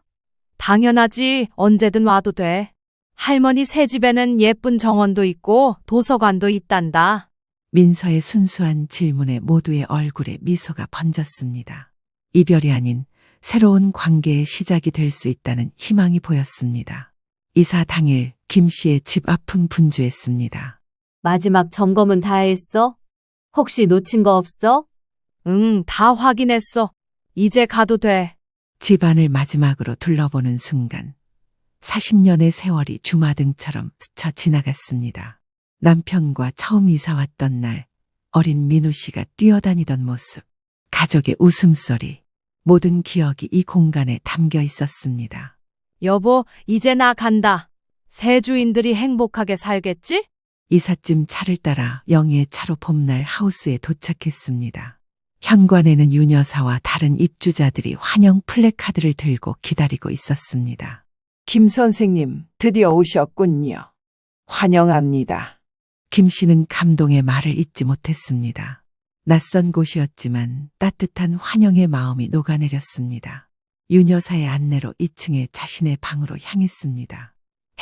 당연하지. 언제든 와도 돼. 할머니 새 집에는 예쁜 정원도 있고 도서관도 있단다. 민서의 순수한 질문에 모두의 얼굴에 미소가 번졌습니다. 이별이 아닌 새로운 관계의 시작이 될 수 있다는 희망이 보였습니다. 이사 당일 김 씨의 집 앞은 분주했습니다. 마지막 점검은 다 했어? 혹시 놓친 거 없어? 응, 다 확인했어. 이제 가도 돼. 집안을 마지막으로 둘러보는 순간 40년의 세월이 주마등처럼 스쳐 지나갔습니다. 남편과 처음 이사 왔던 날 어린 민우 씨가 뛰어다니던 모습, 가족의 웃음소리, 모든 기억이 이 공간에 담겨 있었습니다. 여보, 이제 나 간다. 새 주인들이 행복하게 살겠지? 이삿짐 차를 따라 영희의 차로 봄날 하우스에 도착했습니다. 현관에는 윤 여사와 다른 입주자들이 환영 플래카드를 들고 기다리고 있었습니다. 김 선생님, 드디어 오셨군요. 환영합니다. 김 씨는 감동의 말을 잇지 못했습니다. 낯선 곳이었지만 따뜻한 환영의 마음이 녹아내렸습니다. 윤 여사의 안내로 2층에 자신의 방으로 향했습니다.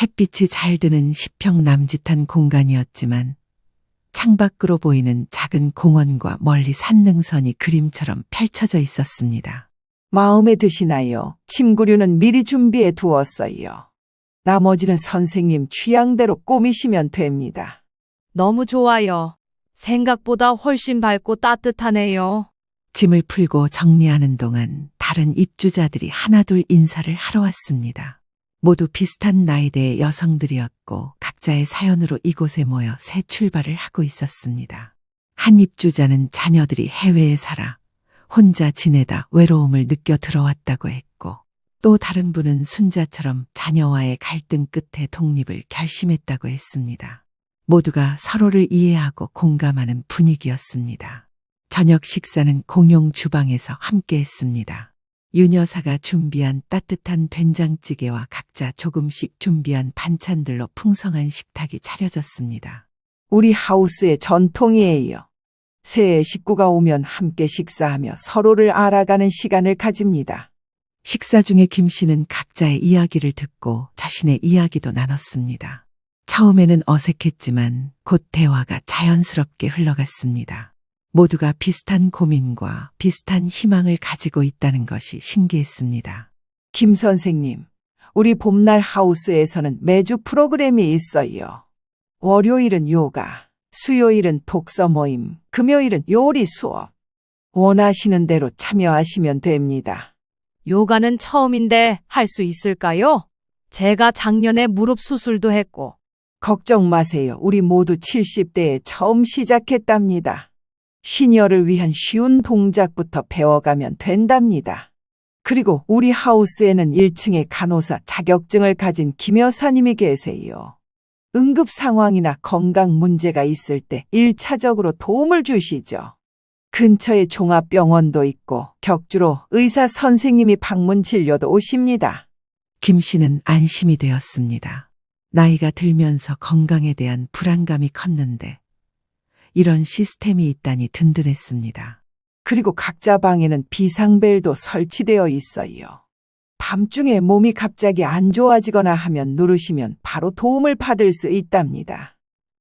햇빛이 잘 드는 10평 남짓한 공간이었지만 창밖으로 보이는 작은 공원과 멀리 산능선이 그림처럼 펼쳐져 있었습니다. 마음에 드시나요? 침구류는 미리 준비해 두었어요. 나머지는 선생님 취향대로 꾸미시면 됩니다. 너무 좋아요. 생각보다 훨씬 밝고 따뜻하네요. 짐을 풀고 정리하는 동안 다른 입주자들이 하나둘 인사를 하러 왔습니다. 모두 비슷한 나이대의 여성들이었고 각자의 사연으로 이곳에 모여 새 출발을 하고 있었습니다. 한 입주자는 자녀들이 해외에 살아 혼자 지내다 외로움을 느껴 들어왔다고 했고, 또 다른 분은 순자처럼 자녀와의 갈등 끝에 독립을 결심했다고 했습니다. 모두가 서로를 이해하고 공감하는 분위기였습니다. 저녁 식사는 공용 주방에서 함께 했습니다. 윤 여사가 준비한 따뜻한 된장찌개와 각자 조금씩 준비한 반찬들로 풍성한 식탁이 차려졌습니다. 우리 하우스의 전통이에요. 새 식구가 오면 함께 식사하며 서로를 알아가는 시간을 가집니다. 식사 중에 김 씨는 각자의 이야기를 듣고 자신의 이야기도 나눴습니다. 처음에는 어색했지만 곧 대화가 자연스럽게 흘러갔습니다. 모두가 비슷한 고민과 비슷한 희망을 가지고 있다는 것이 신기했습니다. 김 선생님, 우리 봄날 하우스에서는 매주 프로그램이 있어요. 월요일은 요가, 수요일은 독서 모임, 금요일은 요리 수업. 원하시는 대로 참여하시면 됩니다. 요가는 처음인데 할 수 있을까요? 제가 작년에 무릎 수술도 했고. 걱정 마세요. 우리 모두 70대에 처음 시작했답니다. 시니어를 위한 쉬운 동작부터 배워가면 된답니다. 그리고 우리 하우스에는 1층에 간호사 자격증을 가진 김 여사님이 계세요. 응급 상황이나 건강 문제가 있을 때 1차적으로 도움을 주시죠. 근처에 종합병원도 있고 격주로 의사 선생님이 방문 진료도 오십니다. 김 씨는 안심이 되었습니다. 나이가 들면서 건강에 대한 불안감이 컸는데 이런 시스템이 있다니 든든했습니다. 그리고 각자 방에는 비상벨도 설치되어 있어요. 밤중에 몸이 갑자기 안 좋아지거나 하면 누르시면 바로 도움을 받을 수 있답니다.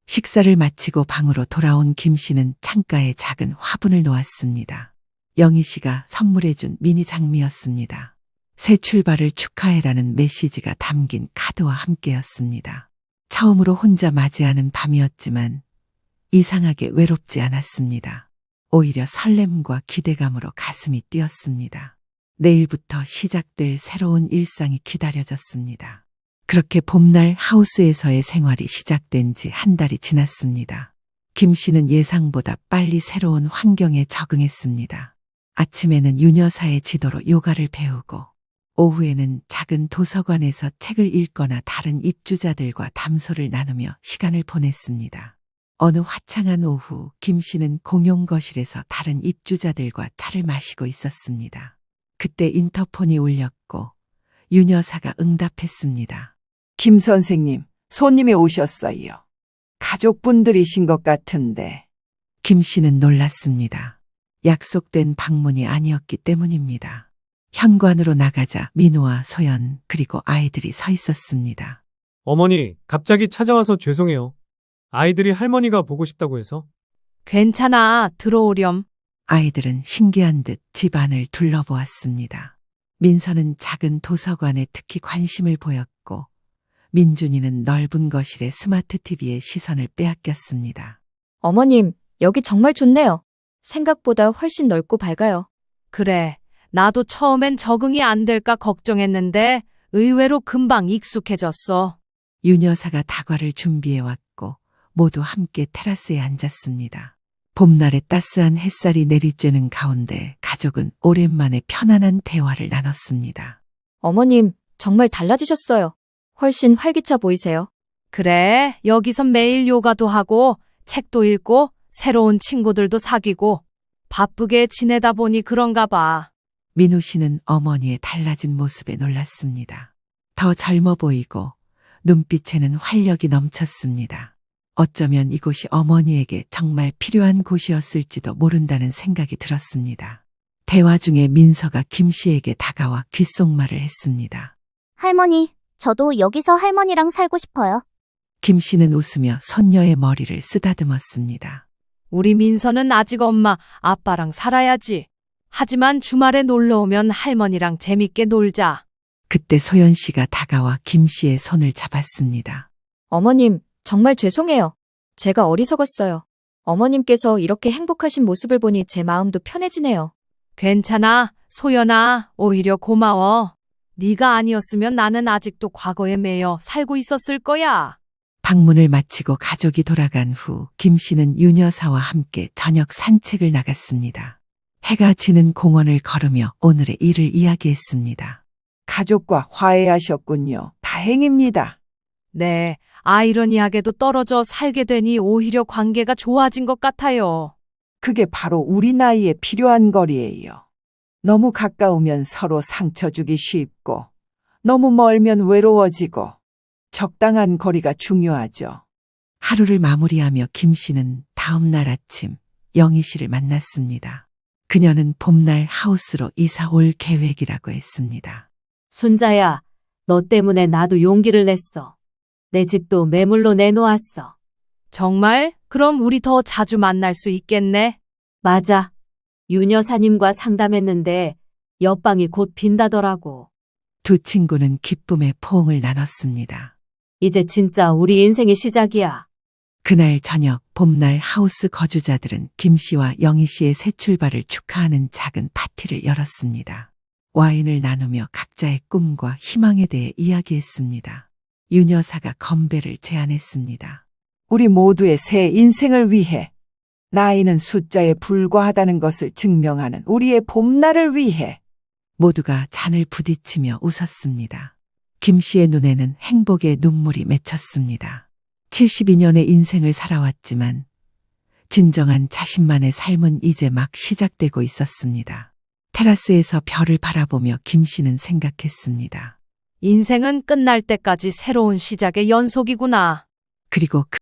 식사를 마치고 방으로 돌아온 김 씨는 창가에 작은 화분을 놓았습니다. 영희 씨가 선물해준 미니 장미였습니다. 새 출발을 축하해라는 메시지가 담긴 카드와 함께였습니다. 처음으로 혼자 맞이하는 밤이었지만 이상하게 외롭지 않았습니다. 오히려 설렘과 기대감으로 가슴이 뛰었습니다. 내일부터 시작될 새로운 일상이 기다려졌습니다. 그렇게 봄날 하우스에서의 생활이 시작된 지 한 달이 지났습니다. 김 씨는 예상보다 빨리 새로운 환경에 적응했습니다. 아침에는 유녀사의 지도로 요가를 배우고 오후에는 작은 도서관에서 책을 읽거나 다른 입주자들과 담소를 나누며 시간을 보냈습니다. 어느 화창한 오후 김 씨는 공용 거실에서 다른 입주자들과 차를 마시고 있었습니다. 그때 인터폰이 울렸고 유녀사가 응답했습니다. 김 선생님, 손님이 오셨어요. 가족분들이신 것 같은데. 김 씨는 놀랐습니다. 약속된 방문이 아니었기 때문입니다. 현관으로 나가자 민호와 소연 그리고 아이들이 서 있었습니다. 어머니, 갑자기 찾아와서 죄송해요. 아이들이 할머니가 보고 싶다고 해서. 괜찮아, 들어오렴. 아이들은 신기한 듯 집안을 둘러보았습니다. 민서는 작은 도서관에 특히 관심을 보였고 민준이는 넓은 거실의 스마트 TV에 시선을 빼앗겼습니다. 어머님, 여기 정말 좋네요. 생각보다 훨씬 넓고 밝아요. 그래, 나도 처음엔 적응이 안 될까 걱정했는데 의외로 금방 익숙해졌어. 유녀사가 다과를 준비해왔고 모두 함께 테라스에 앉았습니다. 봄날의 따스한 햇살이 내리쬐는 가운데 가족은 오랜만에 편안한 대화를 나눴습니다. 어머님, 정말 달라지셨어요. 훨씬 활기차 보이세요. 그래, 여기선 매일 요가도 하고 책도 읽고 새로운 친구들도 사귀고 바쁘게 지내다 보니 그런가 봐. 민우 씨는 어머니의 달라진 모습에 놀랐습니다. 더 젊어 보이고 눈빛에는 활력이 넘쳤습니다. 어쩌면 이곳이 어머니에게 정말 필요한 곳이었을지도 모른다는 생각이 들었습니다. 대화 중에 민서가 김 씨에게 다가와 귓속말을 했습니다. 할머니, 저도 여기서 할머니랑 살고 싶어요. 김 씨는 웃으며 손녀의 머리를 쓰다듬었습니다. 우리 민서는 아직 엄마, 아빠랑 살아야지. 하지만 주말에 놀러 오면 할머니랑 재밌게 놀자. 그때 소연 씨가 다가와 김 씨의 손을 잡았습니다. 어머님, 정말 죄송해요. 제가 어리석었어요. 어머님께서 이렇게 행복하신 모습을 보니 제 마음도 편해지네요. 괜찮아, 소연아. 오히려 고마워. 네가 아니었으면 나는 아직도 과거에 매여 살고 있었을 거야. 방문을 마치고 가족이 돌아간 후 김 씨는 유녀사와 함께 저녁 산책을 나갔습니다. 해가 지는 공원을 걸으며 오늘의 일을 이야기했습니다. 가족과 화해하셨군요. 다행입니다. 네, 아이러니하게도 떨어져 살게 되니 오히려 관계가 좋아진 것 같아요. 그게 바로 우리 나이에 필요한 거리예요. 너무 가까우면 서로 상처 주기 쉽고, 너무 멀면 외로워지고, 적당한 거리가 중요하죠. 하루를 마무리하며 김 씨는 다음 날 아침 영희 씨를 만났습니다. 그녀는 봄날 하우스로 이사 올 계획이라고 했습니다. 순자야, 너 때문에 나도 용기를 냈어. 내 집도 매물로 내놓았어. 정말? 그럼 우리 더 자주 만날 수 있겠네? 맞아. 윤 여사님과 상담했는데 옆방이 곧 빈다더라고. 두 친구는 기쁨의 포옹을 나눴습니다. 이제 진짜 우리 인생의 시작이야. 그날 저녁 봄날 하우스 거주자들은 김 씨와 영희 씨의 새 출발을 축하하는 작은 파티를 열었습니다. 와인을 나누며 각자의 꿈과 희망에 대해 이야기했습니다. 윤 여사가 건배를 제안했습니다. 우리 모두의 새 인생을 위해, 나이는 숫자에 불과하다는 것을 증명하는 우리의 봄날을 위해. 모두가 잔을 부딪히며 웃었습니다. 김 씨의 눈에는 행복의 눈물이 맺혔습니다. 72년의 인생을 살아왔지만 진정한 자신만의 삶은 이제 막 시작되고 있었습니다. 테라스에서 별을 바라보며 김 씨는 생각했습니다. 인생은 끝날 때까지 새로운 시작의 연속이구나. 그리고 그